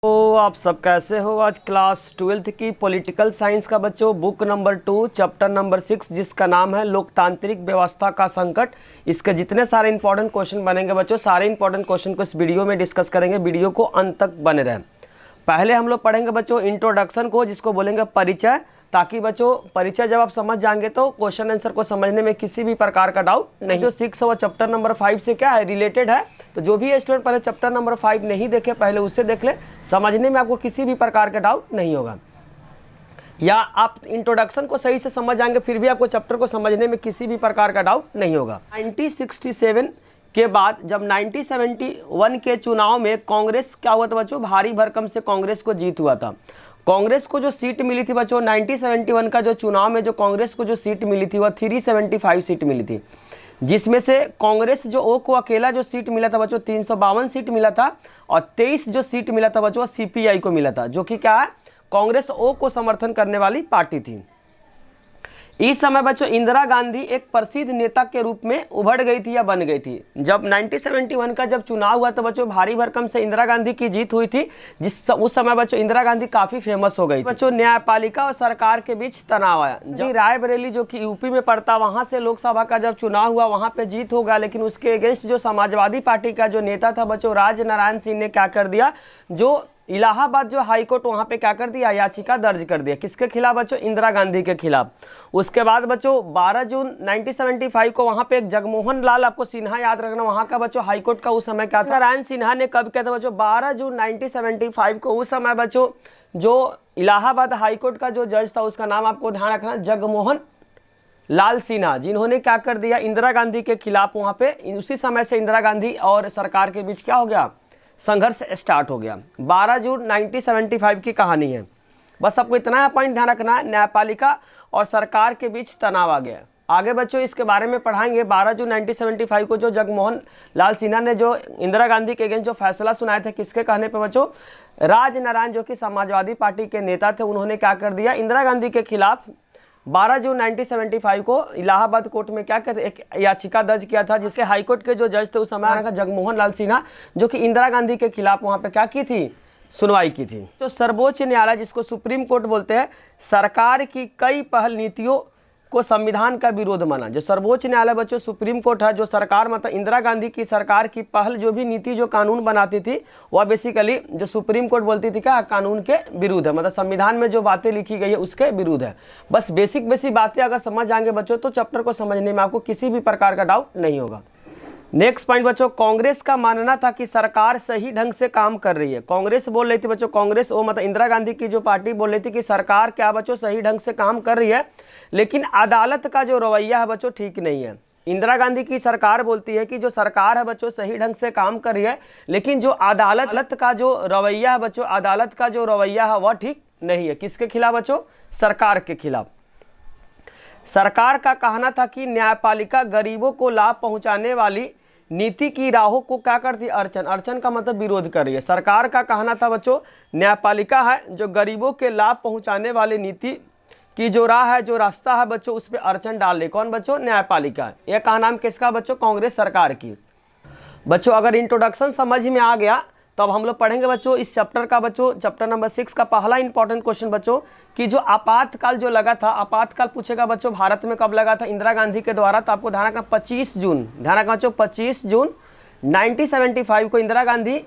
तो आप सब कैसे हो। आज क्लास 12th की पॉलिटिकल साइंस का बच्चों बुक नंबर 2 चैप्टर नंबर 6 जिसका नाम है लोकतांत्रिक व्यवस्था का संकट। इसके जितने सारे इंपॉर्टेंट क्वेश्चन बनेंगे बच्चों, सारे इंपॉर्टेंट क्वेश्चन को इस वीडियो में डिस्कस करेंगे। वीडियो को अंत तक बने रहें। पहले हम लोग पढ़ेंगे बच्चों इंट्रोडक्शन को, जिसको बोलेंगे परिचय, ताकि बच्चों परिचय जब आप समझ जाएंगे तो क्वेश्चन आंसर को समझने में किसी भी प्रकार का डाउट नहीं। जो 6 और चैप्टर नंबर 5 से क्या है रिलेटेड है, तो जो भी स्टूडेंट पहले चैप्टर नंबर 5 नहीं देखे पहले उससे देख ले, समझने में आपको किसी भी प्रकार का डाउट नहीं होगा। या आप इंट्रोडक्शन को सही से समझ जाएंगे फिर भी आपको चैप्टर को समझने में किसी भी प्रकार का डाउट नहीं होगा। 1967 के बाद जब 1971 के चुनाव में कांग्रेस क्या हुआ था बच्चों, भारी भरकम से कांग्रेस को जीत हुआ था। कांग्रेस को जो सीट मिली थी बच्चों 1971 का जो चुनाव में जो कांग्रेस को जो सीट मिली थी वह 375 सीट मिली थी, जिसमें से कांग्रेस जो ओ को अकेला जो सीट मिला था बच्चों 352 सीट मिला था, और 23 जो सीट मिला था बच्चों सीपीआई को मिला था, जो कि क्या है कांग्रेस ओ को समर्थन करने वाली पार्टी थी। इस समय बच्चों इंदिरा गांधी एक प्रसिद्ध नेता के रूप में उभर गई थी या बन गई थी। जब 1971 का जब चुनाव हुआ तो बच्चों भारी भरकम से इंदिरा गांधी की जीत हुई थी, उस समय बच्चों इंदिरा गांधी काफी फेमस हो गई थी। बच्चों न्यायपालिका और सरकार के बीच तनाव आया। जब रायबरेली जो कि यूपी में पड़ता, वहां से लोकसभा का जब चुनाव हुआ वहां पे जीत हो गया, लेकिन उसके अगेंस्ट जो समाजवादी पार्टी का जो नेता था बच्चों राज नारायण सिंह ने क्या कर दिया, जो इलाहाबाद जो हाई कोर्ट वहां पे क्या कर दिया, याचिका दर्ज कर दिया। किसके खिलाफ बच्चों, इंदिरा गांधी के खिलाफ। उसके बाद बच्चों 12 जून 1975 को वहां पे एक जगमोहन लाल, आपको सिन्हा याद रखना, वहां का बच्चों हाई कोर्ट का उस समय क्या था, नारायण सिन्हा ने कब किया था बच्चों 12 जून 1975 को। उस समय बच्चों जो इलाहाबाद हाई कोर्ट का जो जज था उसका नाम आपको ध्यान रखना जगमोहन लाल सिन्हा, जिन्होंने क्या कर दिया इंदिरा गांधी के खिलाफ वहां पे। उसी समय से इंदिरा गांधी और सरकार के बीच क्या हो गया, संघर्ष स्टार्ट हो गया। 12 जून 1975 की कहानी है। बस आपको इतना पॉइंट ध्यान रखना है, न्यायपालिका और सरकार के बीच तनाव आ गया। आगे बच्चों इसके बारे में पढ़ाएंगे। 12 जून 1975 को जो जगमोहन लाल सिन्हा ने जो इंदिरा गांधी के अगेंस्ट जो फैसला सुनाया था, किसके कहने पे बच्चों, राज नारायण जो कि समाजवादी पार्टी के नेता थे, उन्होंने क्या कर दिया इंदिरा गांधी के खिलाफ 12 जून 1975 को इलाहाबाद कोर्ट में क्या कहते एक याचिका दर्ज किया था, जिसके हाईकोर्ट के जो जज थे उस समय जगमोहन लाल सिन्हा, जो कि इंदिरा गांधी के खिलाफ वहां पे क्या की थी, सुनवाई की थी। तो सर्वोच्च न्यायालय जिसको सुप्रीम कोर्ट बोलते हैं, सरकार की कई पहल नीतियों को संविधान का विरोध माना। जो सर्वोच्च न्यायालय बच्चों सुप्रीम कोर्ट है, जो सरकार मतलब इंदिरा गांधी की सरकार की पहल जो भी नीति जो कानून बनाती थी वह बेसिकली जो सुप्रीम कोर्ट बोलती थी क्या, कानून के विरुद्ध है, मतलब संविधान में जो बातें लिखी गई है उसके विरुद्ध है। बस बेसिक बातें अगर समझ जाएंगे बच्चों तो चैप्टर को समझने में आपको किसी भी प्रकार का डाउट नहीं होगा। नेक्स्ट पॉइंट बच्चों, कांग्रेस का मानना था कि सरकार सही ढंग से काम कर रही है। कांग्रेस बोल रही थी बच्चों, कांग्रेस वो मतलब इंदिरा गांधी की जो पार्टी बोल रही थी कि सरकार क्या बच्चों सही ढंग से काम कर रही है, लेकिन अदालत का जो रवैया है बच्चों ठीक नहीं है। इंदिरा गांधी की सरकार बोलती है कि जो सरकार है बच्चों सही ढंग से काम कर रही है, लेकिन जो अदालत का जो रवैया है बच्चों, अदालत का जो रवैया है वह ठीक नहीं है। किसके खिलाफ बच्चों, सरकार के खिलाफ। सरकार का कहना था कि न्यायपालिका गरीबों को लाभ पहुंचाने वाली नीति की राहों को क्या करती है, अड़चन का मतलब विरोध कर रही है। सरकार का कहना था बच्चों न्यायपालिका है जो गरीबों के लाभ पहुंचाने वाली नीति की जो राह है, जो रास्ता है बच्चों उस पर अड़चन डाल रही। कौन बच्चों, न्यायपालिका। यह कहा नाम किसका बच्चों, कांग्रेस सरकार की। बच्चों अगर इंट्रोडक्शन समझ में आ गया तो अब हम लोग पढ़ेंगे बच्चों इस चैप्टर का बच्चों चैप्टर नंबर 6 का पहला इंपॉर्टेंट क्वेश्चन बच्चों कि जो आपातकाल जो लगा था, आपातकाल पूछेगा बच्चों भारत में कब लगा था, इंदिरा गांधी के द्वारा। तो आपको ध्यान रखना 25 जून, ध्यान रखना बच्चों 25 जून 1975 को इंदिरा गांधी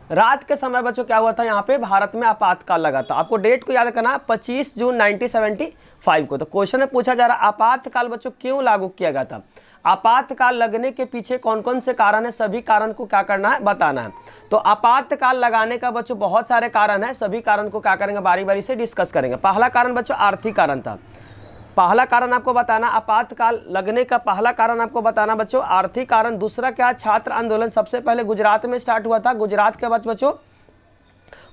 रात के समय बच्चों क्या हुआ था, यहाँ पे भारत में आपातकाल लगा था। आपको डेट को याद करना 25 जून 1975 को। तो क्वेश्चन में पूछा जा रहा है आपातकाल बच्चों क्यों लागू किया गया था, आपातकाल लगने के पीछे कौन कौन से कारण है, सभी कारण को क्या करना है, बताना है। तो आपातकाल लगाने का बच्चों बहुत सारे कारण है, सभी कारण को क्या करेंगे बारी बारी से डिस्कस करेंगे। पहला कारण बच्चों आर्थिक कारण था, पहला कारण आपको बताना आपातकाल लगने का पहला कारण आपको बताना बच्चों आर्थिक कारण। दूसरा क्या, छात्र आंदोलन सबसे पहले गुजरात में स्टार्ट हुआ था। गुजरात के बाद बच्चों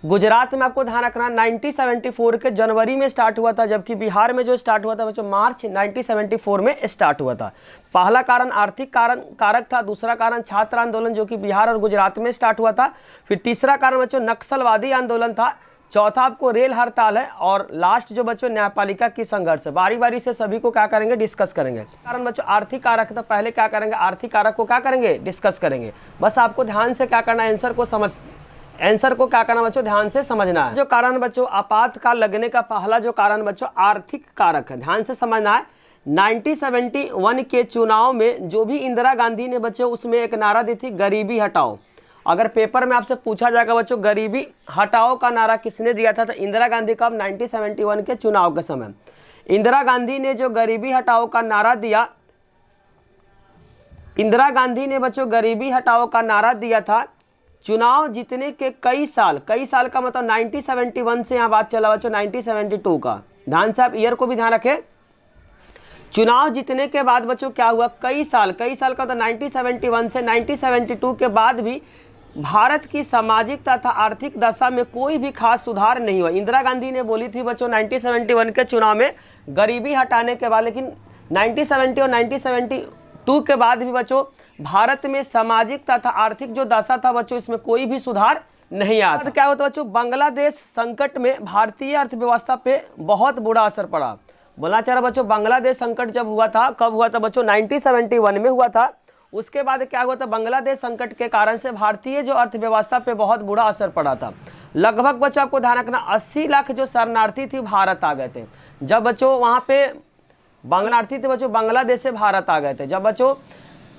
गुजरात में आपको ध्यान रखना 1974 के जनवरी में स्टार्ट हुआ था, जबकि बिहार में जो स्टार्ट हुआ था बच्चों मार्च 1974 में स्टार्ट हुआ था। पहला कारण आर्थिक कारक था। दूसरा कारण छात्र आंदोलन जो कि बिहार और गुजरात में स्टार्ट हुआ था। फिर तीसरा कारण बच्चों नक्सलवादी आंदोलन था। चौथा आपको रेल हड़ताल है, और लास्ट जो बच्चों न्यायपालिका की संघर्ष है। बारी बारी से सभी को क्या करेंगे, डिस्कस करेंगे। कारण बच्चों आर्थिक कारक, तो पहले क्या करेंगे, आर्थिक कारक को क्या करेंगे, डिस्कस करेंगे। बस आपको ध्यान से क्या करना है, आंसर को आंसर को क्या करना बच्चों, ध्यान से समझना है। जो कारण बच्चों आपातकाल लगने का पहला जो कारण बच्चों आर्थिक कारक है, ध्यान से समझना है। 1971 के चुनाव में जो भी इंदिरा गांधी ने बच्चों उसमें एक नारा दी थी, गरीबी हटाओ। अगर पेपर में आपसे पूछा जाएगा बच्चों गरीबी हटाओ का नारा किसने दिया था, तो इंदिरा गांधी का 1971 के चुनाव के समय इंदिरा गांधी ने जो गरीबी हटाओ का नारा दिया, इंदिरा गांधी ने बच्चों गरीबी हटाओ का नारा दिया था चुनाव जीतने के कई साल का मतलब 1971 से यहाँ बात चला बच्चों 1972 का, ध्यान से आप ईयर को भी ध्यान रखें। चुनाव जीतने के बाद बच्चों क्या हुआ, कई साल का तो 1971 से 1972 के बाद भी भारत की सामाजिक तथा आर्थिक दशा में कोई भी खास सुधार नहीं हुआ। इंदिरा गांधी ने बोली थी बच्चों 1971 के चुनाव में गरीबी हटाने के बाद, लेकिन 1970 और 1972 के बाद भी बच्चों भारत में सामाजिक तथा आर्थिक जो दशा था बच्चों इसमें कोई भी सुधार नहीं आया। तो क्या होता बच्चों, बांग्लादेश संकट में भारतीय अर्थव्यवस्था पे बहुत बुरा असर पड़ा। बोलना चाह रहा बच्चों बांग्लादेश संकट जब हुआ था, कब हुआ था बच्चों, 1971 में हुआ था। उसके बाद क्या हुआ था, बांग्लादेश संकट के कारण से भारतीय जो अर्थव्यवस्था पे बहुत बुरा असर पड़ा था। लगभग बच्चों आपको ध्यान रखना 80 लाख जो शरणार्थी थी भारत आ गए थे। जब बच्चों वहाँ पे बांग्लार्थी थे बच्चों बांग्लादेश से भारत आ गए थे। जब बच्चों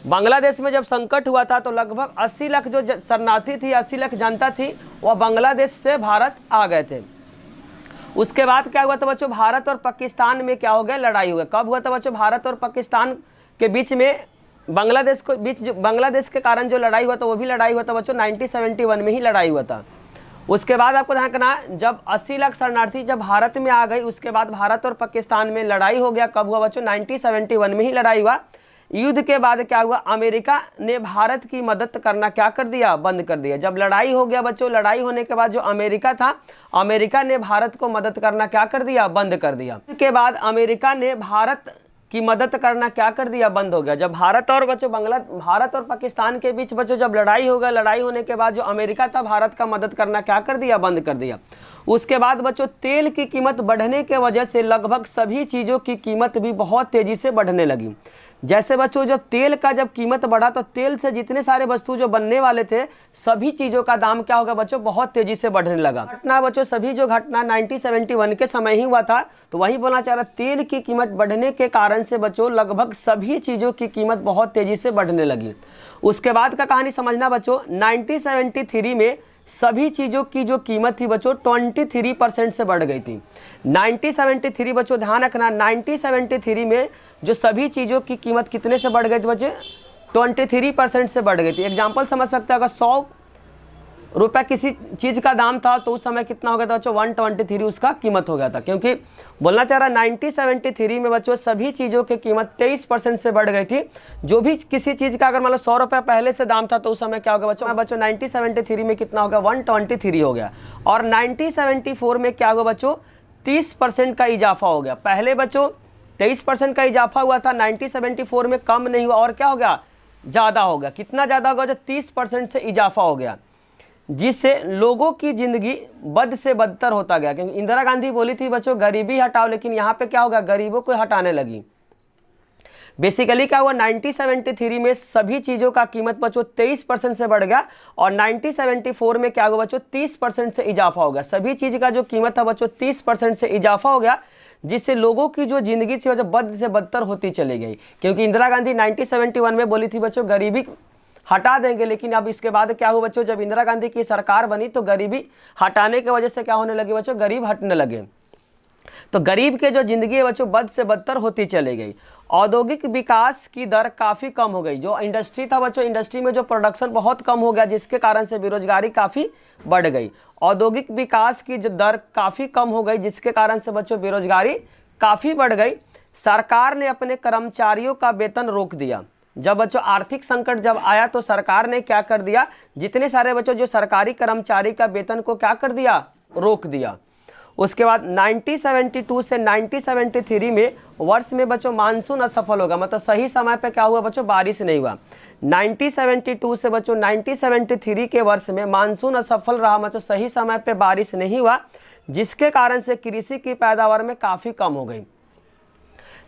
बांग्लादेश में जब संकट हुआ था तो लगभग 80 लाख जो शरणार्थी थी, 80 लाख जनता थी, वह बांग्लादेश से भारत आ गए थे। उसके बाद क्या हुआ था बच्चों, भारत और पाकिस्तान में क्या हो गया, लड़ाई हो गई। कब हुआ था बच्चों, भारत और पाकिस्तान के बीच में बांग्लादेश के कारण जो लड़ाई हुआ था वो भी लड़ाई हुआ था बच्चों 1971 में ही लड़ाई हुआ था। उसके बाद आपको ध्यान रखना, जब 80 लाख शरणार्थी जब भारत में आ गई उसके बाद भारत और पाकिस्तान में लड़ाई हो गया। कब हुआ बच्चों, 1971 में ही लड़ाई हुआ। युद्ध के बाद क्या हुआ, अमेरिका ने भारत की मदद करना क्या कर दिया, बंद कर दिया। जब लड़ाई हो गया बच्चों, लड़ाई होने के बाद जो अमेरिका था, अमेरिका ने भारत को मदद करना क्या कर दिया, बंद कर दिया। इसके बाद अमेरिका ने भारत की मदद करना क्या कर दिया, बंद हो गया। जब भारत और पाकिस्तान के बीच बच्चों जब लड़ाई हो गया, लड़ाई होने के बाद जो अमेरिका था भारत का मदद करना क्या कर दिया, बंद कर दिया। उसके बाद बच्चों तेल की कीमत बढ़ने के वजह से लगभग सभी चीज़ों की कीमत भी बहुत तेज़ी से बढ़ने लगी। जैसे बच्चों जब तेल का जब कीमत बढ़ा तो तेल से जितने सारे वस्तु जो बनने वाले थे सभी चीज़ों का दाम क्या होगा बच्चों, बहुत तेज़ी से बढ़ने लगा। घटना बच्चों सभी जो घटना 1971 के समय ही हुआ था, तो वही बोलना चाह रहा, तेल की कीमत बढ़ने के कारण से बच्चों लगभग सभी चीज़ों की कीमत बहुत तेज़ी से बढ़ने लगी। उसके बाद का कहानी समझना बच्चों, 1973 में सभी चीज़ों की जो कीमत थी बच्चों 23% से बढ़ गई थी। 1973 बच्चों ध्यान रखना, 1973 में जो सभी चीज़ों की कीमत कितने से बढ़ गई थी बच्चे, 23% से बढ़ गई थी। एग्जाम्पल समझ सकते हैं, अगर 100 रुपये किसी चीज़ का दाम था तो उस समय कितना हो गया था बच्चों, 123 उसका कीमत हो गया था। क्योंकि बोलना चाह रहा 1973 में बच्चों सभी चीज़ों की कीमत 23% से बढ़ गई थी। जो भी किसी चीज़ का अगर मान लो 100 रुपये पहले से दाम था तो उस समय क्या हो गया बच्चों 1973 में कितना हो गया, 123 हो गया। और 1974 में क्या हुआ बच्चों, 30% का इजाफा हो गया। पहले बच्चों 23% का इजाफा हुआ था, 1974 में कम नहीं हुआ और क्या हो गया, ज़्यादा हो गया। कितना ज़्यादा होगा, जो 30% से इजाफा हो गया, जिससे लोगों की ज़िंदगी बद से बदतर होता गया। क्योंकि इंदिरा गांधी बोली थी बच्चों गरीबी हटाओ, लेकिन यहाँ पे क्या होगा, गरीबों को हटाने लगी। बेसिकली क्या हुआ, 1973 में सभी चीज़ों का कीमत बच्चों 23% से बढ़ गया और 1974 में क्या हुआ बच्चों, 30% से इजाफा हो गया। सभी चीज़ का जो कीमत था बच्चों 30% से इजाफा हो गया, जिससे लोगों की जो ज़िंदगी थी वो बद से बदतर होती चली गई। क्योंकि इंदिरा गांधी 1971 में बोली थी बच्चों गरीबी हटा देंगे, लेकिन अब इसके बाद क्या हुआ बच्चों, जब इंदिरा गांधी की सरकार बनी तो गरीबी हटाने की वजह से क्या होने लगे बच्चों, गरीब हटने लगे। तो गरीब के जो ज़िंदगी है बच्चों बद से बदतर होती चली गई। औद्योगिक विकास की दर काफ़ी कम हो गई। जो इंडस्ट्री था बच्चों, इंडस्ट्री में जो प्रोडक्शन बहुत कम हो गया, जिसके कारण से बेरोजगारी काफ़ी बढ़ गई। औद्योगिक विकास की जो दर काफ़ी कम हो गई, जिसके कारण से बच्चों बेरोजगारी काफ़ी बढ़ गई। सरकार ने अपने कर्मचारियों का वेतन रोक दिया। जब बच्चों आर्थिक संकट जब आया तो सरकार ने क्या कर दिया, जितने सारे बच्चों जो सरकारी कर्मचारी का वेतन को क्या कर दिया, रोक दिया। उसके बाद 1972 से 1973 में वर्ष में बच्चों मानसून असफल होगा, मतलब सही समय पे क्या हुआ बच्चों, बारिश नहीं हुआ। 1972 से बच्चों 1973 के वर्ष में मानसून असफल रहा, मतलब सही समय पे बारिश नहीं हुआ, जिसके कारण से कृषि की पैदावार में काफ़ी कम हो गई।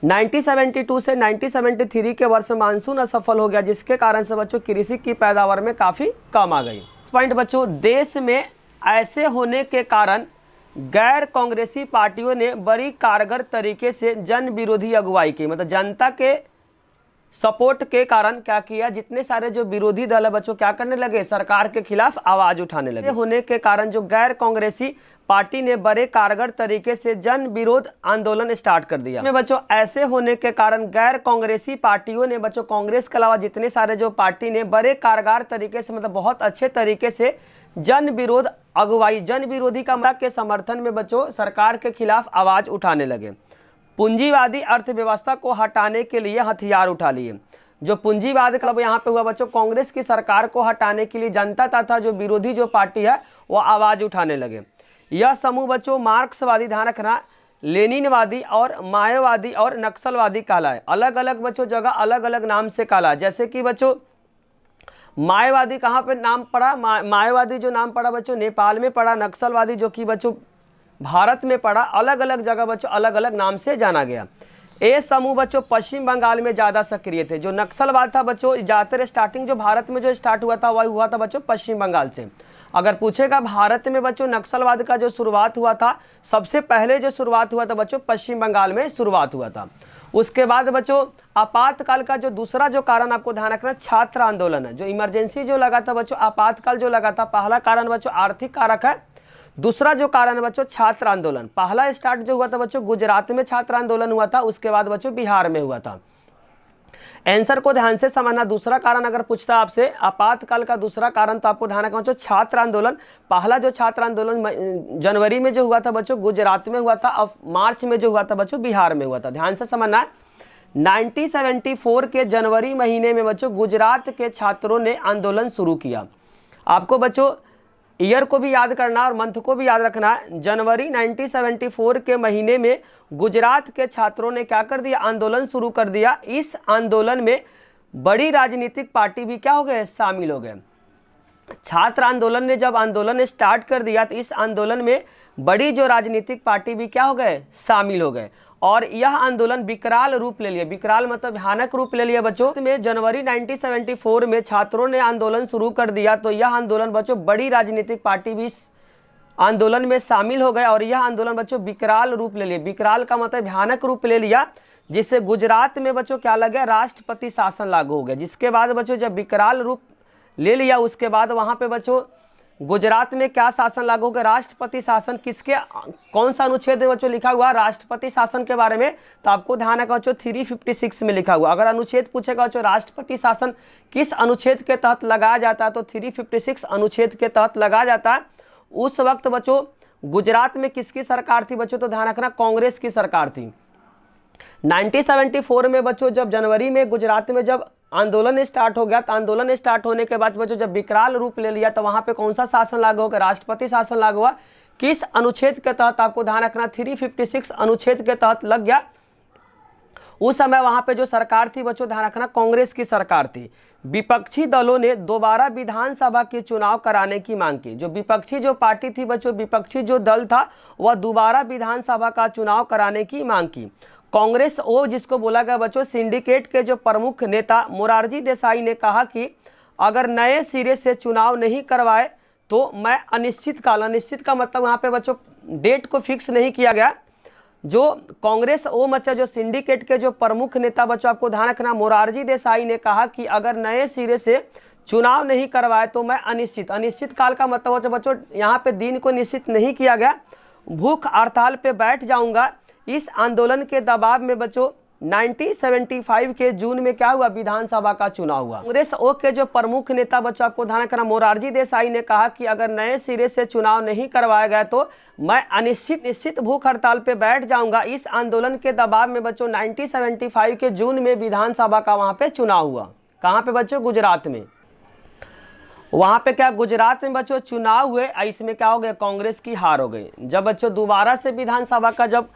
1972 से 1973 के वर्ष में मानसून असफल हो गया, जिसके कारण से बच्चों कृषि की पैदावार में काफ़ी कम आ गई। पॉइंट बच्चों, देश में ऐसे होने के कारण गैर कांग्रेसी पार्टियों ने बड़ी कारगर तरीके से जन विरोधी अगुवाई की, मतलब जनता के सपोर्ट के कारण क्या किया, जितने सारे जो विरोधी दल है बच्चों क्या करने लगे, सरकार के खिलाफ आवाज उठाने लगे। होने के कारण जो गैर कांग्रेसी पार्टी ने बड़े कारगर तरीके से जन विरोध आंदोलन स्टार्ट कर दिया। में बच्चों ऐसे होने के कारण गैर कांग्रेसी पार्टियों ने बच्चों, कांग्रेस के अलावा जितने सारे जो पार्टी ने बड़े कारगर तरीके से, मतलब बहुत अच्छे तरीके से जन विरोध अगुवाई, जन विरोधी का के समर्थन में बच्चों सरकार के खिलाफ आवाज उठाने लगे। पूंजीवादी अर्थव्यवस्था को हटाने के लिए हथियार उठा लिए। जो पूंजीवाद क्लब यहाँ पे हुआ बच्चों, कांग्रेस की सरकार को हटाने के लिए जनता तथा जो विरोधी जो पार्टी है वो आवाज उठाने लगे। यह समूह बच्चों मार्क्सवादी, ध्यान रखना, लेनिनवादी और मायावादी और नक्सलवादी कहलाए। अलग अलग बच्चों जगह अलग अलग नाम से कहला। जैसे कि बच्चों मायावादी कहाँ पे नाम पड़ा, मायावादी जो नाम पड़ा बच्चों नेपाल में पड़ा, नक्सलवादी जो कि बच्चों भारत में पड़ा। अलग अलग जगह बच्चों अलग अलग नाम से जाना गया। ये समूह बच्चों पश्चिम बंगाल में ज़्यादा सक्रिय थे। जो नक्सलवाद था बच्चों ज़्यादातर स्टार्टिंग जो भारत में जो स्टार्ट हुआ था वह हुआ था बच्चों पश्चिम बंगाल से। अगर पूछेगा भारत में बच्चों नक्सलवाद का जो शुरुआत हुआ था, सबसे पहले जो शुरुआत हुआ था बच्चों पश्चिम बंगाल में शुरुआत हुआ था। उसके बाद बच्चों आपातकाल का जो दूसरा जो कारण आपको ध्यान रखना, छात्र आंदोलन है। जो इमरजेंसी जो लगा था बच्चों, आपातकाल जो लगा था, पहला कारण बच्चों आर्थिक कारक है, दूसरा जो कारण है बच्चों छात्र आंदोलन। पहला स्टार्ट जो हुआ था बच्चों गुजरात में छात्र आंदोलन हुआ था, उसके बाद बच्चों बिहार में हुआ था। आंसर को ध्यान से समझना। दूसरा कारण अगर पूछता है आपसे आपातकाल का दूसरा कारण, तो आपको ध्यान रखना बच्चों छात्र आंदोलन। पहला जो छात्र आंदोलन जनवरी में जो हुआ था बच्चों गुजरात में हुआ था, और मार्च में जो हुआ था बच्चों बिहार में हुआ था। ध्यान से समझना। 1974 के जनवरी महीने में बच्चों गुजरात के छात्रों ने आंदोलन शुरू किया। आपको बच्चों ईयर को भी याद करना और मंथ को भी याद रखना। जनवरी 1974 के महीने में गुजरात के छात्रों ने क्या कर दिया, आंदोलन शुरू कर दिया। इस आंदोलन में बड़ी राजनीतिक पार्टी भी क्या हो गए, शामिल हो गए। छात्र आंदोलन ने जब आंदोलन स्टार्ट कर दिया तो इस आंदोलन में बड़ी जो राजनीतिक पार्टी भी क्या हो गए, शामिल हो गए। और यह आंदोलन विकराल रूप ले लिया। विकराल मतलब भयानक रूप ले लिया बच्चों। में जनवरी 1974 में छात्रों ने आंदोलन शुरू कर दिया, तो यह आंदोलन बच्चों बड़ी राजनीतिक पार्टी भी आंदोलन में शामिल हो गए और यह आंदोलन बच्चों विकराल रूप ले लिया। विकराल का मतलब भयानक रूप ले लिया, जिससे गुजरात में बच्चों क्या लग गया, राष्ट्रपति शासन लागू हो गया। जिसके बाद बच्चों जब विकराल रूप ले लिया, उसके बाद वहाँ पे बच्चों गुजरात में क्या शासन लागू हो गया, राष्ट्रपति शासन। किसके, कौन सा अनुच्छेद में बच्चों लिखा हुआ राष्ट्रपति शासन के बारे में, तो आपको ध्यान रखना बच्चों 356 में लिखा हुआ। अगर अनुच्छेद पूछेगा बच्चों राष्ट्रपति शासन किस अनुच्छेद के तहत लगाया जाता है, तो 356 अनुच्छेद के तहत लगाया जाता है। उस वक्त बच्चों गुजरात में किसकी सरकार थी बच्चों, तो ध्यान रखना कांग्रेस की सरकार थी। 1974 में बच्चों जब जनवरी में गुजरात में जब आंदोलन स्टार्ट हो गया, तो आंदोलन स्टार्ट होने के बाद बच्चों जब विकराल रूप ले लिया, तो वहां पे कौन सा शासन लागू हो गया, राष्ट्रपति शासन लागू हुआ। किस अनुच्छेद के तहत, आपको ध्यान रखना 356 अनुच्छेद के तहत लग गया। उस समय वहां पे जो सरकार थी बच्चों ध्यान रखना कांग्रेस की सरकार थी। विपक्षी दलों ने दोबारा विधानसभा के चुनाव कराने की मांग की। जो विपक्षी जो पार्टी थी बच्चों, विपक्षी जो दल था, वह दोबारा विधानसभा का चुनाव कराने की मांग की। कांग्रेस ओ जिसको बोला गया बच्चों सिंडिकेट के जो प्रमुख नेता मोरारजी देसाई ने कहा कि अगर नए सिरे से चुनाव नहीं करवाए तो मैं अनिश्चित काल, अनिश्चित का मतलब यहाँ पे बच्चों डेट को फिक्स नहीं किया गया। जो कांग्रेस ओ बच्चा जो सिंडिकेट के जो प्रमुख नेता बच्चों, आपको ध्यान रखना मोरारजी देसाई ने कहा कि अगर नए सिरे से चुनाव नहीं करवाए तो मैं अनिश्चित, अनिश्चित काल का मतलब होता है बच्चों यहाँ पे दिन को निश्चित नहीं किया गया, भूख हड़ताल पे बैठ जाऊंगा। इस आंदोलन के दबाव में बच्चों 1975 के जून में क्या हुआ, विधानसभा का चुनाव हुआ। कांग्रेस ओ के जो प्रमुख नेता बच्चों, आपको ध्यान रखना मोरारजी देसाई ने कहा कि अगर नए सिरे से चुनाव नहीं करवाया गया तो मैं निश्चित भूख हड़ताल पे बैठ जाऊंगा। इस आंदोलन के दबाव में बच्चों 1975 के जून में विधानसभा का वहां पे चुनाव हुआ। कहाँ पे बच्चों, गुजरात में। वहां पे क्या गुजरात में बच्चों चुनाव हुए, इसमें क्या हो गया, कांग्रेस की हार हो गई। जब बच्चों दोबारा से विधानसभा का जब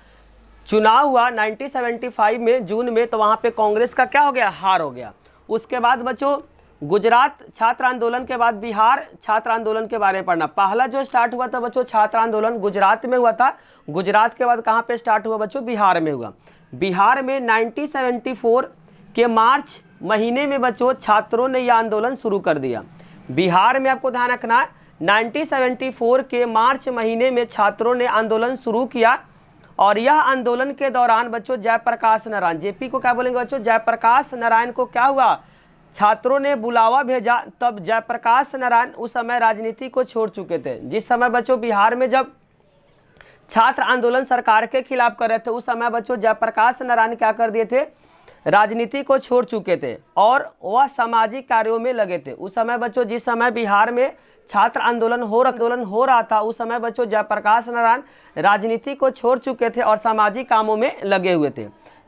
चुनाव हुआ 1975 में जून में, तो वहाँ पे कांग्रेस का क्या हो गया, हार हो गया। उसके बाद बच्चों गुजरात छात्र आंदोलन के बाद बिहार छात्र आंदोलन के बारे में पढ़ना। पहला जो स्टार्ट हुआ था बच्चों छात्र आंदोलन गुजरात में हुआ था। गुजरात के बाद कहाँ पे स्टार्ट हुआ बच्चों, बिहार में हुआ। बिहार में 1974 के मार्च महीने में बच्चों छात्रों ने यह आंदोलन शुरू कर दिया। बिहार में आपको ध्यान रखना है 1974 के मार्च महीने में छात्रों ने आंदोलन शुरू किया और यह आंदोलन के दौरान बच्चों जयप्रकाश नारायण, जेपी को क्या बोलेंगे बच्चों, जयप्रकाश नारायण को क्या हुआ, छात्रों ने बुलावा भेजा। तब जयप्रकाश नारायण उस समय राजनीति को छोड़ चुके थे। जिस समय बच्चों बिहार में जब छात्र आंदोलन सरकार के खिलाफ कर रहे थे उस समय बच्चों जयप्रकाश नारायण क्या कर दिए थे, राजनीति को छोड़ चुके थे और वह सामाजिक कार्यों में लगे थे। उस समय बच्चों जिस समय बिहार में छात्र आंदोलन हो रहा था उस समय बच्चों जयप्रकाश नारायण राजनीति को छोड़ चुके थे और सामाजिक कामों में लगे हुए थे।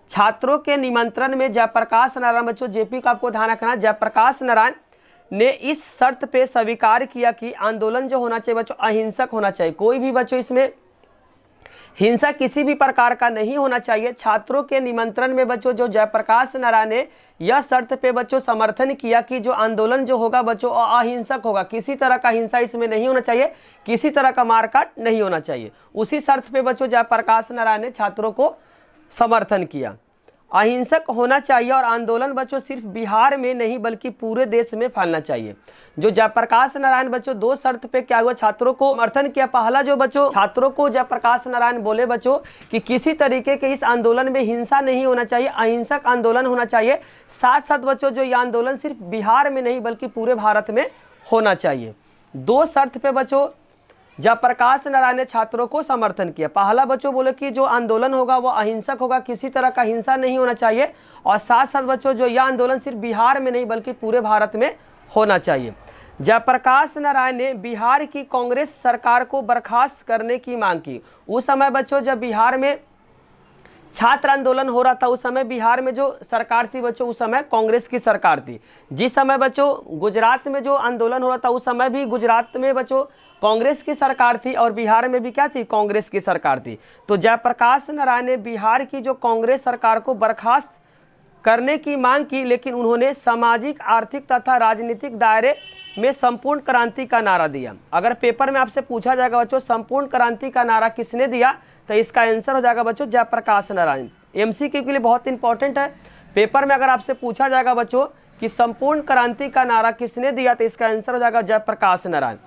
छात्रों के निमंत्रण में जयप्रकाश नारायण बच्चों, जेपी का आपको ध्यान रखना, जयप्रकाश नारायण ने इस शर्त पे स्वीकार किया कि आंदोलन जो होना चाहिए बच्चों अहिंसक होना चाहिए। कोई भी बच्चों इसमें हिंसा किसी भी प्रकार का नहीं होना चाहिए। छात्रों के निमंत्रण में बच्चों जो जयप्रकाश नारायण ने यह शर्त पे बच्चों समर्थन किया कि जो आंदोलन जो होगा बच्चों अहिंसक होगा, किसी तरह का हिंसा इसमें नहीं होना चाहिए, किसी तरह का मारकाट नहीं होना चाहिए। उसी शर्त पे बच्चों जयप्रकाश नारायण ने छात्रों को समर्थन किया। अहिंसक होना चाहिए और आंदोलन बच्चों सिर्फ बिहार में नहीं बल्कि पूरे देश में फैलना चाहिए। जो जयप्रकाश नारायण बच्चों दो शर्त पे क्या हुआ, छात्रों को समर्थन किया। पहला जो बच्चों छात्रों को जयप्रकाश नारायण बोले बच्चों कि किसी तरीके के इस आंदोलन में हिंसा नहीं होना चाहिए, अहिंसक आंदोलन होना चाहिए। साथ साथ बच्चों जो ये आंदोलन सिर्फ बिहार में नहीं बल्कि पूरे भारत में होना चाहिए। दो शर्त पे बच्चों जयप्रकाश नारायण ने छात्रों को समर्थन किया। पहला बच्चों बोले कि जो आंदोलन होगा वो अहिंसक होगा, किसी तरह का हिंसा नहीं होना चाहिए और साथ साथ बच्चों जो यह आंदोलन सिर्फ बिहार में नहीं बल्कि पूरे भारत में होना चाहिए। जयप्रकाश नारायण ने बिहार की कांग्रेस सरकार को बर्खास्त करने की मांग की। उस समय बच्चों जब बिहार में छात्र आंदोलन हो रहा था उस समय बिहार में जो सरकार थी बच्चों उस समय कांग्रेस की सरकार थी। जिस समय बच्चों गुजरात में जो आंदोलन हो रहा था उस समय भी गुजरात में बच्चों कांग्रेस की सरकार थी और बिहार में भी क्या थी, कांग्रेस की सरकार थी। तो जयप्रकाश नारायण ने बिहार की जो कांग्रेस सरकार को बर्खास्त करने की मांग की, लेकिन उन्होंने सामाजिक, आर्थिक तथा राजनीतिक दायरे में संपूर्ण क्रांति का नारा दिया। अगर पेपर में आपसे पूछा जाएगा बच्चों संपूर्ण क्रांति का नारा किसने दिया तो इसका आंसर हो जाएगा बच्चों जयप्रकाश नारायण। एमसीक्यू के लिए बहुत इंपॉर्टेंट है। पेपर में अगर आपसे पूछा जाएगा बच्चों कि संपूर्ण क्रांति का नारा किसने दिया तो इसका आंसर हो जाएगा जयप्रकाश नारायण।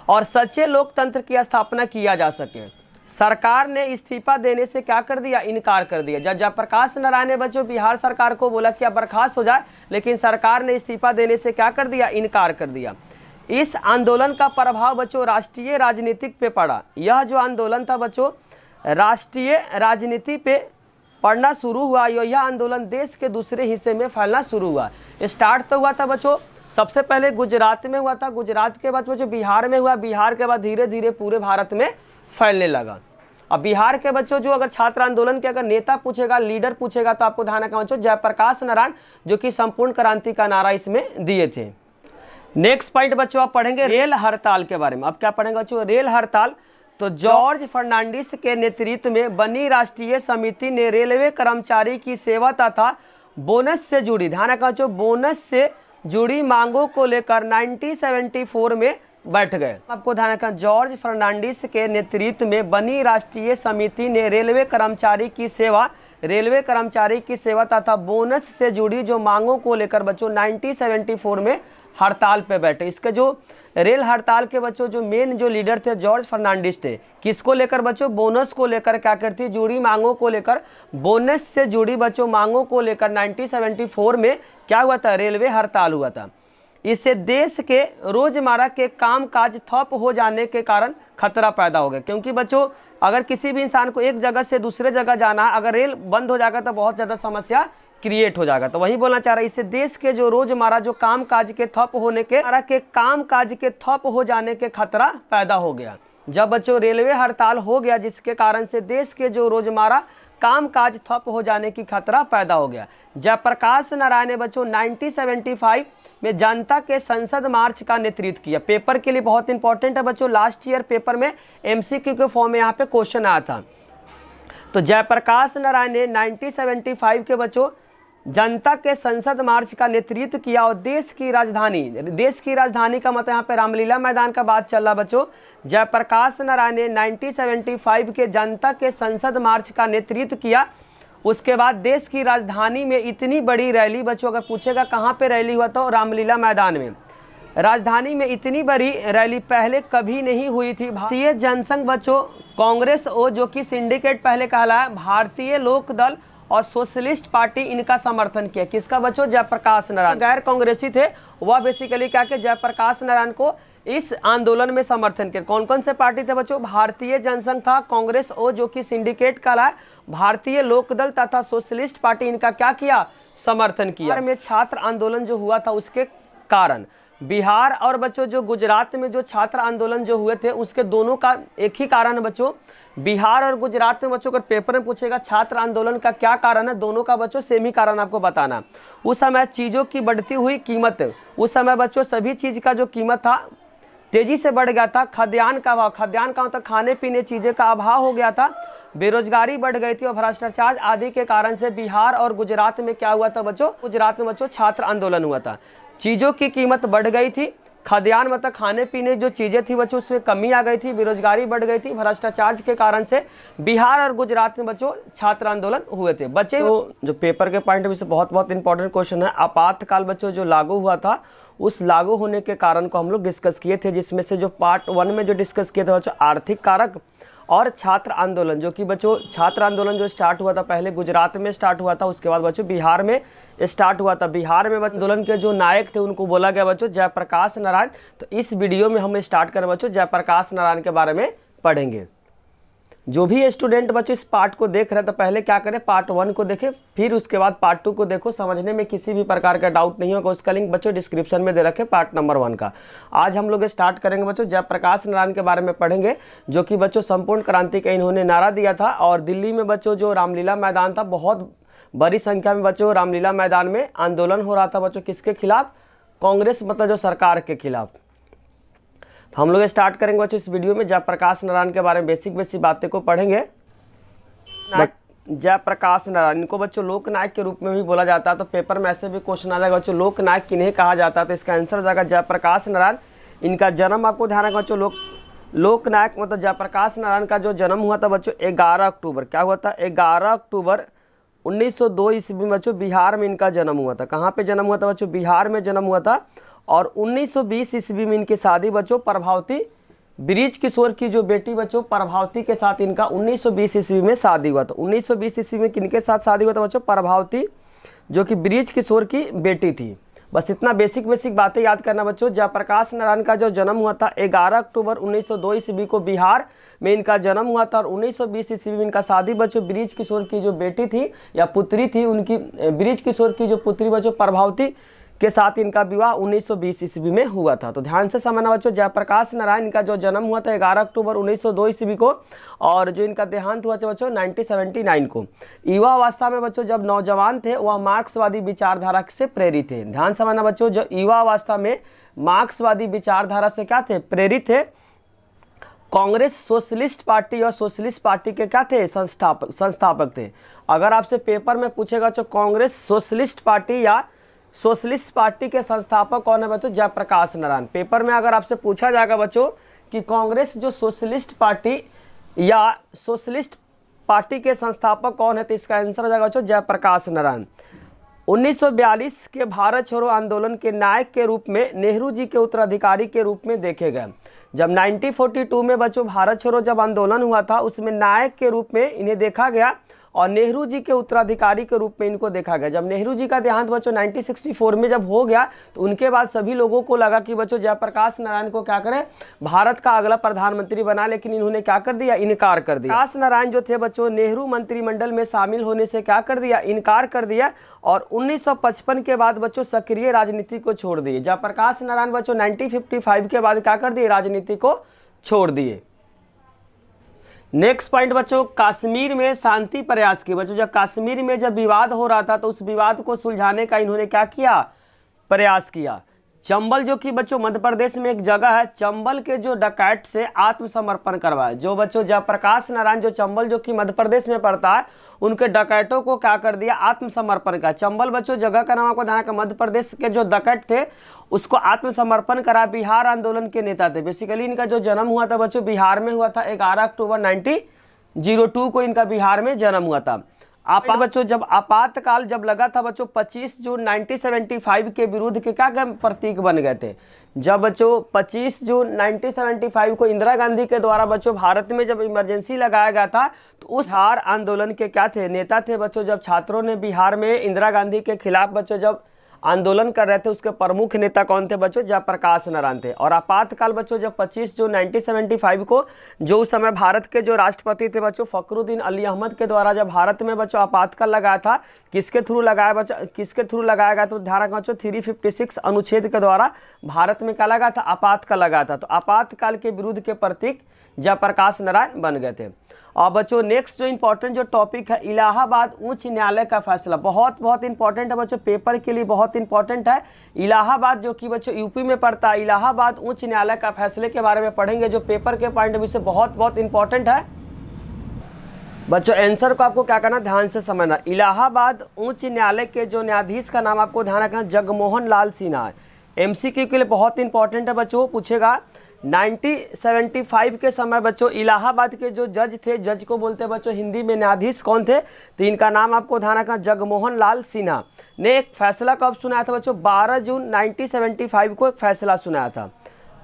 और सच्चे लोकतंत्र की स्थापना किया जा सके, सरकार ने इस्तीफा देने से क्या कर दिया, इनकार कर दिया। जब जयप्रकाश नारायण ने बच्चों बिहार सरकार को बोला कि आप बर्खास्त हो जाए, लेकिन सरकार ने इस्तीफा देने से क्या कर दिया, इनकार कर दिया। इस आंदोलन का प्रभाव बच्चों राष्ट्रीय राजनीतिक पे पड़ा। यह जो आंदोलन था बच्चों राष्ट्रीय राजनीति पे पढ़ना शुरू हुआ। यह आंदोलन देश के दूसरे हिस्से में फैलना शुरू हुआ। स्टार्ट तो हुआ था बच्चों सबसे पहले गुजरात में हुआ था, गुजरात के बाद बच्चों बिहार में हुआ, बिहार के बाद धीरे धीरे पूरे भारत में फैलने लगा। अब बिहार के बच्चों जो अगर छात्र आंदोलन के अगर नेता पूछेगा, लीडर पूछेगा तो आपको ध्यान रखना बच्चों जयप्रकाश नारायण जो कि संपूर्ण क्रांति का नारा इसमें दिए थे। नेक्स्ट पॉइंट बच्चों आप पढ़ेंगे रेल हड़ताल के बारे में। अब क्या पढ़ेंगे बच्चों, रेल हड़ताल। तो जॉर्ज फर्नांडिस के नेतृत्व में बनी राष्ट्रीय समिति ने रेलवे कर्मचारी की सेवा तथा बोनस से जुड़ी, ध्यान रखना बच्चों, बोनस से जुड़ी मांगों को लेकर 1974 में बैठ गए। आपको ध्यान रखना, जॉर्ज फर्नांडिस के नेतृत्व में बनी राष्ट्रीय समिति ने रेलवे कर्मचारी की सेवा तथा बोनस से जुड़ी जो मांगों को लेकर बच्चों 1974 में हड़ताल पे बैठे। इसके जो रेल हड़ताल के बच्चों जो मेन जो लीडर थे जॉर्ज फर्नांडिस थे। किसको लेकर बच्चों, बोनस को लेकर क्या करती, जुड़ी मांगों को लेकर, बोनस से जुड़ी बच्चों मांगों को लेकर 1974 में क्या हुआ था, रेलवे हड़ताल हुआ था। इससे देश के रोजमर्रा के कामकाज ठप हो जाने के कारण खतरा पैदा हो गया। क्योंकि बच्चों अगर किसी भी इंसान को एक जगह से दूसरे जगह जाना है, अगर रेल बंद हो जाएगा तो बहुत ज़्यादा समस्या क्रिएट हो जाएगा। तो वही बोलना चाह रहा है, इससे देश के जो रोजमर्रा जो कामकाज के ठप हो जाने के खतरा पैदा हो गया। जब बच्चों रेलवे हड़ताल हो गया जिसके कारण से देश के जो रोजमर्रा कामकाज ठप हो जाने की खतरा पैदा हो गया। जयप्रकाश नारायण ने बच्चों 1975 में जनता के संसद मार्च का नेतृत्व किया। पेपर के लिए बहुत इंपॉर्टेंट है बच्चों, लास्ट ईयर पेपर में एमसीक्यू के फॉर्म में यहाँ पे क्वेश्चन आया था। तो जयप्रकाश नारायण ने 1975 के बच्चों जनता के संसद मार्च का नेतृत्व किया और देश की राजधानी का मतलब यहाँ पे रामलीला मैदान का बात चल रहा बच्चों। जयप्रकाश नारायण ने 1975 के जनता के संसद मार्च का नेतृत्व किया। उसके बाद देश की राजधानी में इतनी बड़ी रैली बच्चों, अगर पूछेगा कहाँ पे रैली हुआ तो रामलीला मैदान में। राजधानी में इतनी बड़ी रैली पहले कभी नहीं हुई थी। भारतीय जनसंघ बच्चों कांग्रेस ओ जो कि सिंडिकेट पहले कहलाया, भारतीय लोक दल और सोशलिस्ट पार्टी इनका समर्थन किया। किसका बच्चों? जयप्रकाश नारायण। गैर कांग्रेसी थे वह बेसिकली क्या कि जयप्रकाश नारायण को इस आंदोलन में समर्थन किया। कौन कौन से पार्टी थे बच्चों? भारतीय जनसंघ था, कांग्रेस ओ जो कि सिंडिकेट कहलाया, भारतीय लोकदल तथा सोशलिस्ट पार्टी इनका क्या किया? समर्थन किया। में छात्र आंदोलन जो हुआ था उसके कारण बिहार और बच्चों जो गुजरात में जो छात्र आंदोलन जो हुए थे उसके दोनों का एक ही कारण है बच्चों। बिहार और गुजरात में बच्चों अगर पेपर में पूछेगा छात्र आंदोलन का क्या कारण है, दोनों का बच्चों सेम ही कारण आपको बताना। उस समय चीज़ों की बढ़ती हुई कीमत, उस समय बच्चों सभी चीज़ का जो कीमत था तेजी से बढ़ गया था। खाद्यान्न का अभाव, खाद्यान्न का मतलब खाने पीने चीज़ें का अभाव हो गया था, बेरोजगारी बढ़ गई थी और भ्रष्टाचार आदि के कारण से बिहार और गुजरात में क्या हुआ था बच्चों? गुजरात में बच्चों छात्र आंदोलन हुआ था। चीज़ों की कीमत बढ़ गई थी, खाद्यान्न मतलब खाने पीने जो चीज़ें थी बच्चों उसमें कमी आ गई थी, बेरोजगारी बढ़ गई थी, भ्रष्टाचार के कारण से बिहार और गुजरात में बच्चों छात्र आंदोलन हुए थे। बच्चे तो जो पेपर के पॉइंट में से बहुत इंपॉर्टेंट क्वेश्चन है। आपातकाल बच्चों जो लागू हुआ था उस लागू होने के कारण को हम लोग डिस्कस किए थे, जिसमें से जो पार्ट 1 में जो डिस्कस किए थे बच्चों आर्थिक कारक और छात्र आंदोलन, जो कि बच्चों छात्र आंदोलन जो स्टार्ट हुआ था पहले गुजरात में स्टार्ट हुआ था, उसके बाद बच्चों बिहार में स्टार्ट हुआ था। बिहार में आंदोलन के जो नायक थे उनको बोला गया बच्चों जयप्रकाश नारायण। तो इस वीडियो में हम स्टार्ट करें बच्चों जयप्रकाश नारायण के बारे में पढ़ेंगे। जो भी स्टूडेंट बच्चों इस पार्ट को देख रहे हैं तो पहले क्या करें, पार्ट 1 को देखें, फिर उसके बाद पार्ट 2 को देखो। समझने में किसी भी प्रकार का डाउट नहीं होगा, उसका लिंक बच्चों डिस्क्रिप्शन में दे रखे पार्ट नंबर 1 का। आज हम लोग स्टार्ट करेंगे बच्चों जयप्रकाश नारायण के बारे में पढ़ेंगे, जो कि बच्चों संपूर्ण क्रांति का इन्होंने नारा दिया था। और दिल्ली में बच्चों जो रामलीला मैदान था, बहुत बड़ी संख्या में बच्चों रामलीला मैदान में आंदोलन हो रहा था बच्चों। किसके खिलाफ? कांग्रेस मतलब जो सरकार के खिलाफ। तो हम लोग स्टार्ट करेंगे बच्चों इस वीडियो में जयप्रकाश नारायण के बारे में बेसिक बातें को पढ़ेंगे। जयप्रकाश नारायण इनको बच्चों लोकनायक के रूप में भी बोला जाता है। तो पेपर में ऐसे भी क्वेश्चन आ जाएगा बच्चों लोकनायक किन्हें कहा जाता है, तो इसका आंसर हो जाएगा जयप्रकाश नारायण। इनका जन्म आपको ध्यान रखना बच्चों, लोकनायक मतलब जयप्रकाश नारायण का जो जन्म हुआ था बच्चों 11 अक्टूबर, क्या हुआ था? 11 अक्टूबर 1902 ईस्वी में बच्चों बिहार में इनका जन्म हुआ था। कहाँ पे जन्म हुआ था बच्चों? बिहार में जन्म हुआ था। और 1920 ईस्वी में इनकी शादी बच्चों प्रभावती ब्रिज किशोर की जो बेटी बच्चों प्रभावती के साथ इनका 1920 ईस्वी में शादी हुआ था। 1920 ईस्वी में किनके साथ शादी हुआ था बच्चों? प्रभावती, जो कि ब्रिज किशोर की बेटी थी। बस इतना बेसिक बातें याद करना बच्चों। जयप्रकाश नारायण का जो जन्म हुआ था 11 अक्टूबर 1902 ईस्वी को बिहार में इनका जन्म हुआ था। और 1920 ईस्वी में इनका शादी बच्चों ब्रिज किशोर की जो बेटी थी या पुत्री थी उनकी, ब्रिज किशोर की जो पुत्री बच्चों प्रभावती के साथ इनका विवाह 1920 ईस्वी में हुआ था। तो ध्यान से समझना बच्चों, जयप्रकाश नारायण इनका जो जन्म हुआ था 11 अक्टूबर 1902 ईस्वी को, और जो इनका देहांत हुआ था बच्चों 1979 को। युवा अवस्था में बच्चों जब नौजवान थे वह मार्क्सवादी विचारधारा से प्रेरित थे। ध्यान समझना बच्चों, जो युवा अवस्था में मार्क्सवादी विचारधारा से क्या थे? प्रेरित थे। कांग्रेस सोशलिस्ट पार्टी और सोशलिस्ट पार्टी के क्या थे? संस्थापक थे। अगर आपसे पेपर में पूछेगा तो कांग्रेस सोशलिस्ट पार्टी या सोशलिस्ट पार्टी के संस्थापक कौन है बच्चों? जयप्रकाश नारायण। पेपर में अगर आपसे पूछा जाएगा बच्चों कि कांग्रेस जो सोशलिस्ट पार्टी या सोशलिस्ट पार्टी के संस्थापक कौन है, तो इसका आंसर हो जाएगा बच्चों जयप्रकाश नारायण। 1942 के भारत छोड़ो आंदोलन के नायक के रूप में नेहरू जी के उत्तराधिकारी के रूप में देखे गए। जब 1942 में बच्चों भारत छोड़ो जब आंदोलन हुआ था उसमें नायक के रूप में इन्हें देखा गया और नेहरू जी के उत्तराधिकारी के रूप में इनको देखा गया। जब नेहरू जी का देहांत बच्चों 1964 में जब हो गया तो उनके बाद सभी लोगों को लगा कि बच्चों जयप्रकाश नारायण को क्या करें, भारत का अगला प्रधानमंत्री बना, लेकिन इन्होंने क्या कर दिया? इनकार कर दिया। जयप्रकाश नारायण जो थे बच्चों नेहरू मंत्रिमंडल में शामिल होने से क्या कर दिया? इनकार कर दिया। और 1955 के बाद बच्चों सक्रिय राजनीति को छोड़ दिए। जयप्रकाश नारायण बच्चों 1955 के बाद क्या कर दिए? राजनीति को छोड़ दिए। नेक्स्ट पॉइंट बच्चों, कश्मीर में शांति प्रयास की। बच्चों जब कश्मीर में जब विवाद हो रहा था तो उस विवाद को सुलझाने का इन्होंने क्या किया? प्रयास किया। चंबल जो कि बच्चों मध्य प्रदेश में एक जगह है, चंबल के जो डकैत से आत्मसमर्पण करवाया। जो बच्चों जयप्रकाश नारायण जो चंबल जो कि मध्य प्रदेश में पड़ता है उनके डकैतों को क्या कर दिया? आत्मसमर्पण का। चंबल बच्चों जगह का नाम आपको ध्यान रखना। मध्य प्रदेश के जो डकैत थे उसको आत्मसमर्पण करा। बिहार आंदोलन के नेता थे। बेसिकली इनका जो जन्म हुआ था बच्चों बिहार में हुआ था। 11 अक्टूबर 1902 को इनका बिहार में जन्म हुआ था। बच्चों जब आपातकाल जब लगा था बच्चों 25 जून 1975 के विरुद्ध के क्या क्या प्रतीक बन गए थे। जब बच्चों 25 जून 1975 को इंदिरा गांधी के द्वारा बच्चों भारत में जब इमरजेंसी लगाया गया था तो उस बिहार आंदोलन के क्या थे, नेता थे बच्चों। जब छात्रों ने बिहार में इंदिरा गांधी के खिलाफ बच्चों जब आंदोलन कर रहे थे, उसके प्रमुख नेता कौन थे बच्चों, जयप्रकाश नारायण थे। और आपातकाल बच्चों जब 25 जून 1975 को जो उस समय भारत के जो राष्ट्रपति थे बच्चों फखरुद्दीन अली अहमद के द्वारा जब भारत में बच्चों आपातकाल लगाया था, किसके थ्रू लगाया बच्चों, किसके थ्रू लगाया गया, तो ध्यान रखना बच्चों 356 अनुच्छेद के द्वारा भारत में क्या लगा था, आपातकाल लगाया था। तो आपातकाल के विरुद्ध के प्रतीक जयप्रकाश नारायण बन गए थे। और बच्चों नेक्स्ट जो इंपॉर्टेंट जो टॉपिक है, इलाहाबाद उच्च न्यायालय का फैसला, बहुत इंपॉर्टेंट है बच्चों, पेपर के लिए बहुत इंपॉर्टेंट है। इलाहाबाद जो कि बच्चों यूपी में पड़ता है, इलाहाबाद उच्च न्यायालय का फैसले के बारे में पढ़ेंगे, जो पेपर के पॉइंट ऑफ व्यू से बहुत इंपॉर्टेंट है बच्चों। आंसर को आपको क्या करना, ध्यान से समझना। इलाहाबाद उच्च न्यायालय के जो न्यायाधीश का नाम आपको ध्यान रखना जगमोहन लाल सिन्हा है। एमसीक्यू के लिए बहुत इंपॉर्टेंट है बच्चों, पूछेगा 1975 के समय बच्चों इलाहाबाद के जो जज थे, जज को बोलते हैं बच्चों हिंदी में न्यायाधीश कौन थे, तो इनका नाम आपको ध्यान रखना जगमोहन लाल सिन्हा ने एक फैसला कब सुनाया था बच्चों, 12 जून 1975 को एक फैसला सुनाया था।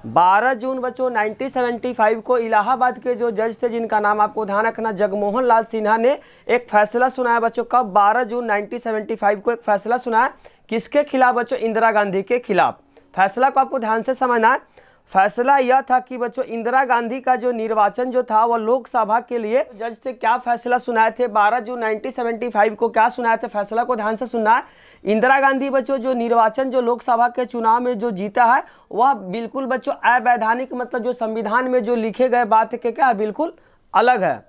12 जून बच्चों 1975 को इलाहाबाद के जो जज थे जिनका नाम आपको ध्यान रखना जगमोहन लाल सिन्हा ने एक फैसला सुनाया बच्चों। कब, 12 जून 1975 को एक फैसला सुनाया, किसके खिलाफ बच्चों, इंदिरा गांधी के खिलाफ। फैसला को आपको ध्यान से समझना है। फैसला यह था कि बच्चों इंदिरा गांधी का जो निर्वाचन जो था वह लोकसभा के लिए जज थे क्या फैसला सुनाए थे, 12 जून 1975 को क्या सुनाए थे, फैसला को ध्यान से सुनना है। इंदिरा गांधी बच्चों जो निर्वाचन जो लोकसभा के चुनाव में जो जीता है वह बिल्कुल बच्चों अवैधानिक, मतलब जो संविधान में जो लिखे गए बात के क्या बिल्कुल अलग है।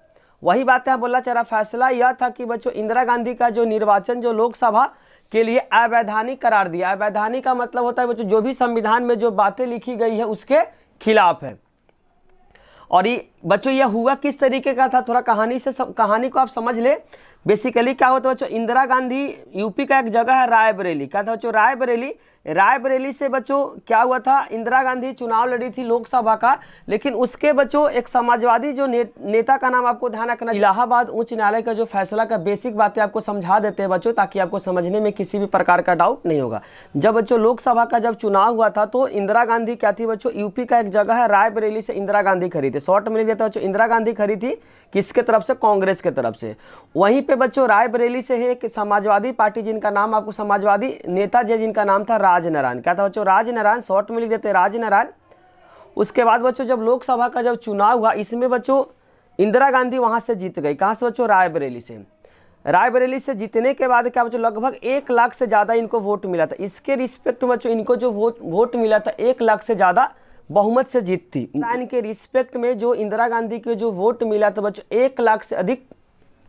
वही बात है बोला चला। फैसला यह था कि बच्चों इंदिरा गांधी का जो निर्वाचन जो लोकसभा के लिए अवैधानिक करार दिया। अवैधानिक का मतलब होता है बच्चों जो भी संविधान में जो बातें लिखी गई है उसके खिलाफ है। और ये बच्चों यह हुआ किस तरीके का था, थोड़ा कहानी को आप समझ ले। बेसिकली क्या होता है बच्चों, इंदिरा गांधी, यूपी का एक जगह है रायबरेली, क्या था बच्चों, रायबरेली से बच्चों क्या हुआ था, इंदिरा गांधी चुनाव लड़ी थी लोकसभा का, लेकिन उसके बच्चों एक समाजवादी जो नेता का नाम आपको ध्यान रखना। इलाहाबाद उच्च न्यायालय का जो फैसला का बेसिक बातें आपको समझा देते हैं बच्चों, ताकि आपको समझने में किसी भी प्रकार का डाउट नहीं होगा। जब बच्चों लोकसभा का जब चुनाव हुआ था तो इंदिरा गांधी क्या थी बच्चों, यूपी का एक जगह है रायबरेली से इंदिरा गांधी खड़ी थी। शॉर्ट में लिख देता बच्चों, इंदिरा गांधी खड़ी थी किसके तरफ से, कांग्रेस के तरफ से। वहीं पे बच्चों रायबरेली से है एक समाजवादी पार्टी जिनका नाम आपको, समाजवादी नेता जिनका नाम था राजनारायण, क्या था बच्चों, राजनारायण, शॉर्ट में लिख देते राजनारायण। उसके बाद बच्चों जब लोकसभा का जब चुनाव हुआ इसमें बच्चों इंदिरा गांधी वहां से जीत गई। कहां से बच्चों, रायबरेली से जीतने के बाद क्या बच्चों लगभग 1 लाख से ज्यादा इनको वोट मिला था। इसके रिस्पेक्ट में बच्चों इनको जो वोट मिला था 1 लाख से ज्यादा बहुमत से जीत थी। इनके रिस्पेक्ट में जो इंदिरा गांधी के जो वोट मिला था बच्चों 1 लाख से अधिक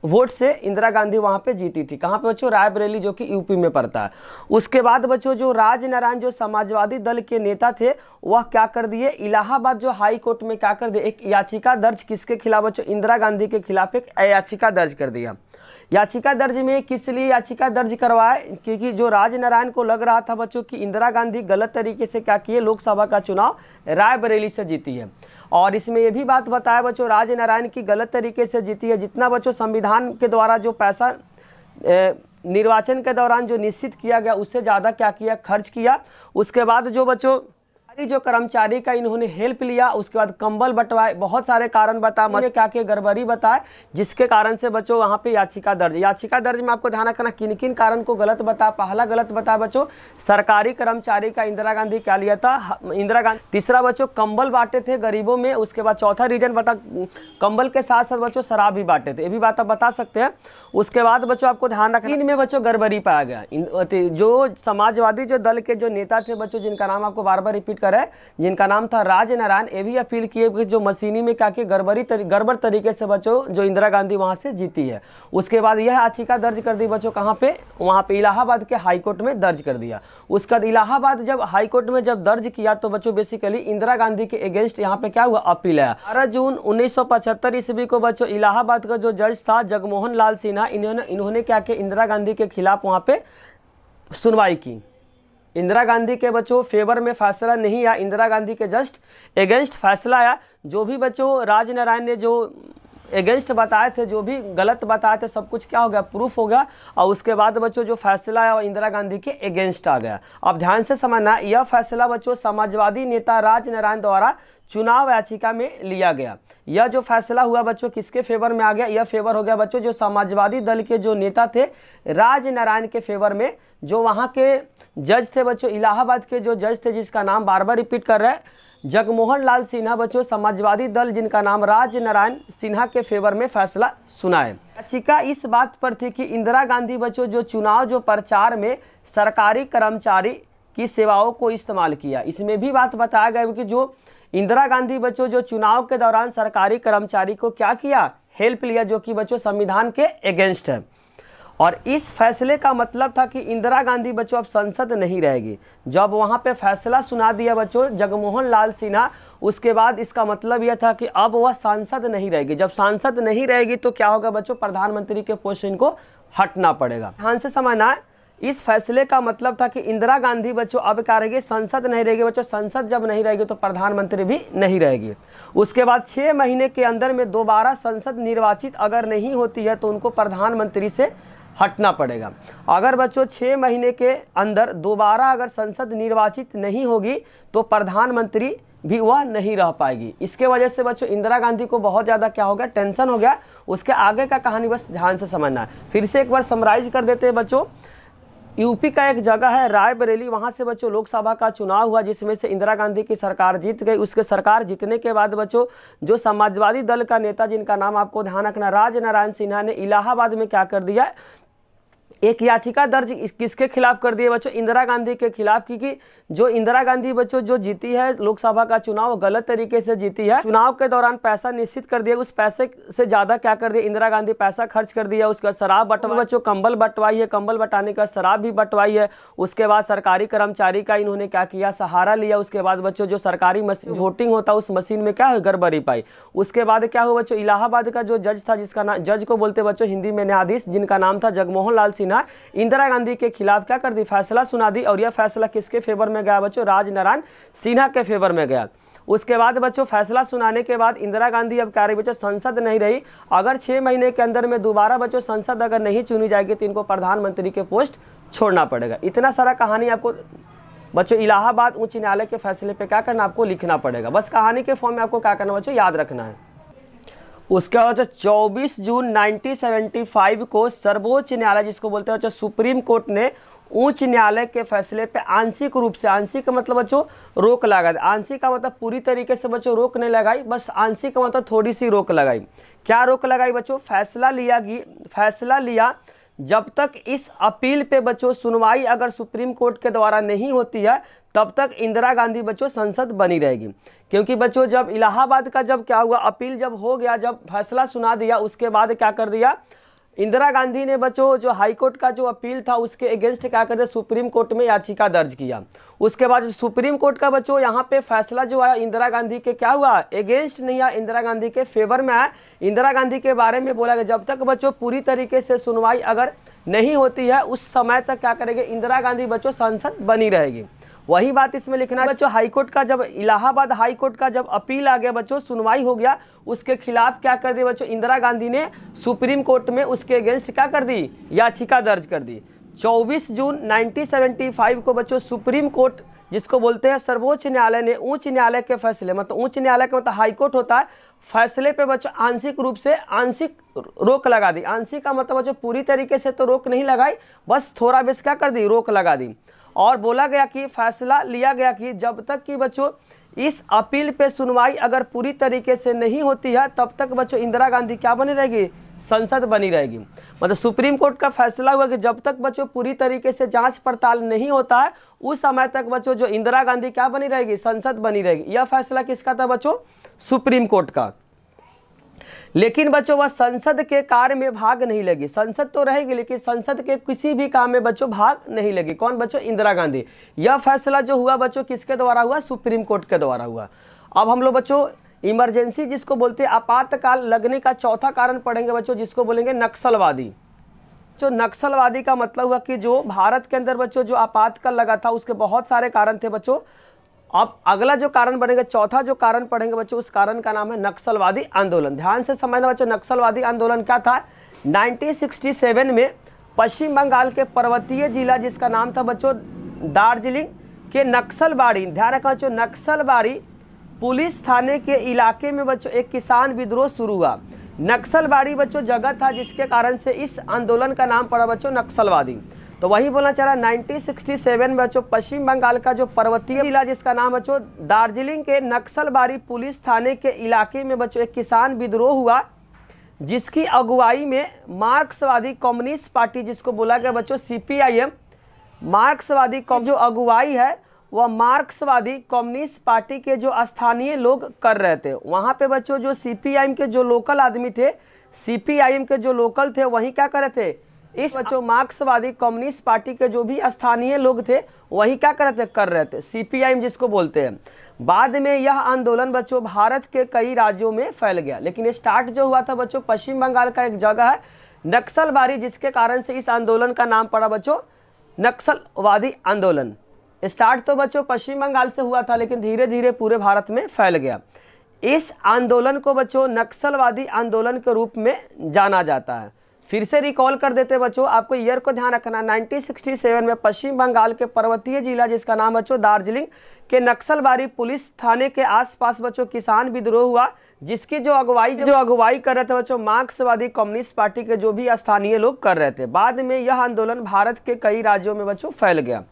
वोट से इंदिरा गांधी वहां पे जीती थी। कहां पे बच्चों, रायबरेली जो कि यूपी में पड़ता है। उसके बाद बच्चों जो राजनारायण जो समाजवादी दल के नेता थे वह क्या कर दिए, इलाहाबाद जो हाई कोर्ट में क्या कर दिए, एक याचिका दर्ज किसके खिलाफ बच्चों, इंदिरा गांधी के खिलाफ एक याचिका दर्ज कर दिया। याचिका दर्ज में किस लिए याचिका दर्ज करवाए, क्योंकि जो राजनारायण को लग रहा था बच्चों कि इंदिरा गांधी गलत तरीके से क्या किए, लोकसभा का चुनाव रायबरेली से जीती है। और इसमें यह भी बात बताया बच्चों राजनारायण की गलत तरीके से जीती है। जितना बच्चों संविधान के द्वारा जो पैसा निर्वाचन के दौरान जो निश्चित किया गया उससे ज़्यादा क्या किया, खर्च किया। उसके बाद जो बच्चों जो कर्मचारी का इन्होंने हेल्प लिया, उसके बाद कंबल बंटवाए, बहुत सारे कारण बताए, मुझे क्या कि गड़बड़ी बताए, जिसके कारण से बच्चों वहाँ पे याचिका दर्ज में आपको ध्यान रखना किन किन कारण को गलत बताया। पहला गलत बताया बच्चों सरकारी कर्मचारी का इंदिरा गांधी क्या लिया था, इंदिरा गांधी। तीसरा बच्चों कंबल बांटे थे गरीबों में। उसके बाद चौथा रीजन बता, कंबल के साथ साथ बच्चों शराब भी बांटे थे, ये भी बात आप बता सकते हैं। उसके बाद बच्चों आपको ध्यान रखना इनमें बच्चों गड़बड़ी पाया गया। जो समाजवादी जो दल के जो नेता थे बच्चों जिनका नाम आपको बार बार रिपीट करे, जिनका नाम था राजनारायण, ये भी अपील किए कि जो मशीनी में क्या कि गड़बड़ तरीके से बच्चों जो इंदिरा गांधी वहां से जीती है। उसके बाद यह याचिका दर्ज कर दी बच्चों कहां पे, वहां पे इलाहाबाद के हाई कोर्ट में दर्ज कर दिया। उसके बाद इलाहाबाद जब हाई कोर्ट में जब दर्ज किया तो बच्चों बेसिकली इंदिरा गांधी के अगेंस्ट यहाँ पे क्या हुआ, अपील आया। 12 जून 1975 ईस्वी को बच्चों इलाहाबाद का जो जज था जगमोहन लाल सिन्हा, इन्होंने क्या किया, इंदिरा गांधी के खिलाफ वहां पे सुनवाई की। इंदिरा गांधी के बच्चों फेवर में फैसला नहीं आया, इंदिरा गांधी के जस्ट अगेंस्ट फैसला आया। जो भी बच्चों राजनारायण ने जो एगेंस्ट बताए थे, जो भी गलत बताए थे, सब कुछ क्या हो गया, प्रूफ हो गया। और उसके बाद बच्चों जो फैसला है वो इंदिरा गांधी के एगेंस्ट आ गया। अब ध्यान से समझना, यह फैसला बच्चों समाजवादी नेता राजनारायण द्वारा चुनाव याचिका में लिया गया। यह जो फैसला हुआ बच्चों किसके फेवर में आ गया, यह फेवर हो गया बच्चों जो समाजवादी दल के जो नेता थे राजनारायण के फेवर में। जो वहाँ के जज थे बच्चों, इलाहाबाद के जो जज थे, जिसका नाम बार बार रिपीट कर रहे हैं, जगमोहन लाल सिन्हा बच्चों, समाजवादी दल जिनका नाम राजनारायण सिन्हा के फेवर में फैसला सुनाए। याचिका इस बात पर थी कि इंदिरा गांधी बच्चों जो चुनाव जो प्रचार में सरकारी कर्मचारी की सेवाओं को इस्तेमाल किया। इसमें भी बात बताया गया कि जो इंदिरा गांधी बच्चों जो चुनाव के दौरान सरकारी कर्मचारी को क्या किया, हेल्प लिया, जो कि बच्चों संविधान के अगेंस्ट है। और इस फैसले का मतलब था कि इंदिरा गांधी बच्चों अब संसद नहीं रहेगी। जब वहाँ पे फैसला सुना दिया बच्चों जगमोहन लाल सिन्हा, उसके बाद इसका मतलब यह था कि अब वह सांसद नहीं रहेगी। जब सांसद नहीं रहेगी तो क्या होगा बच्चों, प्रधानमंत्री के पोस्ट इनको हटना पड़ेगा। ध्यान से समझना, इस फैसले का मतलब था कि इंदिरा गांधी बच्चों अब क्या रहेगी, संसद नहीं रहेगी बच्चों। संसद जब नहीं रहेगी तो प्रधानमंत्री भी नहीं रहेगी। उसके बाद 6 महीने के अंदर में दोबारा संसद निर्वाचित अगर नहीं होती है तो उनको प्रधानमंत्री से हटना पड़ेगा। अगर बच्चों 6 महीने के अंदर दोबारा अगर संसद निर्वाचित नहीं होगी तो प्रधानमंत्री भी वह नहीं रह पाएगी। इसके वजह से बच्चों इंदिरा गांधी को बहुत ज़्यादा क्या हो गया, टेंशन हो गया। उसके आगे का कहानी बस ध्यान से समझना है। फिर से एक बार समराइज कर देते हैं बच्चों। यूपी का एक जगह है रायबरेली, वहाँ से बच्चों लोकसभा का चुनाव हुआ जिसमें से इंदिरा गांधी की सरकार जीत गई। उसके सरकार जीतने के बाद बच्चों जो समाजवादी दल का नेता जिनका नाम आपको ध्यान रखना राजनारायण सिन्हा ने इलाहाबाद में क्या कर दिया, एक याचिका दर्ज किसके खिलाफ कर दी है बच्चों, इंदिरा गांधी के खिलाफ। क्योंकि जो इंदिरा गांधी बच्चों जो जीती है लोकसभा का चुनाव गलत तरीके से जीती है। चुनाव के दौरान पैसा निश्चित कर दिया, उस पैसे से ज्यादा क्या कर दिया इंदिरा गांधी, पैसा खर्च कर दिया। उसका शराब बंटवाई बच्चों, कंबल बंटवाई है, कंबल बंटाने का शराब भी बंटवाई है। उसके बाद सरकारी कर्मचारी का इन्होंने क्या किया, सहारा लिया। उसके बाद बच्चों जो सरकारी वोटिंग होता है उस मशीन में क्या है, गड़बड़ी पाई। उसके बाद क्या हुआ बच्चों, इलाहाबाद का जो जज था, जिसका नाम जज को बोलते बच्चों हिंदी में न्यायाधीश, जिनका नाम था जगमोहन लाल सिन्हा, इंदिरा गांधी के खिलाफ क्या कर दी, फैसला सुना दी। और यह फैसला किसके फेवर में गया बच्चों, राजनारायण सिन्हा के फेवर में गया। उसके बाद बच्चों फैसला सुनाने के बाद इंदिरा गांधी अब क्या रही बच्चों, संसद नहीं रही। अगर 6 महीने के अंदर में दोबारा बच्चों संसद अगर नहीं चुनी जाएगी तो इनको प्रधानमंत्री के पोस्ट छोड़ना पड़ेगा। इतना सारा कहानी आपको बच्चों इलाहाबाद उच्च न्यायालय के फैसले पे क्या करना, आपको लिखना पड़ेगा। बस कहानी के फॉर्म में आपको क्या करना बच्चों, याद रखना है। उसके बाद 24 जून 1975 को सर्वोच्च न्यायालय, जिसको बोलते हैं सुप्रीम कोर्ट ने उच्च न्यायालय के फैसले पे आंशिक रूप से, आंशिक का मतलब बच्चों रोक लगा दी। आंशिक का मतलब पूरी तरीके से बच्चों रोक नहीं लगाई, बस आंशिक का मतलब थोड़ी सी रोक लगाई। क्या रोक लगाई बच्चों, फैसला लिया जब तक इस अपील पे बच्चों सुनवाई अगर सुप्रीम कोर्ट के द्वारा नहीं होती है तब तक इंदिरा गांधी बच्चों संसद बनी रहेगी। क्योंकि बच्चों जब इलाहाबाद का जब क्या हुआ, अपील जब हो गया, जब फैसला सुना दिया, उसके बाद क्या कर दिया इंदिरा गांधी ने बच्चों जो हाईकोर्ट का जो अपील था उसके अगेंस्ट क्या कर दिया, सुप्रीम कोर्ट में याचिका दर्ज किया। उसके बाद सुप्रीम कोर्ट का बच्चों यहाँ पे फैसला जो आया इंदिरा गांधी के क्या हुआ, अगेंस्ट नहीं आया, इंदिरा गांधी के फेवर में आया। इंदिरा गांधी के बारे में बोला गया जब तक बच्चों पूरी तरीके से सुनवाई अगर नहीं होती है उस समय तक क्या करेंगे, इंदिरा गांधी बच्चों संसद बनी रहेगी। वही बात इसमें लिखना है बच्चों, हाईकोर्ट का जब इलाहाबाद हाईकोर्ट का जब अपील आ गया बच्चों, सुनवाई हो गया, उसके खिलाफ क्या कर दी बच्चों, इंदिरा गांधी ने सुप्रीम कोर्ट में उसके अगेंस्ट क्या कर दी, याचिका दर्ज कर दी। 24 जून 1975 को बच्चों सुप्रीम कोर्ट, जिसको बोलते हैं सर्वोच्च न्यायालय, ने उच्च न्यायालय के फैसले, मतलब उच्च न्यायालय का मतलब हाईकोर्ट होता है, फैसले पे बच्चों आंशिक रूप से आंशिक रोक लगा दी। आंशिक का मतलब बच्चों पूरी तरीके से तो रोक नहीं लगाई, बस थोड़ा बेस क्या कर दी, रोक लगा दी। और बोला गया कि फैसला लिया गया कि जब तक कि बच्चों इस अपील पे सुनवाई अगर पूरी तरीके से नहीं होती है तब तक बच्चों इंदिरा गांधी क्या बनी रहेगी, संसद बनी रहेगी। मतलब सुप्रीम कोर्ट का फैसला हुआ कि जब तक बच्चों पूरी तरीके से जांच पड़ताल नहीं होता है उस समय तक बच्चों जो इंदिरा गांधी क्या बनी रहेगी, संसद बनी रहेगी। यह फैसला किसका था बच्चों, सुप्रीम कोर्ट का। लेकिन बच्चों वह संसद के कार्य में भाग नहीं लगी। संसद तो रहेगी लेकिन संसद के किसी भी काम में बच्चों भाग नहीं लगी। कौन बच्चों, इंदिरा गांधी। यह फैसला जो हुआ बच्चों किसके द्वारा हुआ, सुप्रीम कोर्ट के द्वारा हुआ। अब हम लोग बच्चों इमरजेंसी जिसको बोलते हैं आपातकाल लगने का चौथा कारण पढ़ेंगे बच्चों, जिसको बोलेंगे नक्सलवादी। जो नक्सलवादी का मतलब हुआ कि जो भारत के अंदर बच्चों जो आपातकाल लगा था उसके बहुत सारे कारण थे बच्चों, अब अगला जो कारण बनेगा, चौथा जो कारण पढ़ेंगे बच्चों, उस कारण का नाम है नक्सलवादी आंदोलन। ध्यान से समझना बच्चों, नक्सलवादी आंदोलन क्या था। 1967 में पश्चिम बंगाल के पर्वतीय जिला जिसका नाम था बच्चों दार्जिलिंग के नक्सलबाड़ी, ध्यान रखना बच्चों, नक्सलबाड़ी पुलिस थाने के इलाके में बच्चों एक किसान विद्रोह शुरू हुआ। नक्सलबाड़ी बच्चों जगह था जिसके कारण से इस आंदोलन का नाम पड़ा बच्चों नक्सलवादी। तो वही बोलना चाह रहा 1967 में बच्चों पश्चिम बंगाल का जो पर्वतीय जिला जिसका नाम बच्चों दार्जिलिंग के नक्सलबाड़ी पुलिस थाने के इलाके में बच्चों एक किसान विद्रोह हुआ, जिसकी अगुवाई में मार्क्सवादी कम्युनिस्ट पार्टी जिसको बोला गया बच्चों CPIM, मार्क्सवादी जो अगुवाई है वह मार्क्सवादी कम्युनिस्ट पार्टी के जो स्थानीय लोग कर रहे थे। वहाँ पे बच्चों जो CPIM के जो लोकल आदमी थे, CPIM के जो लोकल थे वही क्या कर रहे थे, इस बच्चों मार्क्सवादी कम्युनिस्ट पार्टी के जो भी स्थानीय लोग थे वही क्या कर रहे थे CPIM जिसको बोलते हैं। बाद में यह आंदोलन बच्चों भारत के कई राज्यों में फैल गया, लेकिन स्टार्ट जो हुआ था बच्चों पश्चिम बंगाल का एक जगह है नक्सलबाड़ी, जिसके कारण से इस आंदोलन का नाम पड़ा बच्चों नक्सलवादी आंदोलन। स्टार्ट तो बच्चों पश्चिम बंगाल से हुआ था, लेकिन धीरे धीरे पूरे भारत में फैल गया। इस आंदोलन को बच्चों नक्सलवादी आंदोलन के रूप में जाना जाता है। फिर से रिकॉल कर देते बच्चों, आपको ईयर को ध्यान रखना। 1967 में पश्चिम बंगाल के पर्वतीय जिला जिसका नाम बच्चों दार्जिलिंग के नक्सलबाड़ी पुलिस थाने के आसपास बच्चों किसान विद्रोह हुआ, जिसकी जो अगुवाई कर रहे थे बच्चों मार्क्सवादी कम्युनिस्ट पार्टी के जो भी स्थानीय लोग कर रहे थे। बाद में यह आंदोलन भारत के कई राज्यों में बच्चों फैल गया।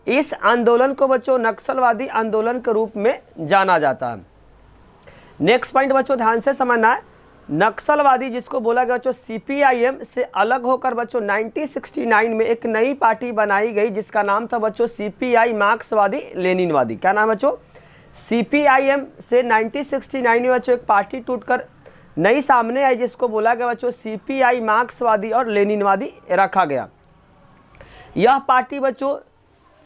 इस आंदोलन को बच्चों नक्सलवादी आंदोलन के रूप में जाना जाता है। नेक्स्ट पॉइंट बच्चों ध्यान से समझना है, नक्सलवादी जिसको बोला गया बच्चों CPIM से अलग होकर बच्चों 1969 में एक नई पार्टी बनाई गई जिसका नाम था बच्चों CPI मार्क्सवादी लेनिनवादी। क्या नाम बच्चों, CPIM से 1969 में बच्चों एक पार्टी टूटकर नई सामने आई जिसको बोला गया बच्चों CPI मार्क्सवादी और लेनिनवादी रखा गया। यह पार्टी बच्चों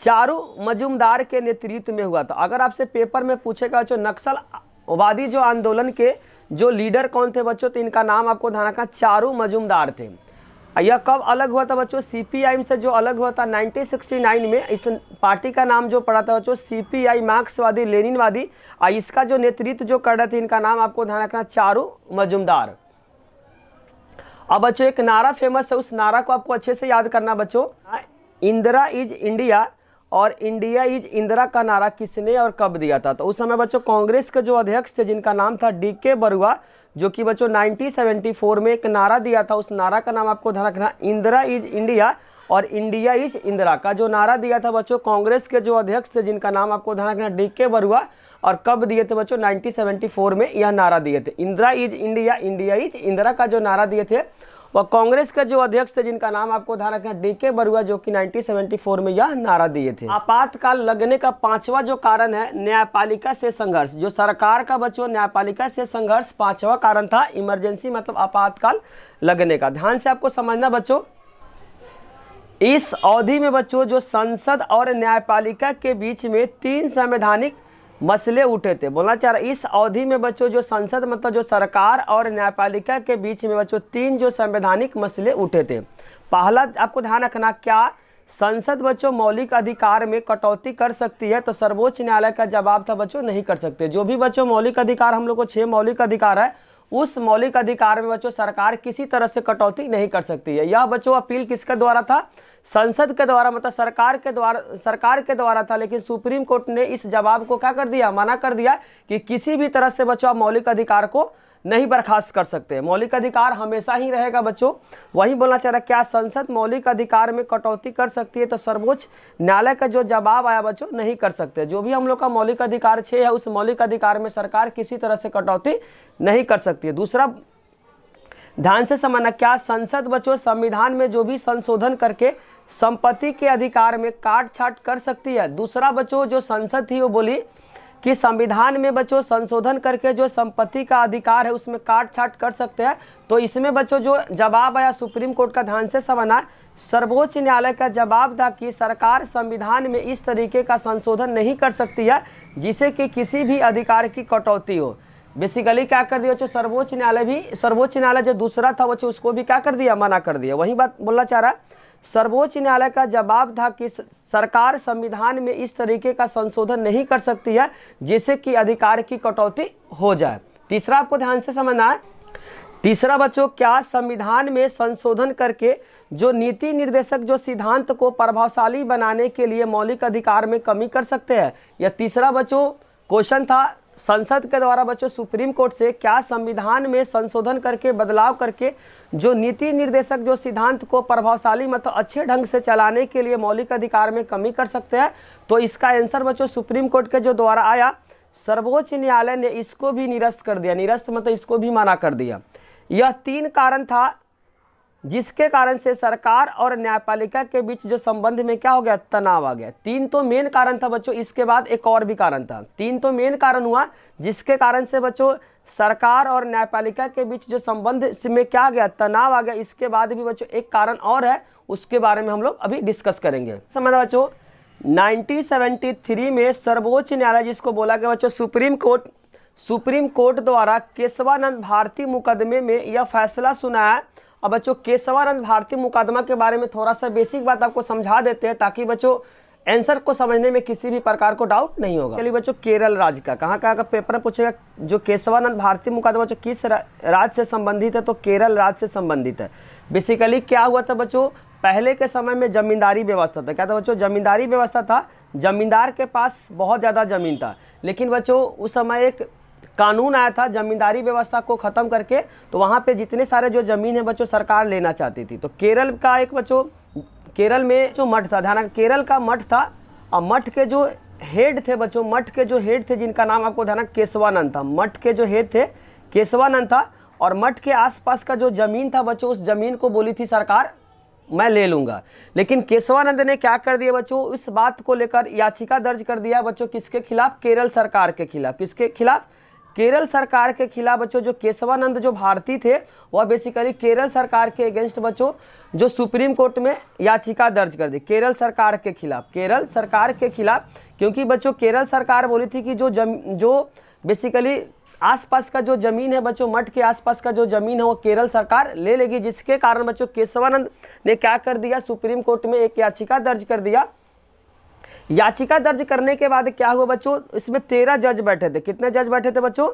चारू मजुमदार के नेतृत्व में हुआ था। अगर आपसे पेपर में पूछेगा बच्चों नक्सलवादी जो आंदोलन के जो लीडर कौन थे बच्चों, तो इनका नाम आपको ध्यान रखना चारू मजुमदार थे। यह कब अलग हुआ था बच्चों, CPIM से जो अलग हुआ था 1969 में। इस पार्टी का नाम जो पड़ा था बच्चों CPI मार्क्सवादी लेनिनवादी, और इसका जो नेतृत्व जो कर रहे थे इनका नाम आपको ध्यान रखना चारू मजुमदार। अब बच्चों एक नारा फेमस है, उस नारा को आपको अच्छे से याद करना बच्चों। इंदिरा इज इंडिया और इंडिया इज इंदिरा का नारा किसने और कब दिया था, तो उस समय बच्चों कांग्रेस के जो अध्यक्ष थे जिनका नाम था DK बरुआ, जो कि बच्चों 1974 में एक नारा दिया था। उस नारा का नाम आपको ध्यान रखना इंदिरा इज इंडिया और इंडिया इज इंदिरा का जो नारा दिया था बच्चों कांग्रेस के जो अध्यक्ष थे जिनका नाम आपको ध्यान रखना DK बरुआ, और कब दिए थे बच्चों 1974 में यह नारा दिए थे। Indira is India India is Indira का जो नारा दिए थे वह कांग्रेस के जो अध्यक्ष थे जिनका नाम आपको ध्यान रखना DK बरुआ, जो कि 1974 में यह नारा दिए थे। आपातकाल लगने का पांचवा जो कारण है न्यायपालिका से संघर्ष। जो सरकार का बच्चों न्यायपालिका से संघर्ष पांचवा कारण था, इमरजेंसी मतलब आपातकाल लगने का। ध्यान से आपको समझना बच्चों, इस अवधि में बच्चों जो संसद और न्यायपालिका के बीच में 3 संवैधानिक मसले उठे थे। बोलना चाह रहा इस अवधि में बच्चों जो संसद मतलब जो सरकार और न्यायपालिका के बीच में बच्चों 3 जो संवैधानिक मसले उठे थे। पहला आपको ध्यान रखना, क्या संसद बच्चों मौलिक अधिकार में कटौती कर सकती है, तो सर्वोच्च न्यायालय का जवाब था बच्चों नहीं कर सकते। जो भी बच्चों मौलिक अधिकार, हम लोग को 6 मौलिक अधिकार है, उस मौलिक अधिकार में बच्चों सरकार किसी तरह से कटौती नहीं कर सकती है। यह बच्चों अपील किसके द्वारा था, संसद के द्वारा मतलब सरकार के द्वारा था। लेकिन सुप्रीम कोर्ट ने इस जवाब को क्या कर दिया, मना कर दिया कि किसी भी तरह से बच्चों आप मौलिक अधिकार को नहीं बर्खास्त कर सकते, मौलिक अधिकार हमेशा ही रहेगा बच्चों। वही बोलना चाह रहा क्या संसद मौलिक अधिकार में कटौती कर सकती है, तो सर्वोच्च न्यायालय का जो जवाब आया बच्चों नहीं कर सकते। जो भी हम लोग का मौलिक अधिकार 6 है, उस मौलिक अधिकार में सरकार किसी तरह से कटौती नहीं कर सकती है। दूसरा ध्यान से समझना, क्या संसद बच्चों संविधान में जो भी संशोधन करके संपत्ति के अधिकार में काट छाट कर सकती है। दूसरा बच्चों जो संसद थी वो बोली कि संविधान में बच्चों संशोधन करके जो संपत्ति का अधिकार है उसमें काट छाट कर सकते हैं। तो इसमें बच्चों जो जवाब आया सुप्रीम कोर्ट का, ध्यान से समझना, सर्वोच्च न्यायालय का जवाब था कि सरकार संविधान में इस तरीके का संशोधन नहीं कर सकती है जिससे कि किसी भी अधिकार की कटौती हो। बेसिकली क्या कर दिया बच्चों सर्वोच्च न्यायालय जो दूसरा था बच्चों उसको भी क्या कर दिया, मना कर दिया। वही बात बोलना चाह रहा सर्वोच्च न्यायालय का जवाब था कि सरकार संविधान में इस तरीके का संशोधन नहीं कर सकती है जिससे कि अधिकार की कटौती हो जाए। तीसरा आपको ध्यान से समझना है। तीसरा बच्चों, क्या संविधान में संशोधन करके जो नीति निर्देशक जो सिद्धांत को प्रभावशाली बनाने के लिए मौलिक अधिकार में कमी कर सकते हैं? यह तीसरा बच्चों क्वेश्चन था संसद के द्वारा बच्चों सुप्रीम कोर्ट से, क्या संविधान में संशोधन करके बदलाव करके जो नीति निर्देशक जो सिद्धांत को प्रभावशाली मतलब अच्छे ढंग से चलाने के लिए मौलिक अधिकार में कमी कर सकते हैं? तो इसका आंसर बच्चों सुप्रीम कोर्ट के जो द्वारा आया, सर्वोच्च न्यायालय ने इसको भी निरस्त कर दिया। निरस्त मतलब इसको भी मना कर दिया। यह 3 कारण था जिसके कारण से सरकार और न्यायपालिका के बीच जो संबंध में क्या हो गया, तनाव आ गया। 3 तो मेन कारण था बच्चों, इसके बाद एक और भी कारण था। 3 तो मेन कारण हुआ जिसके कारण से बच्चों सरकार और न्यायपालिका के बीच जो संबंध में क्या आ गया, तनाव आ गया। इसके बाद भी बच्चों एक कारण और है, उसके बारे में हम लोग अभी डिस्कस करेंगे। समझना बच्चों, 1973 में सर्वोच्च न्यायालय जिसको बोला गया बच्चों सुप्रीम कोर्ट द्वारा केशवानंद भारती मुकदमे में यह फैसला सुनाया। अब बच्चों केशवानंद भारती मुकदमा के बारे में थोड़ा सा बेसिक बात आपको समझा देते हैं ताकि बच्चों आंसर को समझने में किसी भी प्रकार को डाउट नहीं होगा। चलिए बच्चों, केरल राज्य का कहाँ का पेपर में पूछेगा, जो केशवानंद भारती मुकदमा जो किस राज्य से संबंधित है, तो केरल राज्य से संबंधित है। बेसिकली क्या हुआ था बच्चों, पहले के समय में जमींदारी व्यवस्था था। क्या था बच्चों, जमींदारी व्यवस्था था। जमींदार के पास बहुत ज़्यादा ज़मीन था, लेकिन बच्चों उस समय एक कानून आया था जमींदारी व्यवस्था को ख़त्म करके, तो वहाँ पे जितने सारे जो ज़मीन है बच्चों सरकार लेना चाहती थी। तो केरल का एक बच्चों, केरल में जो मठ था, ध्यान, केरल का मठ था, और मठ के जो हेड थे बच्चों, मठ के जो हेड थे जिनका नाम आपको ध्यान केशवानंद था। मठ के जो हेड थे केशवानंद था, और मठ के आसपास का जो ज़मीन था बच्चों, उस ज़मीन को बोली थी सरकार मैं ले लूँगा। लेकिन केशवानंद ने क्या कर दिया बच्चों, इस बात को लेकर याचिका दर्ज कर दिया बच्चों, किसके खिलाफ, केरल सरकार के खिलाफ। किसके खिलाफ, केरल सरकार के खिलाफ बच्चों। जो केशवानंद जो भारती थे वह बेसिकली केरल सरकार के अगेंस्ट बच्चों जो सुप्रीम कोर्ट में याचिका दर्ज कर दी केरल सरकार के खिलाफ। केरल सरकार के खिलाफ क्योंकि बच्चों केरल सरकार बोली थी कि जो बेसिकली आसपास का जो ज़मीन है बच्चों, मठ के आसपास का जो ज़मीन है वो केरल सरकार ले लेगी, जिसके कारण बच्चों केशवानंद ने क्या कर दिया, सुप्रीम कोर्ट में एक याचिका दर्ज कर दिया। याचिका दर्ज करने के बाद क्या हुआ बच्चों, इसमें 13 जज बैठे थे। कितने जज बैठे थे बच्चों,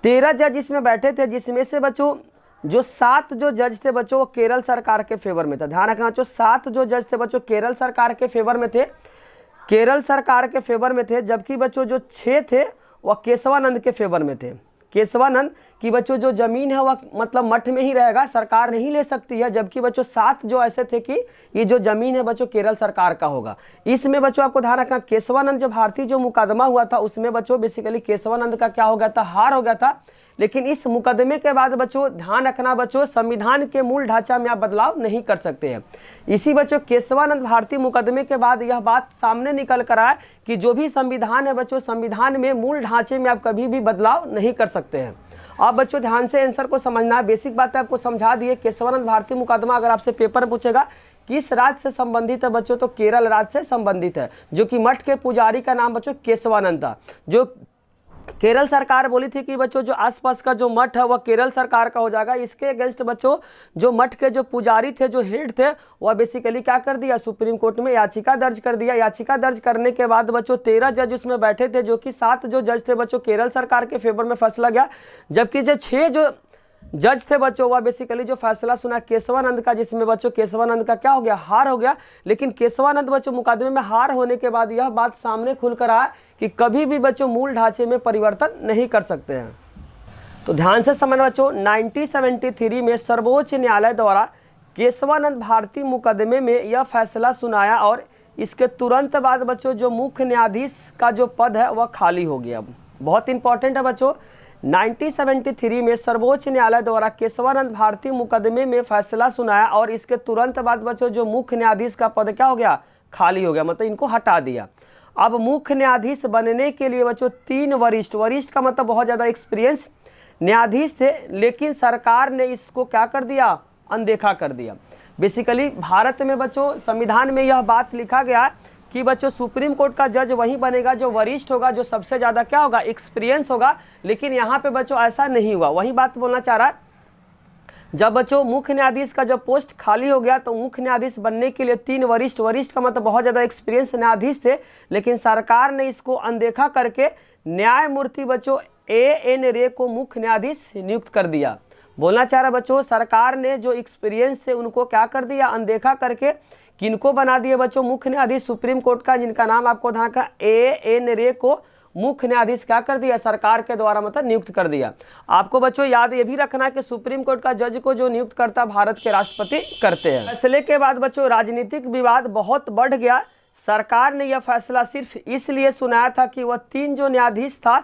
13 जज इसमें बैठे थे, जिसमें से बच्चों जो 7 जो जज थे बच्चों वो केरल सरकार के फेवर में था। ध्यान रखना बच्चों, 7 जो जज थे बच्चों केरल सरकार के फेवर में थे, केरल सरकार के फेवर में थे, जबकि बच्चों जो 6 थे वह केशवानंद के फेवर में थे। केशवानंद की बच्चों जो ज़मीन है वह मतलब मठ में ही रहेगा, सरकार नहीं ले सकती है, जबकि बच्चों 7 जो ऐसे थे कि ये जो ज़मीन है बच्चों केरल सरकार का होगा। इसमें बच्चों आपको ध्यान रखना, केशवानंद जो भारतीय जो मुकदमा हुआ था उसमें बच्चों बेसिकली केशवानंद का क्या हो गया था, हार हो गया था। लेकिन इस मुकदमे के बाद बच्चों ध्यान रखना बच्चों, संविधान के मूल ढांचा में आप बदलाव नहीं कर सकते हैं। इसी बच्चों केशवानंद भारती मुकदमे के बाद यह बात सामने निकल कर आया कि जो भी संविधान है बच्चों, संविधान में मूल ढांचे में आप कभी भी बदलाव नहीं कर सकते हैं। आप बच्चों ध्यान से आंसर को समझना है, बेसिक बातें आपको समझा दिए। केशवानंद भारती मुकदमा अगर आपसे पेपर में पूछेगा किस राज्य से संबंधित है बच्चों, तो केरल राज्य से संबंधित है, जो कि मठ के पुजारी का नाम बच्चों केशवानंद था। जो केरल सरकार बोली थी कि बच्चों जो आसपास का जो मठ है वह केरल सरकार का हो जाएगा, इसके अगेंस्ट बच्चों जो मठ के जो पुजारी थे, जो हेड थे, वह बेसिकली क्या कर दिया, सुप्रीम कोर्ट में याचिका दर्ज कर दिया। याचिका दर्ज करने के बाद बच्चों 13 जज उसमें बैठे थे, जो कि 7 जो जज थे बच्चों केरल सरकार के फेवर में फैसला गया, जबकि जो 6 जो जज थे बच्चों वह बेसिकली जो फैसला सुना केशवानंद का, जिसमें बच्चों केशवानंद का क्या हो गया, हार हो गया। लेकिन केशवानंद बच्चों मुकदमे में हार होने के बाद यह बात सामने खुलकर आया कि कभी भी बच्चों मूल ढांचे में परिवर्तन नहीं कर सकते हैं। तो ध्यान से समझना बच्चों, 1973 में सर्वोच्च न्यायालय द्वारा केशवानंद भारती मुकदमे में यह फैसला सुनाया और इसके तुरंत बाद बच्चों जो मुख्य न्यायाधीश का जो पद है वह खाली हो गया। बहुत इंपॉर्टेंट है बच्चों, 1973 में सर्वोच्च न्यायालय द्वारा केशवानंद भारती मुकदमे में फैसला सुनाया और इसके तुरंत बाद बच्चों जो मुख्य न्यायाधीश का पद क्या हो गया, खाली हो गया, मतलब इनको हटा दिया। अब मुख्य न्यायाधीश बनने के लिए बच्चों 3 वरिष्ठ का मतलब बहुत ज़्यादा एक्सपीरियंस न्यायाधीश थे, लेकिन सरकार ने इसको क्या कर दिया, अनदेखा कर दिया। बेसिकली भारत में बच्चों संविधान में यह बात लिखा गया कि बच्चों सुप्रीम कोर्ट का जज वही बनेगा जो वरिष्ठ होगा, जो सबसे ज़्यादा क्या होगा, एक्सपीरियंस होगा। लेकिन यहाँ पे बच्चों ऐसा नहीं हुआ, वही बात बोलना चाह रहा है। जब बच्चों मुख्य न्यायाधीश का जब पोस्ट खाली हो गया तो मुख्य न्यायाधीश बनने के लिए 3 वरिष्ठ का मतलब बहुत ज़्यादा एक्सपीरियंस न्यायाधीश थे, लेकिन सरकार ने इसको अनदेखा करके न्यायमूर्ति बच्चों A.N. रे को मुख्य न्यायाधीश नियुक्त कर दिया। बोलना चाह रहा बच्चों, सरकार ने जो एक्सपीरियंस थे उनको क्या कर दिया, अनदेखा करके किनको बना दिए बच्चों, मुख्य न्यायाधीश सुप्रीम कोर्ट का, जिनका नाम आपको ध्यान का A.N. रे को मुख्य न्यायाधीश क्या कर दिया, सरकार के द्वारा मतलब नियुक्त कर दिया। आपको बच्चों याद ये भी रखना कि सुप्रीम कोर्ट का जज को जो नियुक्त करता भारत के राष्ट्रपति करते हैं। फैसले के बाद बच्चों राजनीतिक विवाद बहुत बढ़ गया। सरकार ने यह फैसला सिर्फ इसलिए सुनाया था कि वह 3 जो न्यायाधीश था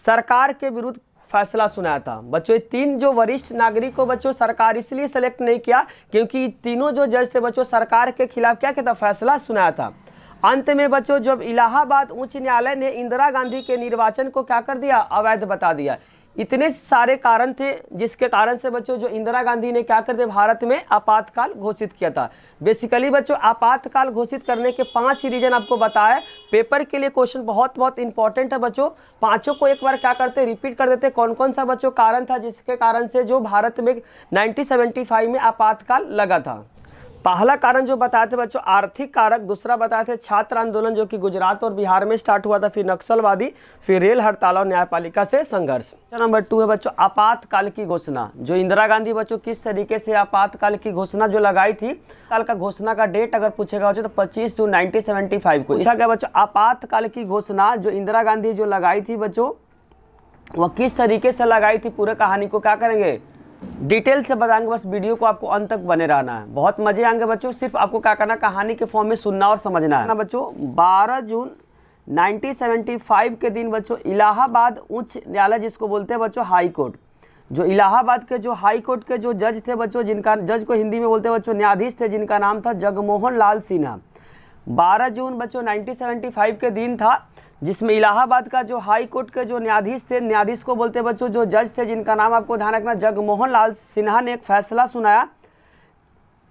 सरकार के विरुद्ध फैसला सुनाया था। बच्चों ये 3 जो वरिष्ठ नागरिक को बच्चों सरकार इसलिए सेलेक्ट नहीं किया क्योंकि तीनों जो जज थे बच्चों सरकार के खिलाफ क्या कहता, फैसला सुनाया था। अंत में बच्चों जब इलाहाबाद उच्च न्यायालय ने इंदिरा गांधी के निर्वाचन को क्या कर दिया, अवैध बता दिया। इतने सारे कारण थे जिसके कारण से बच्चों जो इंदिरा गांधी ने क्या कर दिया, भारत में आपातकाल घोषित किया था। बेसिकली बच्चों आपातकाल घोषित करने के 5 रीजन आपको बताया। पेपर के लिए क्वेश्चन बहुत इंपॉर्टेंट है बच्चों, पांचों को एक बार क्या करते, रिपीट कर देते। कौन कौन सा बच्चों कारण था जिसके कारण से जो भारत में 1975 में आपातकाल लगा था। पहला कारण जो बताए थे बच्चों आर्थिक कारक, दूसरा बताए थे छात्र आंदोलन जो कि गुजरात और बिहार में स्टार्ट हुआ था, फिर नक्सलवादी, फिर रेल हड़ताल और न्यायपालिका से संघर्ष। नंबर 2 है बच्चों आपातकाल की घोषणा। जो इंदिरा गांधी बच्चों किस तरीके से आपातकाल की घोषणा जो लगाई थी, काल का घोषणा का डेट अगर पूछेगा बच्चों तो 25 जून 1975 को पूछा गया बच्चों। आपातकाल की घोषणा जो इंदिरा गांधी जो लगाई थी बच्चों वह किस तरीके से लगाई थी, पूरे कहानी को क्या करेंगे, डिटेल से बताएंगे। बस वीडियो को आपको अंत तक बने रहना है, बहुत मजे आएंगे बच्चों। सिर्फ आपको क्या करना, कहानी के फॉर्म में सुनना और समझना है ना बच्चों। 12 जून 1975 के दिन बच्चों इलाहाबाद उच्च न्यायालय जिसको बोलते हैं बच्चों हाई कोर्ट, जो इलाहाबाद के जो हाई कोर्ट के जो जज थे बच्चों, जिनका जज को हिंदी में बोलते हैं बच्चों न्यायाधीश थे, जिनका नाम था जगमोहन लाल सिन्हा। 12 जून बच्चों 1975 के दिन था जिसमें इलाहाबाद का जो हाई कोर्ट के जो न्यायाधीश थे, न्यायाधीश को बोलते बच्चों जो जज थे, जिनका नाम आपको ध्यान रखना जगमोहन लाल सिन्हा ने एक फैसला सुनाया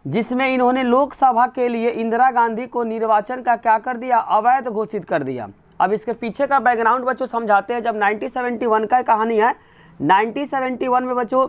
जिसमें इन्होंने लोकसभा के लिए इंदिरा गांधी को निर्वाचन का क्या कर दिया, अवैध घोषित कर दिया। अब इसके पीछे का बैकग्राउंड बच्चों समझाते हैं। जब 1971 का कहानी है, 1971 में बच्चों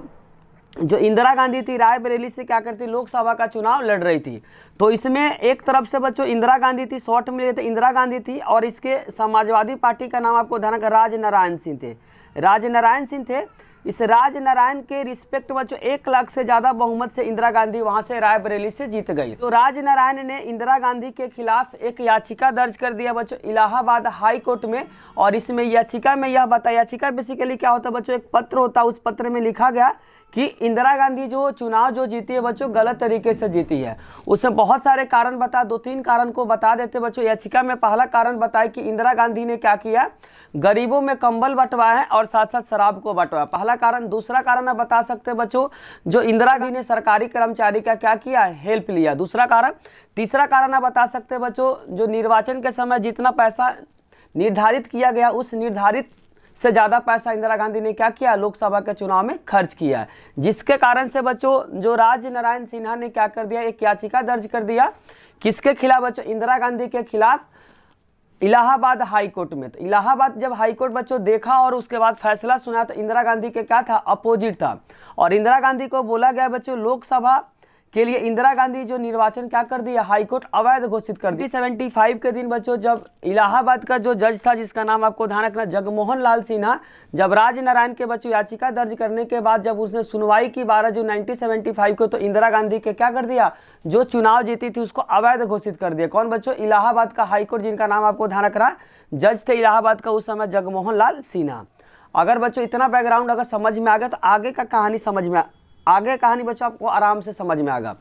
जो इंदिरा गांधी थी रायबरेली से क्या करती, लोकसभा का चुनाव लड़ रही थी। तो इसमें एक तरफ से बच्चों इंदिरा गांधी थी, शॉर्ट में लेते इंदिरा गांधी थी, और इसके समाजवादी पार्टी का नाम आपको ध्यान रखना राजनारायण सिंह थे। राजनारायण सिंह थे। इस राजनारायण के रिस्पेक्ट बच्चों 1 लाख से ज़्यादा बहुमत से इंदिरा गांधी वहां से रायबरेली से जीत गई। तो राजनारायण ने इंदिरा गांधी के खिलाफ एक याचिका दर्ज कर दिया बच्चों इलाहाबाद हाई कोर्ट में। और इसमें याचिका में यह बताया, याचिका बेसिकली क्या होता है बच्चों, एक पत्र होता है, उस पत्र में लिखा गया कि इंदिरा गांधी जो चुनाव जो जीती है बच्चों गलत तरीके से जीती है। उसमें बहुत सारे कारण बता, 2-3 कारण को बता देते बच्चों। याचिका में पहला कारण बताया कि इंदिरा गांधी ने क्या किया, गरीबों में कंबल बंटवाया है और साथ साथ शराब को बंटवाया, पहला कारण। दूसरा कारण आप बता सकते बच्चों जो इंदिरा गांधी ने सरकारी कर्मचारी का क्या किया, हेल्प लिया, दूसरा कारण। तीसरा कारण आप बता सकते बच्चों जो निर्वाचन के समय जितना पैसा निर्धारित किया गया उस निर्धारित से ज़्यादा पैसा इंदिरा गांधी ने क्या किया, लोकसभा के चुनाव में खर्च किया, जिसके कारण से बच्चों जो राजनारायण सिन्हा ने क्या कर दिया, एक याचिका दर्ज कर दिया। किसके खिलाफ बच्चों, इंदिरा गांधी के खिलाफ इलाहाबाद हाई कोर्ट में। तो इलाहाबाद जब हाई कोर्ट बच्चों देखा और उसके बाद फैसला सुना तो इंदिरा गांधी के क्या था, अपोजिट था। और इंदिरा गांधी को बोला गया बच्चों लोकसभा के लिए इंदिरा गांधी जो निर्वाचन क्या कर दिया, हाई कोर्ट अवैध घोषित कर दिया। 1975 के दिन बच्चों जब इलाहाबाद का जो जज था जिसका नाम आपको ध्यान रखना जगमोहन लाल सिन्हा, जब राजनारायण के बच्चों याचिका दर्ज करने के बाद जब उसने सुनवाई की 12 जून 1975 को, तो इंदिरा गांधी के क्या कर दिया, जो चुनाव जीती थी उसको अवैध घोषित कर दिया। कौन बच्चों, इलाहाबाद का हाईकोर्ट, जिनका नाम आपको ध्यान रखना जज थे इलाहाबाद का उस समय जगमोहन लाल सिन्हा। अगर बच्चों इतना बैकग्राउंड अगर समझ में आ गया तो आगे का कहानी समझ में, आगे कहानी बच्चों आपको आराम से समझ में आएगा।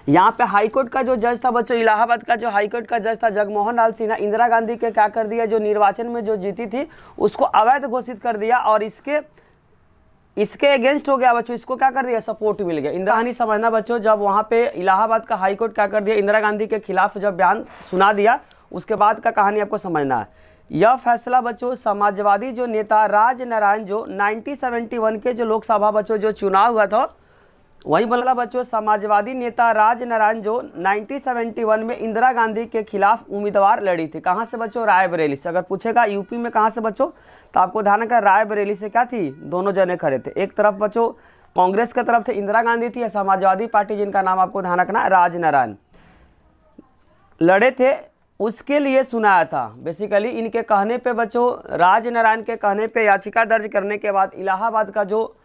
यहाँ पे हाईकोर्ट का जो जज था बच्चों, इलाहाबाद का जो हाईकोर्ट का जज था जगमोहन लाल सिन्हा, इंदिरा गांधी के क्या कर दिया, जो निर्वाचन में जो जीती थी उसको अवैध घोषित कर दिया और इसके अगेंस्ट हो गया बच्चों, इसको क्या कर दिया, सपोर्ट मिल गया। इंदिरा गांधी समझना बच्चों, जब वहाँ पे इलाहाबाद का हाईकोर्ट क्या कर दिया, इंदिरा गांधी के खिलाफ जब बयान सुना दिया, उसके बाद का कहानी आपको समझना है। यह फैसला बच्चों समाजवादी जो नेता राजनारायण जो 1971 के जो लोकसभा बच्चों जो चुनाव हुआ था, वही बोला बच्चों समाजवादी नेता राजनारायण जो 1971 में इंदिरा गांधी के खिलाफ उम्मीदवार लड़ी थी। कहाँ से बच्चों, रायबरेली से। अगर पूछेगा यूपी में कहाँ से बच्चों, तो आपको ध्यान रखना रायबरेली से क्या थी, दोनों जने खड़े थे। एक तरफ बच्चों कांग्रेस की तरफ से इंदिरा गांधी थी या समाजवादी पार्टी, जिनका नाम आपको ध्यान रखना है, राजनारायण लड़े थे, उसके लिए सुनाया था। बेसिकली इनके कहने पे बच्चों, राजनारायण के कहने पे याचिका दर्ज करने के बाद इलाहाबाद का जो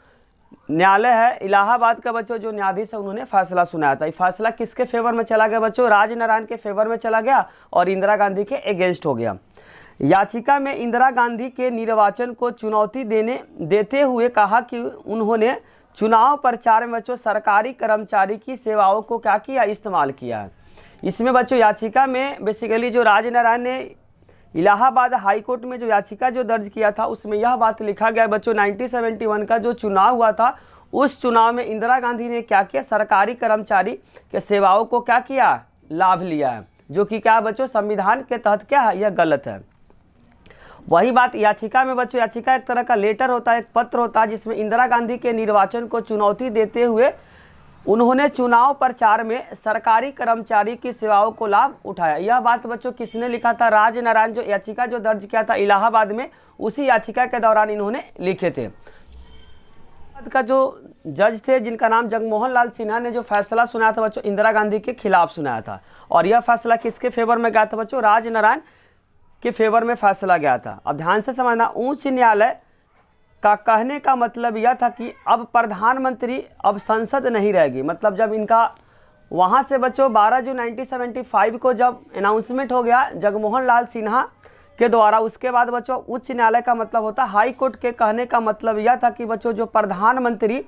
न्यायालय है, इलाहाबाद का बच्चों जो न्यायाधीश है, उन्होंने फैसला सुनाया था। ये फैसला किसके फेवर में चला गया बच्चों? राजनारायण के फेवर में चला गया और इंदिरा गांधी के अगेंस्ट हो गया। याचिका में इंदिरा गांधी के निर्वाचन को चुनौती देते हुए कहा कि उन्होंने चुनाव प्रचार में बच्चों सरकारी कर्मचारी की सेवाओं को क्या किया? इस्तेमाल किया है। इसमें बच्चों याचिका में बेसिकली जो राजनारायण ने इलाहाबाद हाई कोर्ट में जो याचिका जो दर्ज किया था, उसमें यह बात लिखा गया बच्चों 1971 का जो चुनाव हुआ था, उस चुनाव में इंदिरा गांधी ने क्या किया? सरकारी कर्मचारी के सेवाओं को क्या किया? लाभ लिया है, जो कि क्या बच्चों संविधान के तहत क्या है? यह गलत है। वही बात याचिका में बच्चों, याचिका एक तरह का लेटर होता है, एक पत्र होता है, जिसमें इंदिरा गांधी के निर्वाचन को चुनौती देते हुए उन्होंने चुनाव प्रचार में सरकारी कर्मचारी की सेवाओं को लाभ उठाया। यह बात बच्चों किसने लिखा था? राजनारायण जो याचिका जो दर्ज किया था इलाहाबाद में, उसी याचिका के दौरान इन्होंने लिखे थे। का जो जज थे, जिनका नाम जगमोहन लाल सिन्हा ने जो फैसला सुनाया था बच्चों, इंदिरा गांधी के खिलाफ सुनाया था। और यह फैसला किसके फेवर में गया था बच्चों? राजनारायण के फेवर में फैसला गया था। अब ध्यान से समझना, उच्च न्यायालय का कहने का मतलब यह था कि अब प्रधानमंत्री, अब संसद नहीं रहेगी। मतलब जब इनका वहाँ से बच्चों 12 जून 1975 को जब अनाउंसमेंट हो गया जगमोहन लाल सिन्हा के द्वारा, उसके बाद बच्चों उच्च न्यायालय का मतलब होता है हाई कोर्ट के कहने का मतलब यह था कि बच्चों जो प्रधानमंत्री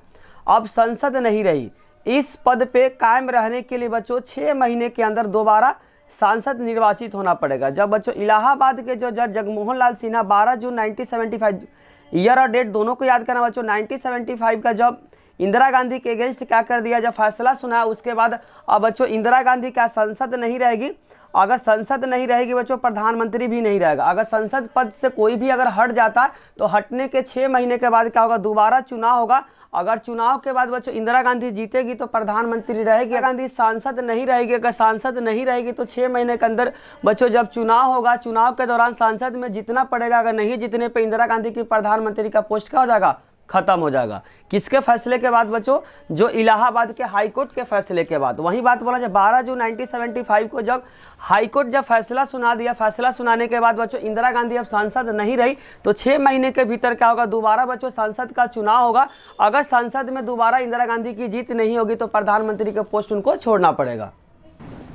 अब संसद नहीं रही, इस पद पे कायम रहने के लिए बच्चों 6 महीने के अंदर दोबारा सांसद निर्वाचित होना पड़ेगा। जब बच्चों इलाहाबाद के जो जज जगमोहन लाल सिन्हा 12 जून 1975, ईयर और डेट दोनों को याद करना बच्चों, 1975 का जब इंदिरा गांधी के अगेंस्ट क्या कर दिया, जब फैसला सुना, उसके बाद अब बच्चों इंदिरा गांधी क्या संसद नहीं रहेगी। अगर संसद नहीं रहेगी बच्चों, प्रधानमंत्री भी नहीं रहेगा। अगर संसद पद से कोई भी अगर हट जाता है तो हटने के 6 महीने के बाद क्या होगा? दोबारा चुनाव होगा। अगर चुनाव के बाद बच्चों इंदिरा गांधी जीतेगी तो प्रधानमंत्री रहेगी। गांधी सांसद नहीं रहेगी, अगर सांसद नहीं रहेगी तो 6 महीने के अंदर बच्चों जब चुनाव होगा, चुनाव के दौरान सांसद में जीतना पड़ेगा। अगर नहीं जीतने पे इंदिरा गांधी की प्रधानमंत्री का पोस्ट क्या हो जाएगा? खत्म हो जाएगा। किसके फैसले के बाद बच्चों? जो इलाहाबाद के हाई कोर्ट के फैसले के बाद। वही बात बोला, जब 12 जून 1975 को जब हाई कोर्ट जब फैसला सुना दिया, फैसला सुनाने के बाद बच्चों इंदिरा गांधी अब सांसद नहीं रही तो 6 महीने के भीतर क्या होगा? दोबारा बच्चों संसद का चुनाव होगा। अगर संसद में दोबारा इंदिरा गांधी की जीत नहीं होगी तो प्रधानमंत्री के पोस्ट उनको छोड़ना पड़ेगा।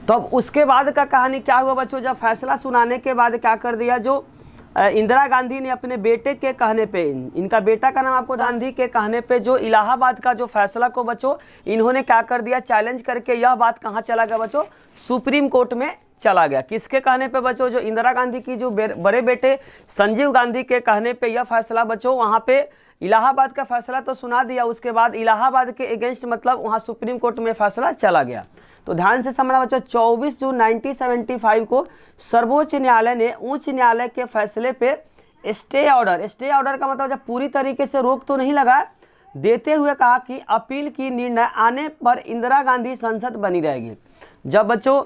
तो अब उसके बाद का कहानी क्या हुआ बच्चों? जब फैसला सुनाने के बाद क्या कर दिया, जो इंदिरा गांधी ने अपने बेटे के कहने पे, इनका बेटा का नाम आपको गांधी के कहने पे, जो इलाहाबाद का जो फैसला को बच्चों इन्होंने क्या कर दिया? चैलेंज करके यह बात कहाँ चला गया बच्चों? सुप्रीम कोर्ट में चला गया। किसके कहने पे बच्चों? जो इंदिरा गांधी की जो बड़े बेटे संजीव गांधी के कहने पे यह फैसला बच्चों, वहाँ पे इलाहाबाद का फैसला तो सुना दिया, उसके बाद इलाहाबाद के अगेंस्ट मतलब वहाँ सुप्रीम कोर्ट में फैसला चला गया। तो ध्यान से समझना बच्चों, 24 जून 1975 को सर्वोच्च न्यायालय ने उच्च न्यायालय के फैसले पे स्टे ऑर्डर का मतलब जब पूरी तरीके से रोक तो नहीं लगा, देते हुए कहा कि अपील की निर्णय आने पर इंदिरा गांधी संसद बनी रहेगी। जब बच्चों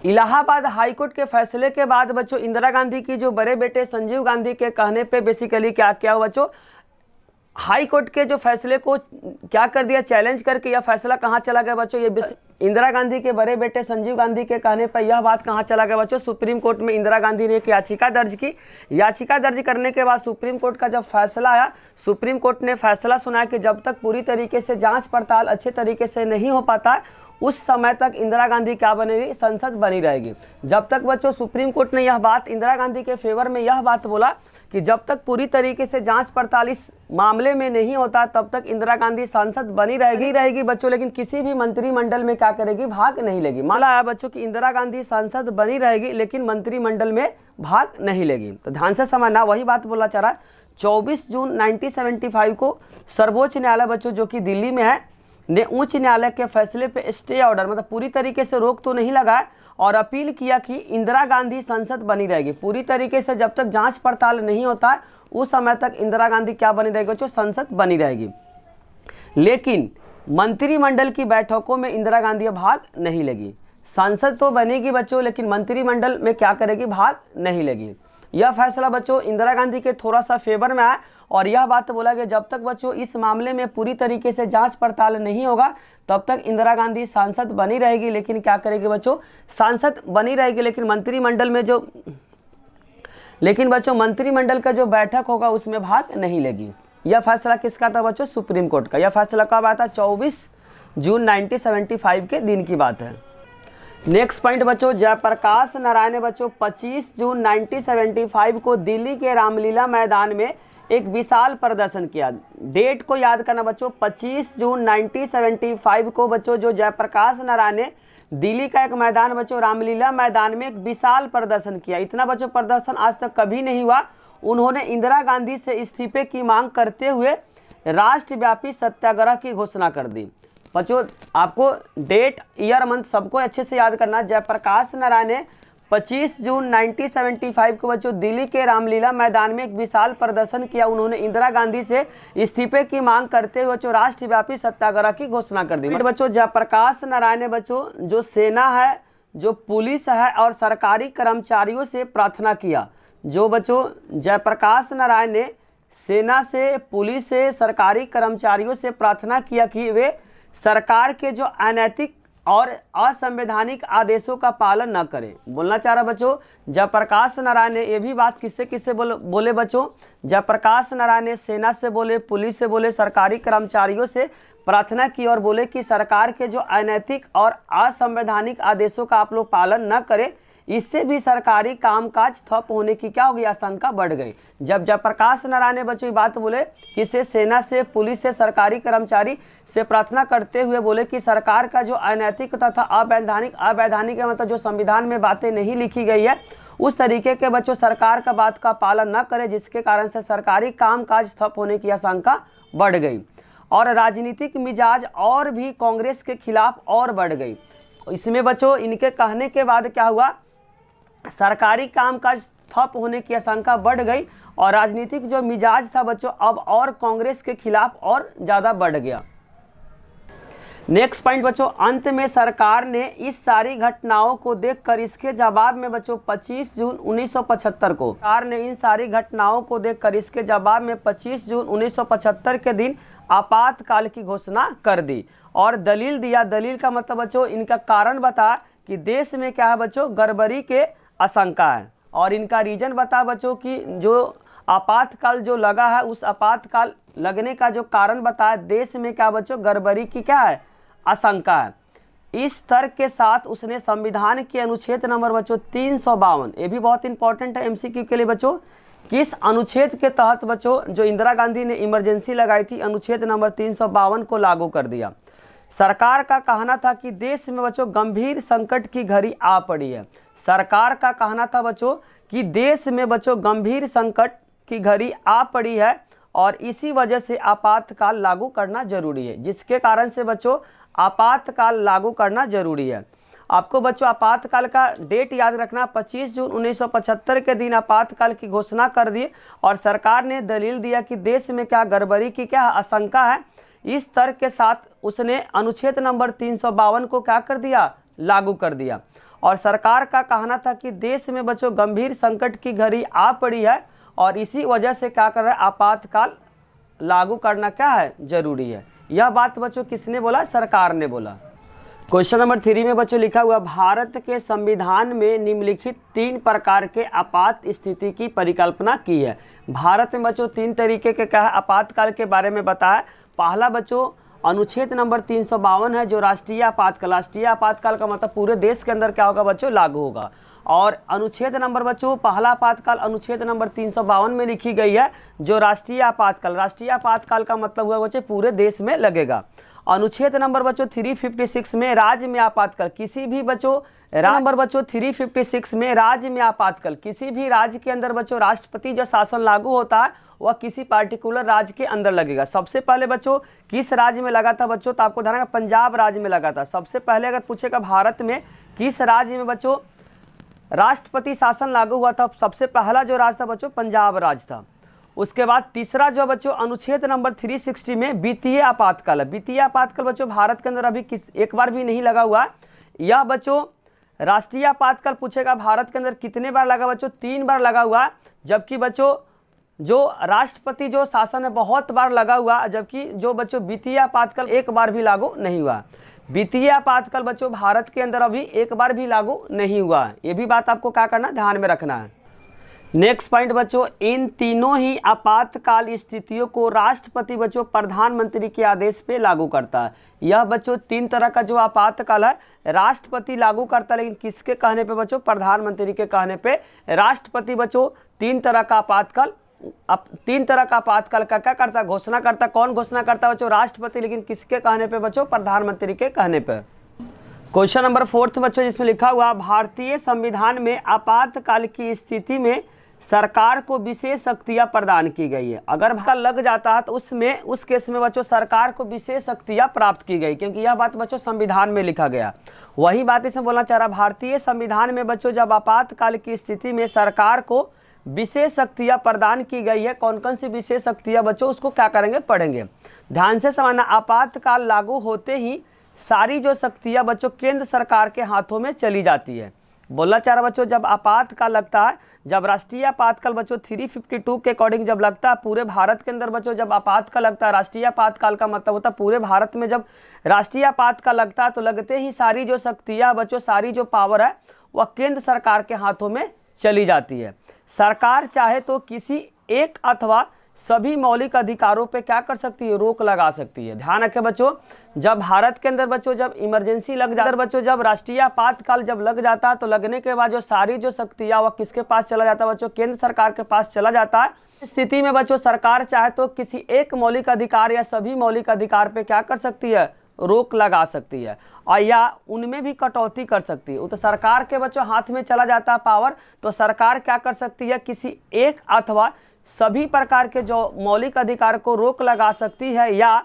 इलाहाबाद हाईकोर्ट के फैसले के बाद बच्चों इंदिरा गांधी की जो बड़े बेटे संजीव गांधी के कहने पे बेसिकली क्या किया बच्चों, हाई कोर्ट के जो फैसले को क्या कर दिया? चैलेंज करके यह फैसला कहाँ चला गया बच्चों? ये इंदिरा गांधी के बड़े बेटे संजीव गांधी के कहने पर यह बात कहाँ चला गया बच्चों? सुप्रीम कोर्ट में इंदिरा गांधी ने एक याचिका दर्ज की। याचिका दर्ज करने के बाद सुप्रीम कोर्ट का जब फैसला आया, सुप्रीम कोर्ट ने फैसला सुनाया कि जब तक पूरी तरीके से जाँच पड़ताल अच्छे तरीके से नहीं हो पाता उस समय तक इंदिरा गांधी क्या बनेगी? संसद बनी रहेगी। जब तक बच्चों सुप्रीम कोर्ट ने यह बात इंदिरा गांधी के फेवर में यह बात बोला कि जब तक पूरी तरीके से जांच पड़ताल इस मामले में नहीं होता तब तक इंदिरा गांधी सांसद बनी रहेगी बच्चों, लेकिन किसी भी मंत्रिमंडल में क्या करेगी? भाग नहीं लेगी। माना आया बच्चों कि इंदिरा गांधी सांसद बनी रहेगी लेकिन मंत्रिमंडल में भाग नहीं लेगी। तो ध्यान से समझना, वही बात बोला जा रहा है। 24 जून 1975 को सर्वोच्च न्यायालय बच्चों जो कि दिल्ली में है ने उच्च न्यायालय के फैसले पे स्टे ऑर्डर मतलब पूरी तरीके से रोक तो नहीं लगाए और अपील किया कि इंदिरा गांधी संसद बनी रहेगी। पूरी तरीके से जब तक जांच पड़ताल नहीं होता है उस समय तक इंदिरा गांधी क्या बनी रहेगी बच्चों? संसद बनी रहेगी। लेकिन मंत्रिमंडल की बैठकों में इंदिरा गांधी भाग नहीं लेगी। संसद तो बनेगी बच्चों लेकिन मंत्रिमंडल में क्या करेगी? भाग नहीं लेगी। यह फैसला बच्चों इंदिरा गांधी के थोड़ा सा फेवर में आया और यह बात बोला गया जब तक बच्चों इस मामले में पूरी तरीके से जांच पड़ताल नहीं होगा तब तक इंदिरा गांधी सांसद बनी रहेगी। लेकिन क्या करेगी बच्चों, सांसद बनी रहेगी, लेकिन मंत्रिमंडल का जो बैठक होगा उसमें भाग नहीं लेगी। यह फैसला किसका था बच्चों, सुप्रीम कोर्ट का। यह फैसला कब आया था, 24 जून 1975 के दिन की बात है। नेक्स्ट पॉइंट बच्चों, जयप्रकाश नारायण ने बच्चों 25 जून 1975 को दिल्ली के रामलीला मैदान में एक विशाल प्रदर्शन किया। डेट को याद करना बच्चों, 25 जून 1975 को बच्चों जो जयप्रकाश नारायण ने दिल्ली का एक मैदान बच्चों रामलीला मैदान में एक विशाल प्रदर्शन किया। इतना बच्चों प्रदर्शन आज तक कभी नहीं हुआ। उन्होंने इंदिरा गांधी से इस्तीफे की मांग करते हुए राष्ट्रव्यापी सत्याग्रह की घोषणा कर दी। बच्चों आपको डेट, ईयर, मंथ सबको अच्छे से याद करना। जयप्रकाश नारायण ने 25 जून 1975 को बच्चों दिल्ली के रामलीला मैदान में एक विशाल प्रदर्शन किया। उन्होंने इंदिरा गांधी से इस्तीफे की मांग करते हुए बच्चों राष्ट्रव्यापी सत्याग्रह की घोषणा कर दी। बच्चों जयप्रकाश नारायण ने बच्चों जो सेना है, जो पुलिस है और सरकारी कर्मचारियों से प्रार्थना किया। जो बच्चों जयप्रकाश नारायण ने सेना से, पुलिस से, सरकारी कर्मचारियों से प्रार्थना किया कि वे सरकार के जो अनैतिक और असंवैधानिक आदेशों का पालन न करें। बोलना चाह रहा बच्चों जयप्रकाश नारायण ने ये भी बात किससे किससे बोले बच्चों, जयप्रकाश नारायण ने सेना से बोले, पुलिस से बोले, सरकारी कर्मचारियों से प्रार्थना की और बोले कि सरकार के जो अनैतिक और असंवैधानिक आदेशों का आप लोग पालन न करें, इससे भी सरकारी कामकाज ठप होने की क्या हो गई, आशंका बढ़ गई। जब जयप्रकाश नारायण ने बच्चों ये बात बोले कि से सेना से, पुलिस से, सरकारी कर्मचारी से प्रार्थना करते हुए बोले कि सरकार का जो अनैतिक तथा अवैधानिक मतलब जो संविधान में बातें नहीं लिखी गई है उस तरीके के बच्चों सरकार का बात का पालन न करे, जिसके कारण से सरकारी कामकाज ठप होने की आशंका बढ़ गई और राजनीतिक मिजाज और भी कांग्रेस के खिलाफ और बढ़ गई। इसमें बच्चों इनके कहने के बाद क्या हुआ, सरकारी कामकाज ठप होने की आशंका बढ़ गई और राजनीतिक जो मिजाज था बच्चों अब और कांग्रेस के खिलाफ और ज़्यादा बढ़ गया। नेक्स्ट पॉइंट बच्चों, अंत में सरकार ने इस सारी घटनाओं को देखकर इसके जवाब में बच्चों 25 जून 1975 को सरकार ने इन सारी घटनाओं को देखकर इसके जवाब में 25 जून 1975 के दिन आपातकाल की घोषणा कर दी और दलील दिया। दलील का मतलब बच्चों इनका कारण बता कि देश में क्या है बच्चों गड़बड़ी के आशंका है और इनका रीजन बता बच्चों कि जो आपातकाल जो लगा है उस आपातकाल लगने का जो कारण बताया, देश में क्या बच्चों गड़बड़ी की क्या है, आशंका है। इस तर्क के साथ उसने संविधान के अनुच्छेद नंबर बच्चों 352, ये भी बहुत इंपॉर्टेंट है एमसीक्यू के लिए बच्चों, किस अनुच्छेद के तहत बच्चों जो इंदिरा गांधी ने इमरजेंसी लगाई थी अनुच्छेद नंबर 352 को लागू कर दिया। सरकार का कहना था कि देश में बच्चों गंभीर संकट की घड़ी आ पड़ी है। सरकार का कहना था बच्चों कि देश में बच्चों गंभीर संकट की घड़ी आ पड़ी है और इसी वजह से आपातकाल लागू करना जरूरी है, जिसके कारण से बच्चों आपातकाल लागू करना जरूरी है। आपको बच्चों आपातकाल का डेट याद रखना, 25 जून 1975 के दिन आपातकाल की घोषणा कर दी और सरकार ने दलील दिया कि देश में क्या गड़बड़ी की क्या आशंका है। इस तर्क के साथ उसने अनुच्छेद नंबर 352 को क्या कर दिया, लागू कर दिया और सरकार का कहना था कि देश में बच्चों गंभीर संकट की घड़ी आ पड़ी है और इसी वजह से क्या कर रहा है, आपातकाल लागू करना क्या है, जरूरी है। यह बात बच्चों किसने बोला, सरकार ने बोला। क्वेश्चन नंबर 3 में बच्चों लिखा हुआ, भारत के संविधान में निम्नलिखित 3 प्रकार के आपात स्थिति की परिकल्पना की है। भारत में बच्चों 3 तरीके के क्या है आपातकाल के बारे में बताया। पहला बच्चों अनुच्छेद नंबर 352 है जो राष्ट्रीय आपातकाल, राष्ट्रीय आपातकाल का मतलब पूरे देश के अंदर क्या होगा बच्चों, लागू होगा। और अनुच्छेद नंबर बच्चों पहला आपातकाल अनुच्छेद नंबर 352 में लिखी गई है जो राष्ट्रीय आपातकाल, राष्ट्रीय आपातकाल का मतलब हुआ बच्चों पूरे देश में लगेगा। अनुच्छेद नंबर बच्चों 356 में राज्य में आपातकाल, किसी भी बच्चों नंबर बच्चों 356 में राज्य में आपातकाल, किसी भी राज्य के अंदर बच्चों राष्ट्रपति जो शासन लागू होता है वह किसी पार्टिकुलर राज्य के अंदर लगेगा। सबसे पहले बच्चों किस राज्य में लगा था बच्चों, तो आपको ध्यान रखना पंजाब राज्य में लगा था। सबसे पहले अगर पूछेगा भारत में किस राज्य में बच्चों राष्ट्रपति शासन लागू हुआ था, सबसे पहला जो राज्य था बच्चों पंजाब राज्य था। उसके बाद तीसरा जो बच्चों अनुच्छेद नंबर 360 में वित्तीय आपातकाल है। वित्तीय आपातकाल बच्चों भारत के अंदर अभी एक बार भी नहीं लगा हुआ। यह बच्चों राष्ट्रीय आपातकाल पूछेगा भारत के अंदर कितने बार लगा बच्चों, 3 बार लगा हुआ। जबकि बच्चों जो राष्ट्रपति जो शासन है बहुत बार लगा हुआ, जबकि जो बच्चों वित्तीय आपातकाल एक बार भी लागू नहीं हुआ। वित्तीय आपातकाल बच्चों भारत के अंदर अभी एक बार भी लागू नहीं हुआ, ये भी बात आपको क्या करना, ध्यान में रखना है। नेक्स्ट पॉइंट बच्चों, इन तीनों ही आपातकाल स्थितियों को राष्ट्रपति बच्चों प्रधानमंत्री के आदेश पे लागू करता है। यह बच्चों तीन तरह का जो आपातकाल है राष्ट्रपति लागू करता है, लेकिन किसके कहने पे बच्चों, प्रधानमंत्री के कहने पे। राष्ट्रपति बच्चों तीन तरह का आपातकाल का क्या करता है, घोषणा करता। कौन घोषणा करता है बच्चों, राष्ट्रपति, लेकिन किसके कहने पे बच्चों, प्रधानमंत्री के कहने पे। क्वेश्चन नंबर 4 बच्चों, जिसमें लिखा हुआ भारतीय संविधान में आपातकाल की स्थिति में सरकार को विशेष शक्तियां प्रदान की गई है। अगर भूकंप लग जाता है तो उस केस में बच्चों सरकार को विशेष शक्तियां प्राप्त की गई, क्योंकि यह बात बच्चों संविधान में लिखा गया। वही बात इसमें बोलना चाह रहा, भारतीय संविधान में बच्चों जब आपातकाल की स्थिति में सरकार को विशेष शक्तियां प्रदान की गई है। कौन कौन सी विशेष शक्तियां बच्चों, उसको क्या करेंगे, पढ़ेंगे। ध्यान से समझना, आपातकाल लागू होते ही सारी जो शक्तियां बच्चों केंद्र सरकार के हाथों में चली जाती है। बोलना चाह रहा बच्चों, जब आपातकाल लगता है, जब राष्ट्रीय आपातकाल बच्चों 352 के अकॉर्डिंग जब लगता है पूरे भारत के अंदर बच्चों, जब आपातकाल लगता है, राष्ट्रीय आपातकाल का मतलब होता है पूरे भारत में जब राष्ट्रीय आपातकाल लगता है तो लगते ही सारी जो शक्तियां बच्चों, सारी जो पावर है वह केंद्र सरकार के हाथों में चली जाती है। सरकार चाहे तो किसी एक अथवा सभी मौलिक अधिकारों पे क्या कर सकती है, रोक लगा सकती है। ध्यान रखें बच्चों, जब भारत के अंदर बच्चों जब इमरजेंसी लग जाता है बच्चों, जब राष्ट्रीय आपातकाल जब लग जाता है तो लगने के बाद जो सारी जो शक्तियां वह किसके पास चला जाता है बच्चों, केंद्र सरकार के पास चला जाता है। इस स्थिति में बच्चों सरकार चाहे तो किसी एक मौलिक अधिकार या सभी मौलिक अधिकार पे क्या कर सकती है, रोक लगा सकती है, और या उनमें भी कटौती कर सकती है। तो सरकार के बच्चों हाथ में चला जाता है पावर, तो सरकार क्या कर सकती है, किसी एक अथवा सभी प्रकार के जो मौलिक अधिकार को रोक लगा सकती है या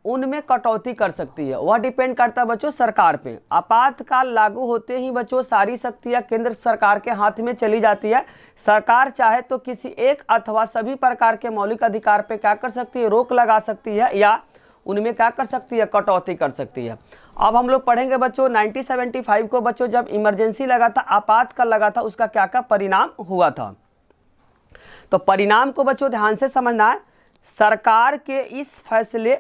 उनमें कटौती कर सकती है। वह डिपेंड करता है बच्चों सरकार पे। आपातकाल लागू होते ही बच्चों सारी शक्तियां केंद्र सरकार के हाथ में चली जाती है। सरकार चाहे तो किसी एक अथवा सभी प्रकार के मौलिक अधिकार पे क्या कर सकती है, रोक लगा सकती है या उनमें क्या कर सकती है, कटौती कर सकती है। अब हम लोग पढ़ेंगे बच्चों 1975 को बच्चों जब इमरजेंसी लगा था, आपातकाल लगा था, उसका क्या क्या परिणाम हुआ था। तो परिणाम को बच्चों ध्यान से समझना है। सरकार के इस फैसले,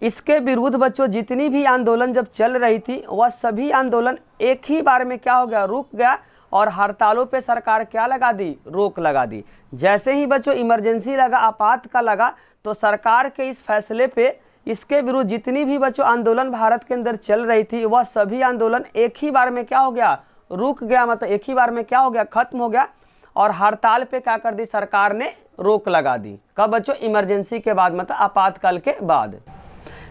इसके विरुद्ध बच्चों जितनी भी आंदोलन जब चल रही थी वह सभी आंदोलन एक ही बार में क्या हो गया, रुक गया, और हड़तालों पे सरकार क्या लगा दी, रोक लगा दी। जैसे ही बच्चों इमरजेंसी लगा, आपातकाल लगा, तो सरकार के इस फैसले पे इसके विरुद्ध जितनी भी बच्चों आंदोलन भारत के अंदर चल रही थी वह सभी आंदोलन एक ही बार में क्या हो गया, रुक गया, मतलब एक ही बार में क्या हो गया, खत्म हो गया, और हड़ताल पे क्या कर दी सरकार ने, रोक लगा दी। कब बच्चों, इमरजेंसी के बाद, मतलब आपातकाल के बाद।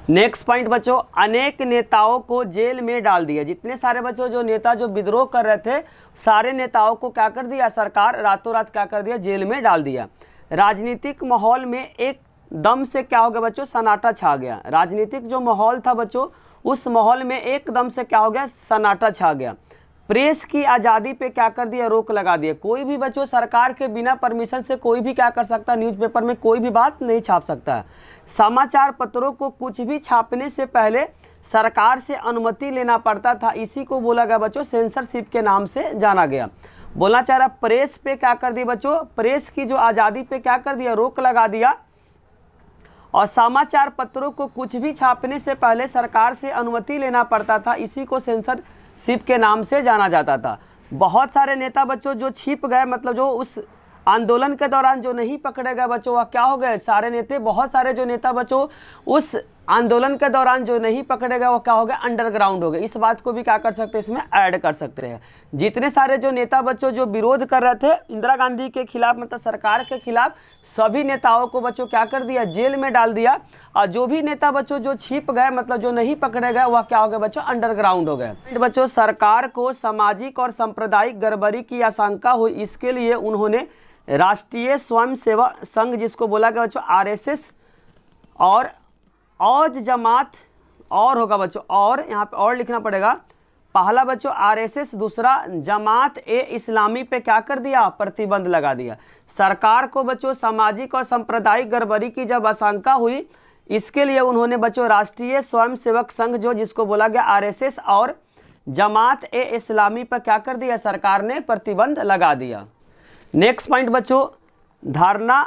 नेक्स्ट पॉइंट बच्चों, अनेक नेताओं को जेल में डाल दिया। जितने सारे बच्चों जो नेता जो विद्रोह कर रहे थे, सारे नेताओं को क्या कर दिया, सरकार रातों रात क्या कर दिया, जेल में डाल दिया। राजनीतिक माहौल में एक दम से क्या हो गया बच्चों, सन्नाटा छा गया। राजनीतिक जो माहौल था बच्चों, उस माहौल में एकदम से क्या हो गया, सन्नाटा छा गया। प्रेस की आज़ादी पे क्या कर दिया, रोक लगा दिया। कोई भी बच्चों सरकार के बिना परमिशन से कोई भी क्या कर सकता, न्यूज़पेपर में कोई भी बात नहीं छाप सकता। समाचार पत्रों को कुछ भी छापने से पहले सरकार से अनुमति लेना पड़ता था। इसी को बोला गया बच्चों सेंसरशिप के नाम से जाना गया। बोलना चाह रहा, प्रेस पे क्या कर दिया बच्चों, प्रेस की जो आज़ादी पे क्या कर दिया, रोक लगा दिया, और समाचार पत्रों को कुछ भी छापने से पहले सरकार से अनुमति लेना पड़ता था। इसी को सेंसरशिप के नाम से जाना जाता था। बहुत सारे नेता बच्चों जो छिप गए, मतलब जो उस आंदोलन के दौरान जो नहीं पकड़े गए बच्चों, वह क्या हो गए, सारे नेता, बहुत सारे जो नेता बच्चों उस आंदोलन के दौरान जो नहीं पकड़े गए वो क्या हो गए, अंडरग्राउंड हो गए। इस बात को भी क्या कर सकते हैं, इसमें ऐड कर सकते हैं। जितने सारे जो नेता बच्चों जो विरोध कर रहे थे इंदिरा गांधी के खिलाफ, मतलब सरकार के खिलाफ, सभी नेताओं को बच्चों क्या कर दिया, जेल में डाल दिया। और जो भी नेता बच्चों जो छिप गए, मतलब जो नहीं पकड़े गए, वह क्या हो गए बच्चों, अंडरग्राउंड हो गए। बच्चों सरकार को सामाजिक और सांप्रदायिक गड़बड़ी की आशंका हुई, इसके लिए उन्होंने राष्ट्रीय स्वयंसेवक संघ, जिसको बोला गया बच्चों RSS, और औज जमात, और होगा बच्चों, और यहाँ पे और लिखना पड़ेगा। पहला बच्चों RSS, दूसरा जमात ए इस्लामी पे क्या कर दिया, प्रतिबंध लगा दिया। सरकार को बच्चों सामाजिक और सांप्रदायिक गड़बड़ी की जब आशंका हुई, इसके लिए उन्होंने बच्चों राष्ट्रीय स्वयंसेवक संघ, जो जिसको बोला गया RSS, और जमात ए इस्लामी पर क्या कर दिया, सरकार ने प्रतिबंध लगा दिया। नेक्स्ट पॉइंट बच्चों, धरना,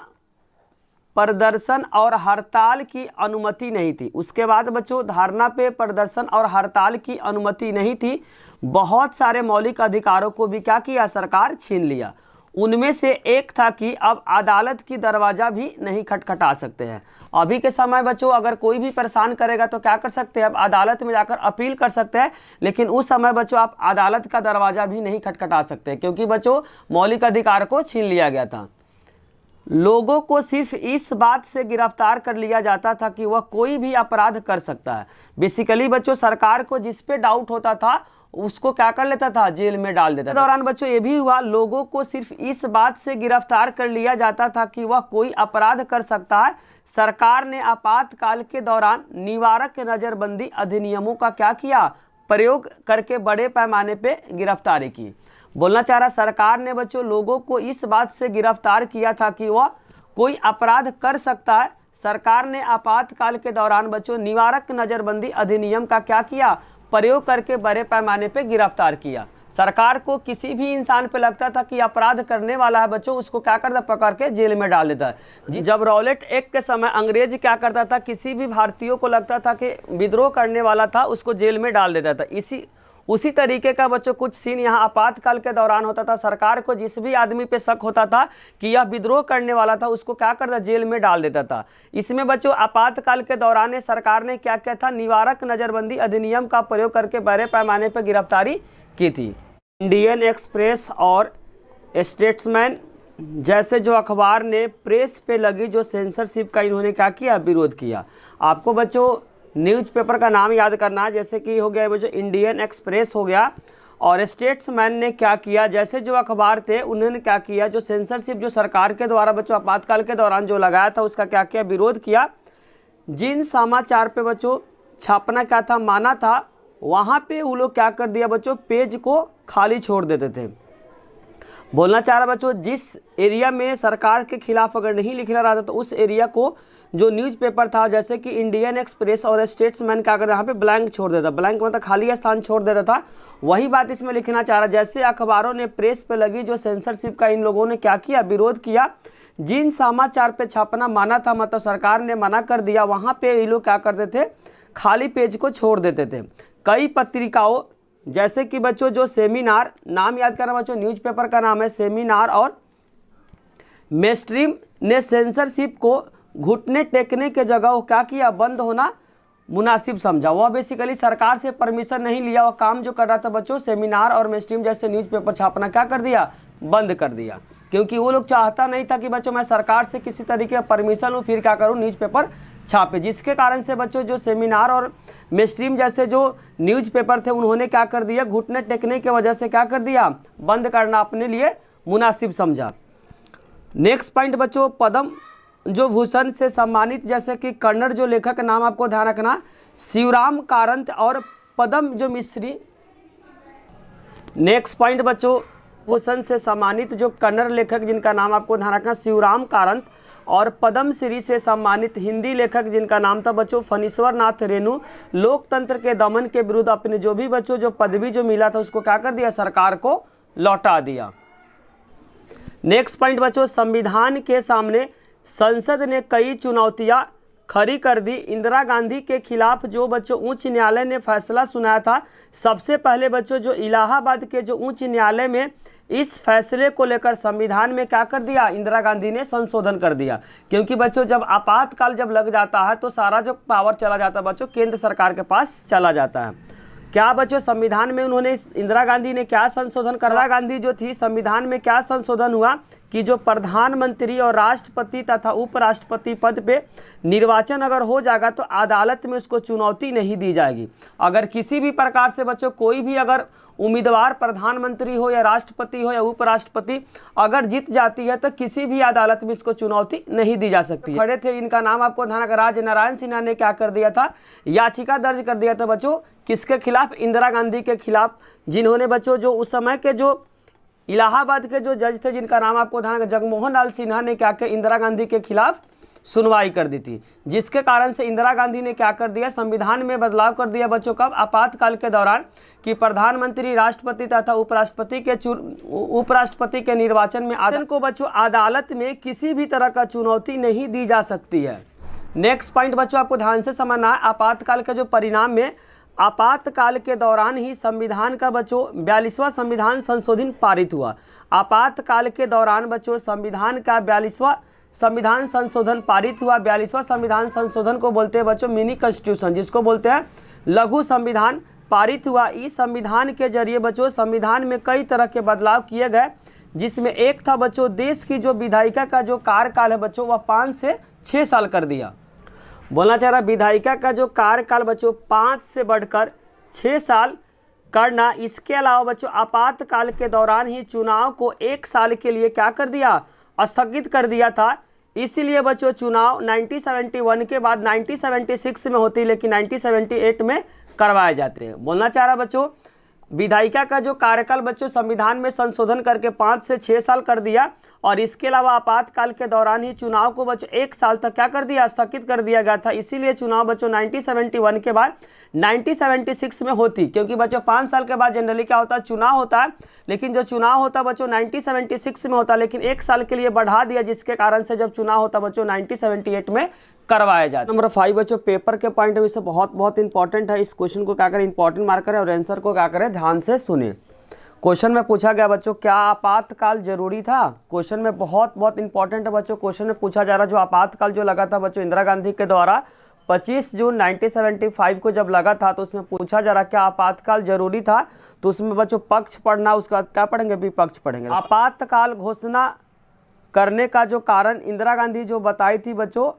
प्रदर्शन और हड़ताल की अनुमति नहीं थी। उसके बाद बच्चों धरना पे, प्रदर्शन और हड़ताल की अनुमति नहीं थी। बहुत सारे मौलिक अधिकारों को भी क्या किया, सरकार छीन लिया। उनमें से एक था कि अब अदालत की दरवाज़ा भी नहीं खटखटा सकते हैं। अभी के समय बच्चों अगर कोई भी परेशान करेगा तो क्या कर सकते हैं, अब अदालत में जाकर अपील कर सकते हैं, लेकिन उस समय बच्चों आप अदालत का दरवाज़ा भी नहीं खटखटा सकते, क्योंकि बच्चों मौलिक अधिकार को छीन लिया गया था। लोगों को सिर्फ इस बात से गिरफ्तार कर लिया जाता था कि वह कोई भी अपराध कर सकता है। बेसिकली बच्चों सरकार को जिस पे डाउट होता था उसको क्या कर लेता था, जेल में डाल देता था। दौरान बच्चों ये भी हुआ, लोगों को सिर्फ इस बात से गिरफ्तार कर लिया जाता था कि वह कोई अपराध कर सकता है। सरकार ने आपातकाल के दौरान निवारक नजरबंदी अधिनियमों का क्या किया, प्रयोग करके बड़े पैमाने पे गिरफ्तारी की। बोलना चाह रहा सरकार ने बच्चों लोगों को इस बात से गिरफ्तार किया था कि वह कोई अपराध कर सकता है। सरकार ने आपातकाल के दौरान बच्चों निवारक नजरबंदी अधिनियम का क्या किया, प्रयोग करके बड़े पैमाने पे गिरफ्तार किया। सरकार को किसी भी इंसान पे लगता था कि अपराध करने वाला है बच्चों, उसको क्या करता, पकड़ के जेल में डाल देता है। जब रॉलेट एक्ट के समय अंग्रेज क्या करता था, किसी भी भारतीयों को लगता था कि विद्रोह करने वाला था उसको जेल में डाल देता था। उसी तरीके का बच्चों कुछ सीन यहाँ आपातकाल के दौरान होता था। सरकार को जिस भी आदमी पे शक होता था कि यह विद्रोह करने वाला था उसको क्या करता, जेल में डाल देता था। इसमें बच्चों आपातकाल के दौरान सरकार ने क्या किया था, निवारक नजरबंदी अधिनियम का प्रयोग करके बड़े पैमाने पर गिरफ्तारी की थी। इंडियन एक्सप्रेस और स्टेट्समैन जैसे जो अखबार ने प्रेस पे लगी जो सेंसरशिप का इन्होंने क्या किया, विरोध किया। आपको बच्चों न्यूज़पेपर का नाम याद करना है, जैसे कि हो गया बच्चों इंडियन एक्सप्रेस हो गया, और स्टेट्समैन ने क्या किया, जैसे जो अखबार थे उन्होंने क्या किया, जो सेंसरशिप जो सरकार के द्वारा बच्चों आपातकाल के दौरान जो लगाया था उसका क्या किया, विरोध किया। जिन समाचार पे बच्चों छापना क्या था, माना था, वहाँ पे वो लोग क्या कर दिया बच्चों, पेज को खाली छोड़ देते थे। बोलना चाह रहा बच्चों जिस एरिया में सरकार के खिलाफ अगर नहीं लिखना रहा था तो उस एरिया को जो न्यूज़पेपर था जैसे कि इंडियन एक्सप्रेस और स्टेट्समैन क्या करता, यहाँ पे ब्लैंक छोड़ देता, ब्लैंक मतलब खाली स्थान छोड़ देता था। वही बात इसमें लिखना चाह रहा, जैसे अखबारों ने प्रेस पे लगी जो सेंसरशिप का इन लोगों ने क्या किया, विरोध किया। जिन समाचार पे छापना माना था, मतलब सरकार ने मना कर दिया, वहाँ पे ये लोग क्या करते थे, खाली पेज को छोड़ देते थे। कई पत्रिकाओं जैसे कि बच्चों जो सेमिनार, नाम याद करना बच्चों, न्यूज़पेपर का नाम है सेमिनार, और मेनस्ट्रीम ने सेंसरशिप को घुटने टेकने के जगह वो क्या किया, बंद होना मुनासिब समझा। वह बेसिकली सरकार से परमिशन नहीं लिया, वह काम जो कर रहा था बच्चों सेमिनार और मेनस्ट्रीम जैसे न्यूज़पेपर छापना क्या कर दिया, बंद कर दिया, क्योंकि वो लोग चाहता नहीं था कि बच्चों मैं सरकार से किसी तरीके का परमिशन लूँ फिर क्या करूँ, न्यूज़पेपर छापे। जिसके कारण से बच्चों जो सेमिनार और मेनस्ट्रीम जैसे जो न्यूज़पेपर थे उन्होंने क्या कर दिया, घुटने टेकने की वजह से क्या कर दिया, बंद करना अपने लिए मुनासिब समझा। नेक्स्ट पॉइंट बच्चों, पद्म जो भूषण से सम्मानित जैसे कि कन्नड़ जो लेखक का नाम आपको ध्यान रखना, शिवराम कारंत, और पद्म जो मिश्री। नेक्स्ट पॉइंट बच्चों, भूषण से सम्मानित जो कन्नड़ लेखक जिनका नाम आपको ध्यान रखना शिवराम कारंत, और पद्मश्री से सम्मानित हिंदी लेखक जिनका नाम था बच्चों फणीश्वर नाथ रेणु, लोकतंत्र के दमन के विरुद्ध अपने जो भी बच्चों जो पदवी जो मिला था उसको क्या कर दिया, सरकार को लौटा दिया। नेक्स्ट पॉइंट बच्चों, संविधान के सामने संसद ने कई चुनौतियां खड़ी कर दी। इंदिरा गांधी के खिलाफ जो बच्चों उच्च न्यायालय ने फैसला सुनाया था, सबसे पहले बच्चों जो इलाहाबाद के जो उच्च न्यायालय में इस फैसले को लेकर संविधान में क्या कर दिया, इंदिरा गांधी ने संशोधन कर दिया। क्योंकि बच्चों जब आपातकाल जब लग जाता है तो सारा जो पावर चला जाता है बच्चों केंद्र सरकार के पास चला जाता है। क्या बच्चों संविधान में उन्होंने, इंदिरा गांधी ने क्या संशोधन करा, इंदिरा गांधी जो थी संविधान में क्या संशोधन हुआ कि जो प्रधानमंत्री और राष्ट्रपति तथा उपराष्ट्रपति पद पे निर्वाचन अगर हो जाएगा तो अदालत में उसको चुनौती नहीं दी जाएगी। अगर किसी भी प्रकार से बच्चों कोई भी अगर उम्मीदवार प्रधानमंत्री हो या राष्ट्रपति हो या उपराष्ट्रपति अगर जीत जाती है तो किसी भी अदालत में इसको चुनौती नहीं दी जा सकती है। खड़े थे इनका नाम आपको ध्यान रखना, राज नारायण सिन्हा ने क्या कर दिया था, याचिका दर्ज कर दिया था बच्चों किसके खिलाफ, इंदिरा गांधी के खिलाफ, जिन्होंने बच्चों जो उस समय के जो इलाहाबाद के जो जज थे जिनका नाम आपको ध्यान रखना, जगमोहन लाल सिन्हा ने क्या किया, इंदिरा गांधी के खिलाफ सुनवाई कर दी थी, जिसके कारण से इंदिरा गांधी ने क्या कर दिया, संविधान में बदलाव कर दिया बच्चों कब, आपातकाल के दौरान, कि प्रधानमंत्री, राष्ट्रपति तथा उपराष्ट्रपति के निर्वाचन में आचरण को बच्चों अदालत में किसी भी तरह का चुनौती नहीं दी जा सकती है। नेक्स्ट पॉइंट बच्चों आपको ध्यान से समझना है, आपातकाल के जो परिणाम में आपातकाल के दौरान ही संविधान का बच्चों 42वां संविधान संशोधन पारित हुआ। आपातकाल के दौरान बच्चों संविधान का 42वां संविधान संशोधन पारित हुआ। 42वां संविधान संशोधन को बोलते हैं बच्चों मिनी कॉन्स्टिट्यूशन, जिसको बोलते हैं लघु संविधान, पारित हुआ। इस संविधान के जरिए बच्चों संविधान में कई तरह के बदलाव किए गए, जिसमें एक था बच्चों देश की जो विधायिका का जो कार्यकाल है बच्चों वह 5 से 6 साल कर दिया। बोलना चाह रहा विधायिका का जो कार्यकाल बच्चों 5 से बढ़कर 6 साल करना। इसके अलावा बच्चों आपातकाल के दौरान ही चुनाव को 1 साल के लिए क्या कर दिया, स्थगित कर दिया था। इसीलिए बच्चों चुनाव 1971 के बाद 1976 में होती, लेकिन 1978 में करवाए जाते हैं। बोलना चाह रहा बच्चों विधायिका का जो कार्यकाल बच्चों संविधान में संशोधन करके 5 से 6 साल कर दिया, और इसके अलावा आपातकाल के दौरान ही चुनाव को बच्चों 1 साल तक क्या कर दिया, स्थगित कर दिया गया था। इसीलिए चुनाव बच्चों 1971 के बाद 1976 में होती, क्योंकि बच्चों 5 साल के बाद जनरली क्या होता है, चुनाव होता है, लेकिन जो चुनाव होता बच्चों 1976 में होता, लेकिन 1 साल के लिए बढ़ा दिया, जिसके कारण से जब चुनाव होता बच्चों 1978 में करवाया जाता है। नंबर 5 बच्चों पेपर के पॉइंट ऑफ व्यू से बहुत इंपॉर्टेंट है। इस क्वेश्चन को क्या करें, इंपॉर्टेंट मार्क करें और आंसर को क्या करें, ध्यान से सुने। क्वेश्चन में पूछा गया बच्चों क्या आपातकाल जरूरी था। क्वेश्चन में बहुत इंपॉर्टेंट है बच्चों। क्वेश्चन में पूछा जा रहा जो आपातकाल जो लगा था बच्चों इंदिरा गांधी के द्वारा 25 जून 1975 को जब लगा था, तो उसमें पूछा जा रहा क्या आपातकाल जरूरी था। तो उसमें बच्चों पक्ष पढ़ना, उसके बाद क्या पढ़ेंगे, विपक्ष पढ़ेंगे। आपातकाल घोषणा करने का जो कारण इंदिरा गांधी जो बताई थी बच्चों,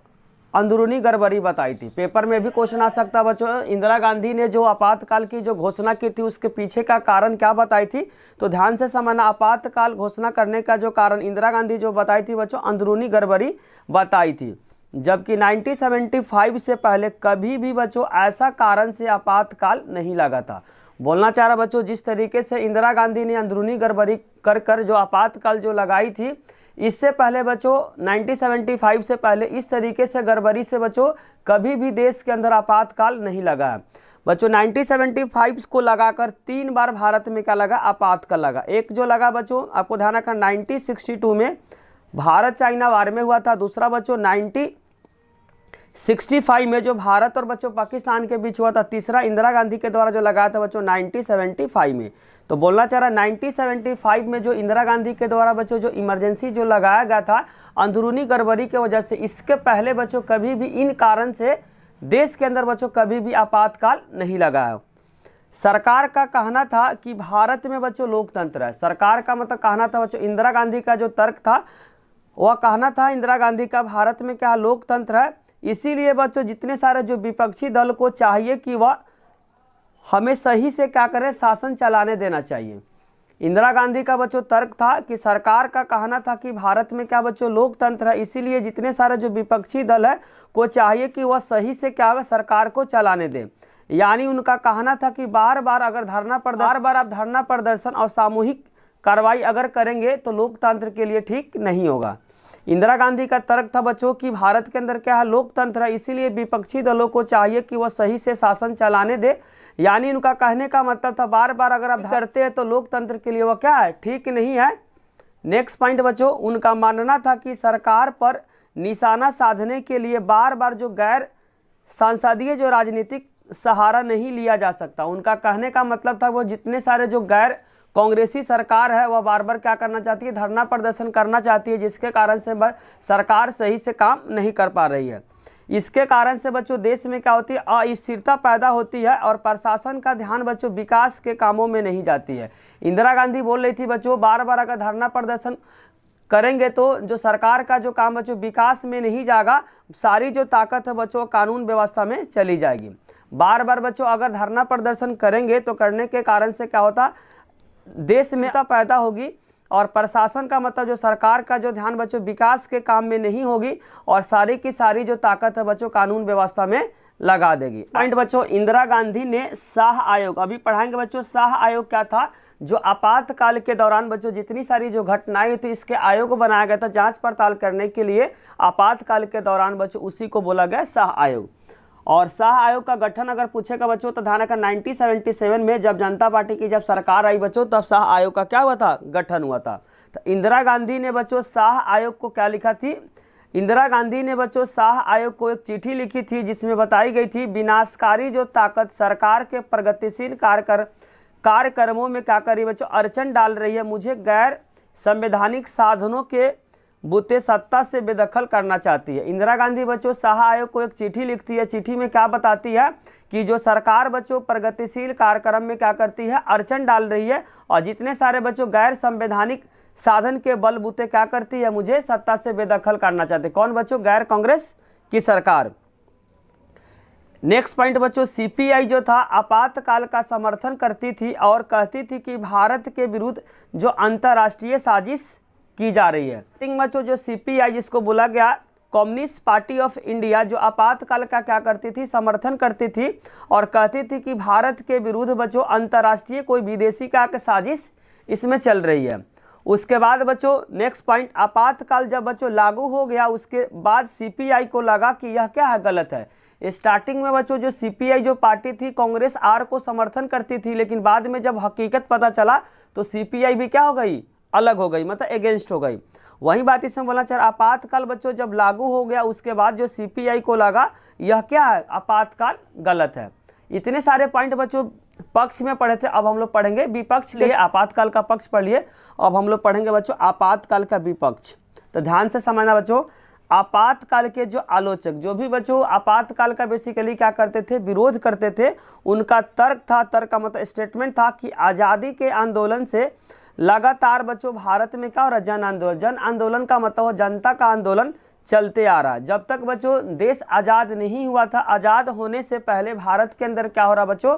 अंदरूनी गड़बड़ी बताई थी। पेपर में भी क्वेश्चन आ सकता बच्चों, इंदिरा गांधी ने जो आपातकाल की जो घोषणा की थी उसके पीछे का कारण क्या बताई थी। तो ध्यान से समझना, आपातकाल घोषणा करने का जो कारण इंदिरा गांधी जो बताई थी बच्चों, अंदरूनी गड़बड़ी बताई थी। जबकि 1975 से पहले कभी भी बच्चों ऐसा कारण से आपातकाल नहीं लगा था। बोलना चाह रहा बच्चों जिस तरीके से इंदिरा गांधी ने अंदरूनी गड़बड़ी कर जो आपातकाल जो लगाई थी, इससे पहले बच्चों 1975 से पहले इस तरीके से गड़बड़ी से बच्चों कभी भी देश के अंदर आपातकाल नहीं लगा है। बच्चों 1975 को लगाकर 3 बार भारत में क्या लगा, आपातकाल लगा। एक जो लगा बच्चों आपको ध्यान रखना 1962 में भारत चाइना वार में हुआ था। दूसरा बच्चों 1965 में जो भारत और बच्चों पाकिस्तान के बीच हुआ था। तीसरा इंदिरा गांधी के द्वारा जो लगाया था बच्चों 1975 में। तो बोलना चाह रहा 1975 में जो इंदिरा गांधी के द्वारा बच्चों जो इमरजेंसी जो लगाया गया था अंदरूनी गड़बड़ी के वजह से, इसके पहले बच्चों कभी भी इन कारण से देश के अंदर बच्चों कभी भी आपातकाल नहीं लगाया। सरकार का कहना था कि भारत में बच्चों लोकतंत्र है। सरकार का मतलब कहना था बच्चों, इंदिरा गांधी का जो तर्क था वह कहना था इंदिरा गांधी का भारत में क्या लोकतंत्र है। इसीलिए बच्चों जितने सारे जो विपक्षी दल को चाहिए कि वह हमें सही से क्या करें, शासन चलाने देना चाहिए। इंदिरा गांधी का बच्चों तर्क था कि सरकार का कहना था कि भारत में क्या बच्चों लोकतंत्र है, इसीलिए जितने सारे जो विपक्षी दल है को चाहिए कि वह सही से क्या सरकार को चलाने दे। यानी उनका कहना था कि बार बार आप धरना प्रदर्शन और सामूहिक कार्रवाई अगर करेंगे तो लोकतंत्र के लिए ठीक नहीं होगा। इंदिरा गांधी का तर्क था बच्चों कि भारत के अंदर क्या है, लोकतंत्र है, इसीलिए विपक्षी दलों को चाहिए कि वह सही से शासन चलाने दे। यानी उनका कहने का मतलब था बार बार अगर आप करते हैं तो लोकतंत्र के लिए वह क्या है, ठीक नहीं है। नेक्स्ट पॉइंट बच्चों, उनका मानना था कि सरकार पर निशाना साधने के लिए बार बार जो गैर संसदीय जो राजनीतिक सहारा नहीं लिया जा सकता। उनका कहने का मतलब था वो जितने सारे जो गैर कांग्रेसी सरकार है वह बार बार क्या करना चाहती है, धरना प्रदर्शन करना चाहती है, जिसके कारण से सरकार सही से काम नहीं कर पा रही है। इसके कारण से बच्चों देश में क्या होती है, अस्थिरता पैदा होती है और प्रशासन का ध्यान बच्चों विकास के कामों में नहीं जाती है। इंदिरा गांधी बोल रही थी बच्चों बार बार अगर धरना प्रदर्शन करेंगे तो जो सरकार का जो काम बच्चों विकास में नहीं जाएगा, सारी जो ताकत है बच्चों कानून व्यवस्था में चली जाएगी। बार बार बच्चों अगर धरना प्रदर्शन करेंगे तो करने के कारण से क्या होता, देश में पैदा होगी और प्रशासन का मतलब जो सरकार का जो ध्यान बच्चों विकास के काम में नहीं होगी और सारी की सारी जो ताकत है बच्चों कानून व्यवस्था में लगा देगी। पॉइंट बच्चों, इंदिरा गांधी ने शाह आयोग, अभी पढ़ाएंगे बच्चों शाह आयोग क्या था, जो आपातकाल के दौरान बच्चों जितनी सारी जो घटनाएं हुई थी इसके आयोग बनाया गया था जांच पड़ताल करने के लिए आपातकाल के दौरान बच्चों, उसी को बोला गया शाह आयोग। और शाह आयोग का गठन अगर पूछेगा बच्चों तो ध्यान रखना 1977 में जब जनता पार्टी की जब सरकार आई बच्चों तब शाह आयोग का क्या हुआ था, गठन हुआ था। तो इंदिरा गांधी ने बच्चों शाह आयोग को क्या लिखा थी, इंदिरा गांधी ने बच्चों शाह आयोग को एक चिट्ठी लिखी थी जिसमें बताई गई थी विनाशकारी जो ताकत सरकार के प्रगतिशील कार्यक्रमों में क्या करी बच्चों, अड़चन डाल रही है, मुझे गैर संवैधानिक साधनों के बुते सत्ता से बेदखल करना चाहती है। इंदिरा गांधी बच्चों शाह आयोग को एक चिट्ठी लिखती है, चिट्ठी में क्या बताती है कि जो सरकार बच्चों प्रगतिशील कार्यक्रम में क्या करती है, अड़चन डाल रही है और जितने सारे बच्चों गैर संवैधानिक साधन के बलबूते क्या करती है, मुझे सत्ता से बेदखल करना चाहते। कौन बच्चों, गैर कांग्रेस की सरकार। नेक्स्ट पॉइंट बच्चों, सीपीआई जो था आपातकाल का समर्थन करती थी और कहती थी कि भारत के विरुद्ध जो अंतर्राष्ट्रीय साजिश की जा रही है। बच्चों जो सीपीआई जिसको बोला गया कम्युनिस्ट पार्टी ऑफ इंडिया, जो आपातकाल का क्या करती थी, समर्थन करती थी और कहती थी कि भारत के विरुद्ध बच्चों अंतर्राष्ट्रीय कोई विदेशी का साजिश इसमें चल रही है। उसके बाद बच्चों नेक्स्ट पॉइंट, आपातकाल जब बच्चों लागू हो गया उसके बाद सीपीआई को लगा कि यह क्या है, गलत है। स्टार्टिंग में बच्चों जो सीपीआई जो पार्टी थी कांग्रेस आर को समर्थन करती थी, लेकिन बाद में जब हकीकत पता चला तो सीपीआई भी क्या हो गई, अलग हो गई, मतलब अगेंस्ट हो गई। वही बात इसमें बोलना चाह रहा, आपातकाल बच्चों जब लागू हो गया उसके बाद जो सीपीआई को लगा यह क्या है, आपातकाल गलत है। इतने सारे पॉइंट बच्चों पक्ष में पढ़े थे, अब हम लोग पढ़ेंगे विपक्ष लिए। आपातकाल का पक्ष पढ़ लिए, अब हम लोग पढ़ेंगे बच्चों आपातकाल का विपक्ष। तो ध्यान से समझना बच्चों, आपातकाल के जो आलोचक जो भी बच्चों आपातकाल का बेसिकली क्या करते थे, विरोध करते थे, उनका तर्क था, तर्क का मतलब स्टेटमेंट था कि आज़ादी के आंदोलन से लगातार बच्चों भारत में क्या हो रहा है, जन आंदोलन। जन आंदोलन का मतलब हो जनता का आंदोलन चलते आ रहा है। जब तक बच्चों देश आज़ाद नहीं हुआ था, आज़ाद होने से पहले भारत के अंदर क्या हो रहा बच्चों,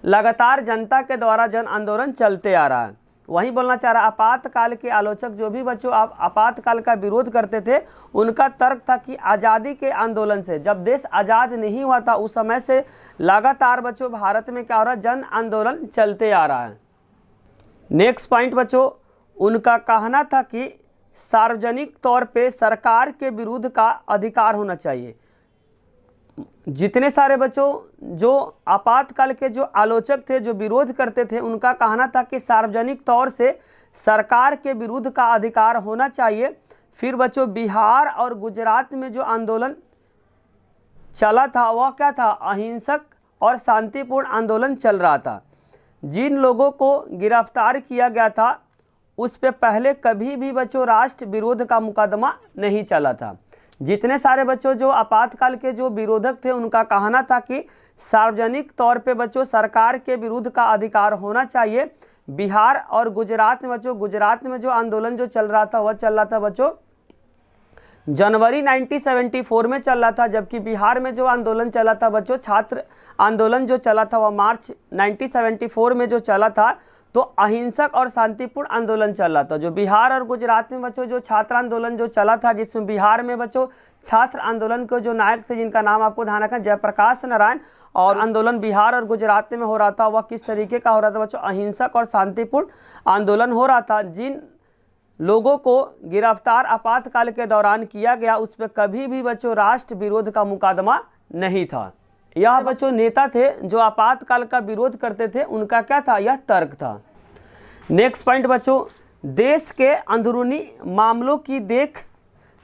लगातार जनता के द्वारा जन आंदोलन चलते आ रहा है। वही बोलना चाह रहा, आपातकाल के आलोचक जो भी बच्चों आपातकाल का विरोध करते थे उनका तर्क था कि आज़ादी के आंदोलन से, जब देश आज़ाद नहीं हुआ था उस समय से लगातार बच्चों भारत में क्या हो रहा है, जन आंदोलन चलते आ रहा है। नेक्स्ट पॉइंट बच्चों, उनका कहना था कि सार्वजनिक तौर पे सरकार के विरुद्ध का अधिकार होना चाहिए। जितने सारे बच्चों जो आपातकाल के जो आलोचक थे, जो विरोध करते थे, उनका कहना था कि सार्वजनिक तौर से सरकार के विरुद्ध का अधिकार होना चाहिए। फिर बच्चों बिहार और गुजरात में जो आंदोलन चला था वह क्या था, अहिंसक और शांतिपूर्ण आंदोलन चल रहा था। जिन लोगों को गिरफ्तार किया गया था उस पे पहले कभी भी बच्चों राष्ट्र विरोध का मुकदमा नहीं चला था। जितने सारे बच्चों जो आपातकाल के जो विरोधक थे उनका कहना था कि सार्वजनिक तौर पे बच्चों सरकार के विरुद्ध का अधिकार होना चाहिए। बिहार और गुजरात में बच्चों, गुजरात में जो आंदोलन जो चल रहा था वह चल रहा था बच्चों जनवरी 1974 में चल रहा था, जबकि बिहार में जो आंदोलन चला था बच्चों छात्र आंदोलन जो चला था वह मार्च 1974 में जो चला था। तो अहिंसक और शांतिपूर्ण आंदोलन चल रहा था। जो बिहार और गुजरात में बच्चों जो छात्र आंदोलन जो चला था, जिसमें बिहार में बच्चों छात्र आंदोलन के जो नायक थे जिनका नाम आपको ध्यान रखना जयप्रकाश नारायण, और आंदोलन बिहार और गुजरात में हो रहा था वह किस तरीके का हो रहा था बच्चों, अहिंसक और शांतिपूर्ण आंदोलन हो रहा था। जिन लोगों को गिरफ्तार आपातकाल के दौरान किया गया उस पर कभी भी बच्चों राष्ट्र विरोध का मुकदमा नहीं था। यह बच्चों नेता थे जो आपातकाल का विरोध करते थे, उनका क्या था, यह तर्क था। नेक्स्ट पॉइंट बच्चों, देश के अंदरूनी मामलों की देख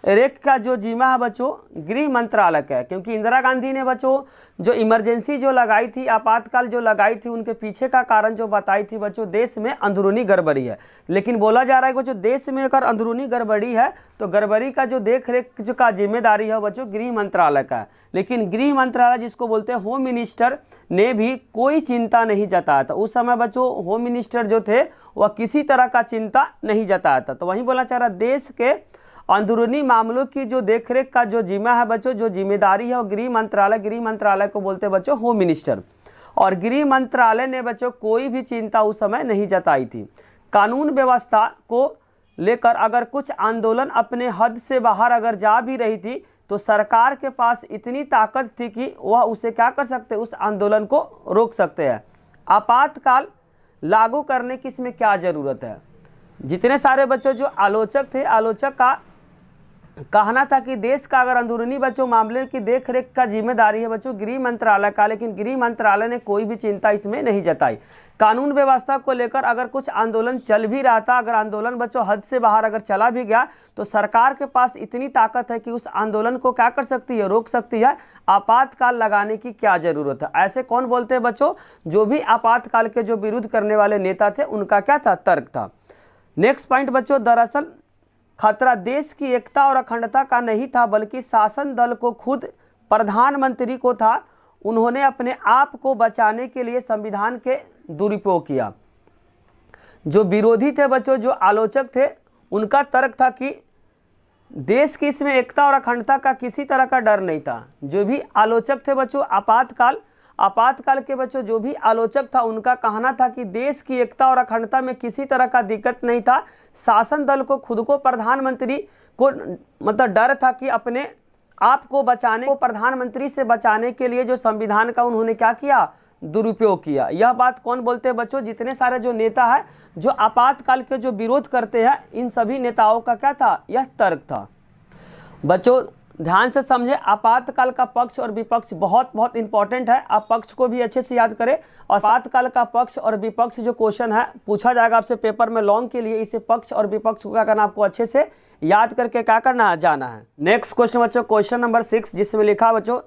रेख का जो जिम्मा है बच्चों गृह मंत्रालय का है, क्योंकि इंदिरा गांधी ने बच्चों जो इमरजेंसी जो लगाई थी, आपातकाल जो लगाई थी, उनके पीछे का कारण जो बताई थी बच्चों देश में अंदरूनी गड़बड़ी है। लेकिन बोला जा रहा है कि बच्चों देश में अगर अंदरूनी गड़बड़ी है तो गड़बड़ी का जो देख रेख जो का जिम्मेदारी है बच्चों गृह मंत्रालय का है। लेकिन गृह मंत्रालय जिसको बोलते हैं होम मिनिस्टर ने भी कोई चिंता नहीं जताया था। उस समय बच्चों होम मिनिस्टर जो थे वह किसी तरह का चिंता नहीं जताया था। तो वहीं बोला जा रहा देश के अंदरूनी मामलों की जो देखरेख का जो जिम्मा है बच्चों, जो जिम्मेदारी है वो गृह मंत्रालय को बोलते हैं बच्चों होम मिनिस्टर। और गृह मंत्रालय ने बच्चों कोई भी चिंता उस समय नहीं जताई थी। कानून व्यवस्था को लेकर अगर कुछ आंदोलन अपने हद से बाहर अगर जा भी रही थी तो सरकार के पास इतनी ताकत थी कि वह उसे क्या कर सकते, उस आंदोलन को रोक सकते हैं। आपातकाल लागू करने की इसमें क्या ज़रूरत है। जितने सारे बच्चों जो आलोचक थे, आलोचक का कहना था कि देश का अगर अंदरूनी बच्चों मामले की देख रेख का जिम्मेदारी है बच्चों गृह मंत्रालय का, लेकिन गृह मंत्रालय ने कोई भी चिंता इसमें नहीं जताई। कानून व्यवस्था को लेकर अगर कुछ आंदोलन चल भी रहा था, अगर आंदोलन बच्चों हद से बाहर अगर चला भी गया तो सरकार के पास इतनी ताकत है कि उस आंदोलन को क्या कर सकती है, रोक सकती है। आपातकाल लगाने की क्या जरूरत है, ऐसे कौन बोलते हैं बच्चों, जो भी आपातकाल के जो विरुद्ध करने वाले नेता थे उनका क्या था, तर्क था। नेक्स्ट पॉइंट बच्चों, दरअसल खतरा देश की एकता और अखंडता का नहीं था बल्कि शासन दल को खुद प्रधानमंत्री को था। उन्होंने अपने आप को बचाने के लिए संविधान के दुरुपयोग किया। जो विरोधी थे बच्चों, जो आलोचक थे, उनका तर्क था कि देश की इसमें एकता और अखंडता का किसी तरह का डर नहीं था। जो भी आलोचक थे बच्चों, आपातकाल के बच्चों जो भी आलोचक था उनका कहना था कि देश की एकता और अखंडता में किसी तरह का दिक्कत नहीं था। शासन दल को खुद को प्रधानमंत्री को मतलब डर था कि अपने आप को बचाने को, प्रधानमंत्री से बचाने के लिए जो संविधान का उन्होंने क्या किया, दुरुपयोग किया। यह बात कौन बोलते हैं बच्चों, जितने सारे जो नेता है जो आपातकाल के जो विरोध करते हैं, इन सभी नेताओं का क्या था, यह तर्क था। बच्चों ध्यान से समझे, आपातकाल का पक्ष और विपक्ष बहुत बहुत इंपॉर्टेंट है। आप पक्ष को भी अच्छे से याद करें। और आपातकाल का पक्ष और विपक्ष जो क्वेश्चन है पूछा जाएगा आपसे पेपर में लॉन्ग के लिए, इसे पक्ष और विपक्ष को क्या करना, आपको अच्छे से याद करके क्या करना है, जाना है। नेक्स्ट क्वेश्चन बच्चों, क्वेश्चन नंबर 6, जिसमें लिखा बच्चों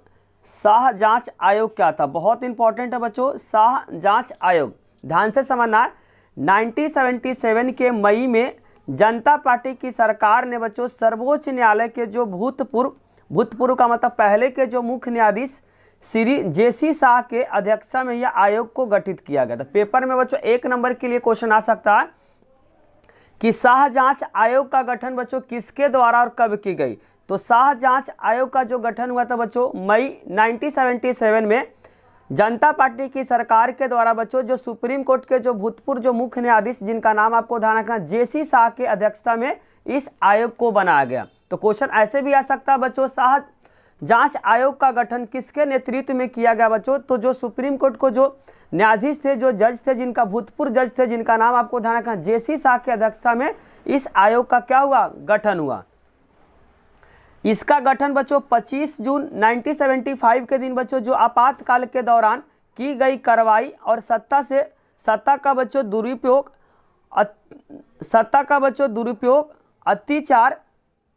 शाह जांच आयोग क्या था। बहुत इंपॉर्टेंट है बच्चों, शाह जांच आयोग। ध्यान से समझना है, 1977 के मई में जनता पार्टी की सरकार ने बच्चों सर्वोच्च न्यायालय के जो भूतपूर्व का मतलब पहले के जो मुख्य न्यायाधीश श्री जेसी शाह के अध्यक्षता में यह आयोग को गठित किया गया था। पेपर में बच्चों 1 नंबर के लिए क्वेश्चन आ सकता है कि शाह जांच आयोग का गठन बच्चों किसके द्वारा और कब की गई। तो शाह जांच आयोग का जो गठन हुआ था बच्चों मई 1977 में जनता पार्टी की सरकार के द्वारा बच्चों, जो सुप्रीम कोर्ट के जो भूतपूर्व जो मुख्य न्यायाधीश जिनका नाम आपको ध्यान रखना, जेसी शाह के अध्यक्षता में इस आयोग को बनाया गया। तो क्वेश्चन ऐसे भी आ सकता है बच्चों, शाह जांच आयोग का गठन किसके नेतृत्व में किया गया बच्चों। तो जो सुप्रीम कोर्ट को जो न्यायाधीश थे, जो जज थे, जिनका भूतपूर्व जज थे, जिनका नाम आपको ध्यान रखना, जेसी शाह की अध्यक्षता में इस आयोग का क्या हुआ, गठन हुआ। इसका गठन बच्चों 25 जून 1975 के दिन बच्चों जो आपातकाल के दौरान की गई कार्रवाई और सत्ता का बच्चों दुरुपयोग, अत्याचार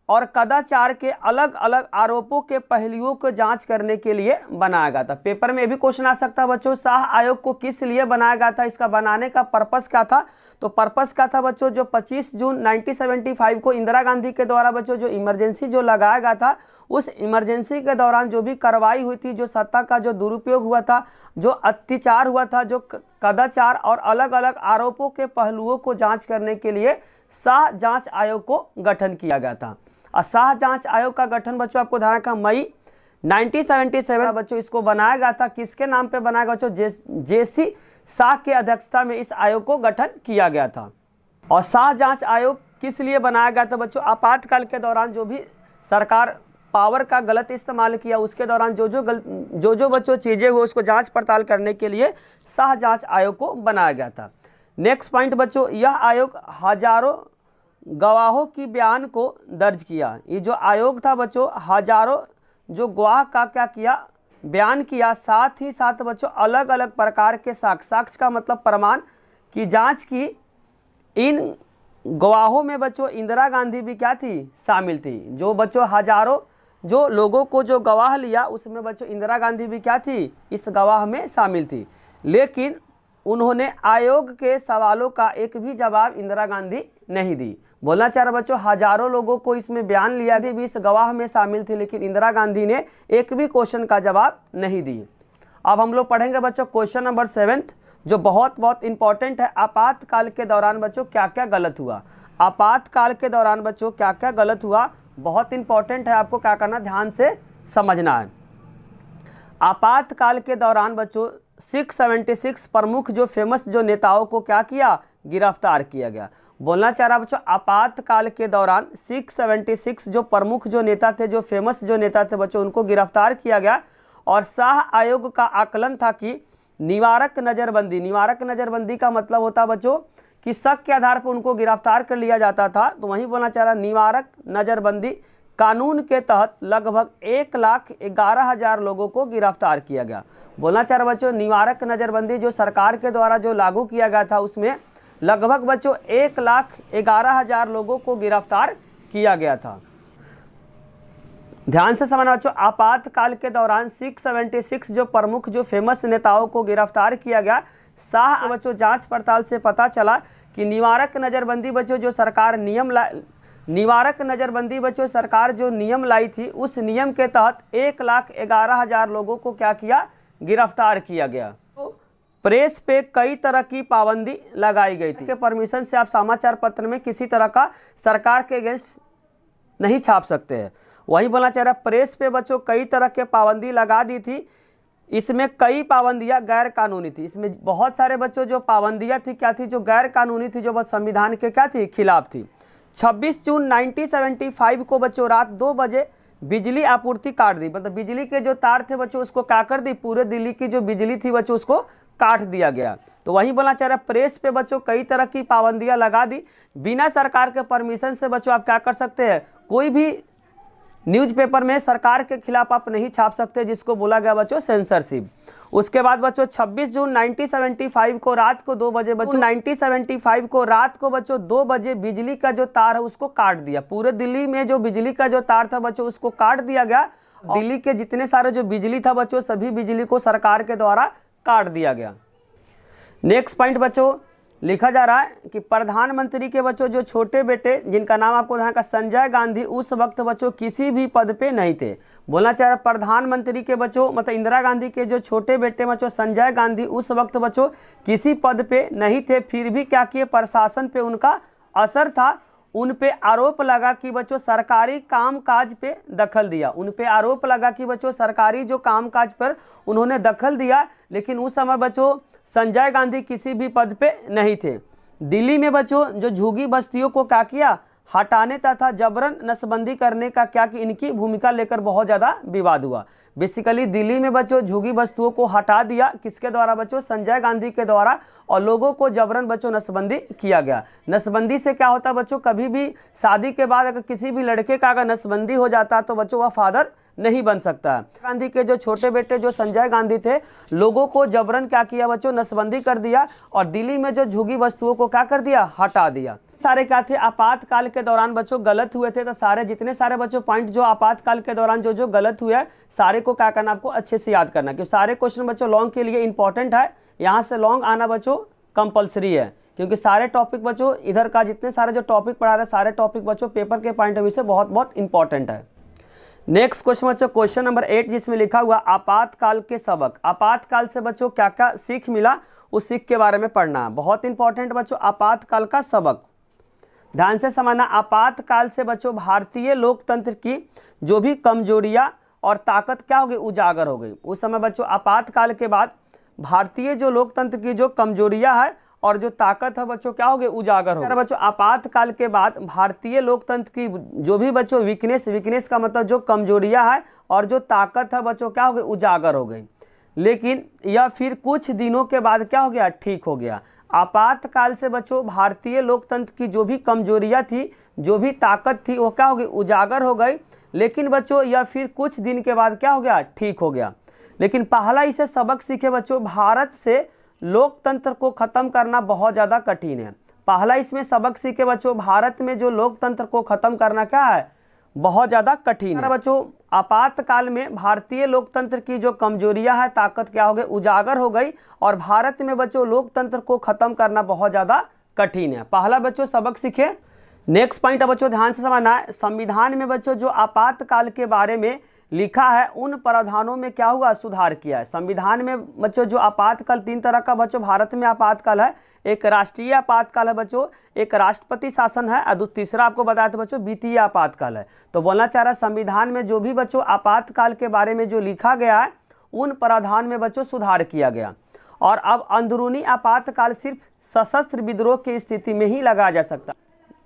और कदाचार के अलग अलग आरोपों के पहलुओं को जांच करने के लिए बनाया गया था। पेपर में भी क्वेश्चन आ सकता है बच्चों, शाह आयोग को किस लिए बनाया गया था, इसका बनाने का पर्पस क्या था। तो पर्पस क्या था बच्चों, जो 25 जून 1975 को इंदिरा गांधी के द्वारा बच्चों जो इमरजेंसी जो लगाया गया था, उस इमरजेंसी के दौरान जो भी कार्रवाई हुई थी, जो सत्ता का जो दुरुपयोग हुआ था, जो अत्याचार हुआ था, जो कदाचार और अलग अलग आरोपों के पहलुओं को जाँच करने के लिए शाह जाँच आयोग को गठन किया गया था। और शाह जांच आयोग का गठन बच्चों आपको ध्यान रखना मई 1977 बच्चों इसको बनाया गया था। किसके नाम पे बनाया गया बच्चों, जेसी शाह के अध्यक्षता में इस आयोग को गठन किया गया था। और शाह जांच आयोग किस लिए बनाया गया था बच्चों, आपातकाल के दौरान जो भी सरकार पावर का गलत इस्तेमाल किया, उसके दौरान जो बच्चों चीज़ें हुई उसको जाँच पड़ताल करने के लिए शाह जाँच आयोग को बनाया गया था। नेक्स्ट पॉइंट बच्चों, यह आयोग हजारों गवाहों की बयान को दर्ज किया। ये जो आयोग था बच्चों हजारों जो गवाह का क्या किया, बयान किया, साथ ही साथ बच्चों अलग अलग प्रकार के साक्ष्य का मतलब प्रमाण की जांच की। इन गवाहों में बच्चों इंदिरा गांधी भी क्या थी, शामिल थी। जो बच्चों हजारों जो लोगों को जो गवाह लिया उसमें बच्चों इंदिरा गांधी भी क्या थी, इस गवाह में शामिल थी। लेकिन उन्होंने आयोग के सवालों का एक भी जवाब इंदिरा गांधी नहीं दी। बोलना चाह रहा बच्चों, हजारों लोगों को इसमें बयान लिया गया, 20 गवाह में शामिल थे, लेकिन इंदिरा गांधी ने एक भी क्वेश्चन का जवाब नहीं दी। अब हम लोग पढ़ेंगे बच्चों क्वेश्चन नंबर 7 जो बहुत बहुत इंपॉर्टेंट है। आपातकाल के दौरान बच्चों क्या क्या गलत हुआ, आपातकाल के दौरान बच्चों क्या क्या गलत हुआ, बहुत इंपॉर्टेंट है, आपको क्या करना, ध्यान से समझना है। आपातकाल के दौरान बच्चों 676 प्रमुख जो फेमस जो नेताओं को क्या किया, गिरफ्तार किया गया। बोलना चाह रहा बच्चों, आपातकाल के दौरान 676 जो प्रमुख जो नेता थे, जो फेमस जो नेता थे बच्चों, उनको गिरफ्तार किया गया। और शाह आयोग का आकलन था कि निवारक नज़रबंदी। निवारक नज़रबंदी का मतलब होता है बच्चों कि शक के आधार पर उनको गिरफ्तार कर लिया जाता था, तो वहीं बोलना चाह रहा निवारक नज़रबंदी कानून के तहत लगभग 1,11,000 लोगों को गिरफ्तार किया गया। बोलना चाह रहा बच्चों निवारक नज़रबंदी जो सरकार के द्वारा जो लागू किया गया था उसमें लगभग बच्चों 1,11,000 लोगों को गिरफ्तार किया गया था। ध्यान से समझना बच्चों, आपातकाल के दौरान 676 जो प्रमुख जो फेमस नेताओं को गिरफ्तार किया गया। शाह बच्चों जांच पड़ताल से पता चला कि निवारक नज़रबंदी बच्चों जो सरकार निवारक नज़रबंदी बच्चों सरकार जो नियम लाई थी उस नियम के तहत 1,11,000 लोगों को क्या किया, गिरफ्तार किया गया। तो प्रेस पे कई तरह की पाबंदी लगाई गई थी कि परमिशन से आप समाचार पत्र में किसी तरह का सरकार के अगेंस्ट नहीं छाप सकते हैं। वही बोलना चाह रहा प्रेस पे बच्चों कई तरह के पाबंदी लगा दी थी। इसमें कई पाबंदियां गैर कानूनी थी। इसमें बहुत सारे बच्चों जो पाबंदियां थी क्या थी, जो गैर कानूनी थी, जो बस संविधान के क्या थी, खिलाफ थी। 26 जून 1975 को बच्चों रात 2 बजे बिजली आपूर्ति काट दी। मतलब बिजली के जो तार थे बच्चों उसको क्या कर दी, पूरे दिल्ली की जो बिजली थी बच्चों उसको काट दिया गया। तो वहीं बोलना चाह रहा प्रेस पे बच्चों कई तरह की पाबंदियां लगा दी। बिना सरकार के परमिशन से बच्चों आप क्या कर सकते हैं, कोई भी न्यूज़पेपर में सरकार के खिलाफ आप नहीं छाप सकते, जिसको बोला गया बच्चों सेंसरशिप। उसके बाद बच्चों 26 जून 1975 को रात को 2 बजे बच्चों 1975 को रात को बच्चों 2 बजे बिजली का जो तार है उसको काट दिया। पूरे दिल्ली में जो बिजली का जो तार था बच्चों उसको काट दिया गया। दिल्ली के जितने सारे जो बिजली था बच्चों सभी बिजली को सरकार के द्वारा काट दिया गया। नेक्स्ट पॉइंट बच्चों लिखा जा रहा है कि प्रधानमंत्री के बच्चों जो छोटे बेटे जिनका नाम आपको यहाँ का संजय गांधी उस वक्त बच्चों किसी भी पद पे नहीं थे। बोलना चाह रहा प्रधानमंत्री के बच्चों मतलब इंदिरा गांधी के जो छोटे बेटे बच्चों संजय गांधी उस वक्त बच्चों किसी पद पे नहीं थे, फिर भी क्या किए, प्रशासन पे उनका असर था। उन पे आरोप लगा कि बच्चों सरकारी कामकाज पे दखल दिया। उन पे आरोप लगा कि बच्चों सरकारी जो कामकाज पर उन्होंने दखल दिया, लेकिन उस समय बच्चों संजय गांधी किसी भी पद पे नहीं थे। दिल्ली में बच्चों जो झुग्गी बस्तियों को क्या किया, हटाने तथा जबरन नसबंदी करने का क्या कि इनकी भूमिका लेकर बहुत ज़्यादा विवाद हुआ। बेसिकली दिल्ली में बच्चों झुग्गी बस्तियों को हटा दिया, किसके द्वारा बच्चों, संजय गांधी के द्वारा, और लोगों को जबरन बच्चों नसबंदी किया गया। नसबंदी से क्या होता है बच्चों, कभी भी शादी के बाद अगर किसी भी लड़के का अगर नसबंदी हो जाता तो बच्चों वह फादर नहीं बन सकता। गांधी के जो छोटे बेटे जो संजय गांधी थे, लोगों को जबरन क्या किया बच्चों, नसबंदी कर दिया, और दिल्ली में जो झुग्गी वस्तुओं को क्या कर दिया, हटा दिया। सारे क्या थे, आपातकाल के दौरान बच्चों गलत हुए थे। तो सारे जितने सारे बच्चों पॉइंट जो आपातकाल के दौरान जो जो गलत हुए सारे को क्या करना, आपको अच्छे से याद करना, क्योंकि सारे क्वेश्चन बच्चों लॉन्ग के लिए इंपॉर्टेंट है। यहाँ से लॉन्ग आना बच्चों कंपलसरी है, क्योंकि सारे टॉपिक बच्चों इधर का जितने सारे जो टॉपिक पढ़ा रहे सारे टॉपिक बच्चों पेपर के पॉइंट ऑफ व्यू से बहुत बहुत इंपॉर्टेंट है। नेक्स्ट क्वेश्चन बच्चों क्वेश्चन नंबर 8, जिसमें लिखा हुआ आपातकाल के सबक। आपातकाल से बच्चों क्या क्या सीख मिला उस सीख के बारे में पढ़ना है। बहुत इंपॉर्टेंट बच्चों आपातकाल का सबक, ध्यान से समझना। आपातकाल से बच्चों भारतीय लोकतंत्र की जो भी कमजोरियां और ताकत क्या हो गई, उजागर हो गई। उस समय बच्चों आपातकाल के बाद भारतीय जो लोकतंत्र की जो कमजोरियां है और जो ताकत है बच्चों क्या हो गई, उजागर हो गई। बच्चों आपातकाल के बाद भारतीय लोकतंत्र की जो भी बच्चों वीकनेस का मतलब जो कमजोरियां है और जो ताकत है बच्चों क्या हो गई, उजागर हो गई। लेकिन यह फिर कुछ दिनों के बाद क्या हो गया, ठीक हो गया। आपातकाल से बच्चों भारतीय लोकतंत्र की जो भी कमजोरियां थी, जो भी ताकत थी, वो क्या हो गई, उजागर हो गई। लेकिन बच्चों यह फिर कुछ दिन के बाद क्या हो गया, ठीक हो गया। लेकिन पहला इसे सबक सीखे बच्चों, भारत से लोकतंत्र को खत्म करना बहुत ज़्यादा कठिन है। पहला इसमें सबक सीखे बच्चों, भारत में जो लोकतंत्र को खत्म करना क्या है, बहुत ज़्यादा कठिन है। बच्चों आपातकाल में भारतीय लोकतंत्र की जो कमजोरियां है, ताकत क्या हो गई, उजागर हो गई, और भारत में बच्चों लोकतंत्र को खत्म करना बहुत ज़्यादा कठिन है। पहला बच्चों सबक सीखे। नेक्स्ट पॉइंट है बच्चों ध्यान से समझना है, संविधान में बच्चों जो आपातकाल के बारे में लिखा है उन प्रावधानों में क्या हुआ, सुधार किया है। संविधान में बच्चों जो आपातकाल 3 तरह का बच्चों भारत में आपातकाल है। एक राष्ट्रीय आपातकाल है बच्चों, एक राष्ट्रपति शासन है, और तीसरा आपको बताया था बच्चों वित्तीय आपातकाल है। तो बोलना चाह रहा है संविधान में जो भी बच्चों आपातकाल के बारे में जो लिखा गया है उन प्रावधान में बच्चों सुधार किया गया। और अब अंदरूनी आपातकाल सिर्फ सशस्त्र विद्रोह की स्थिति में ही लगाया जा सकता।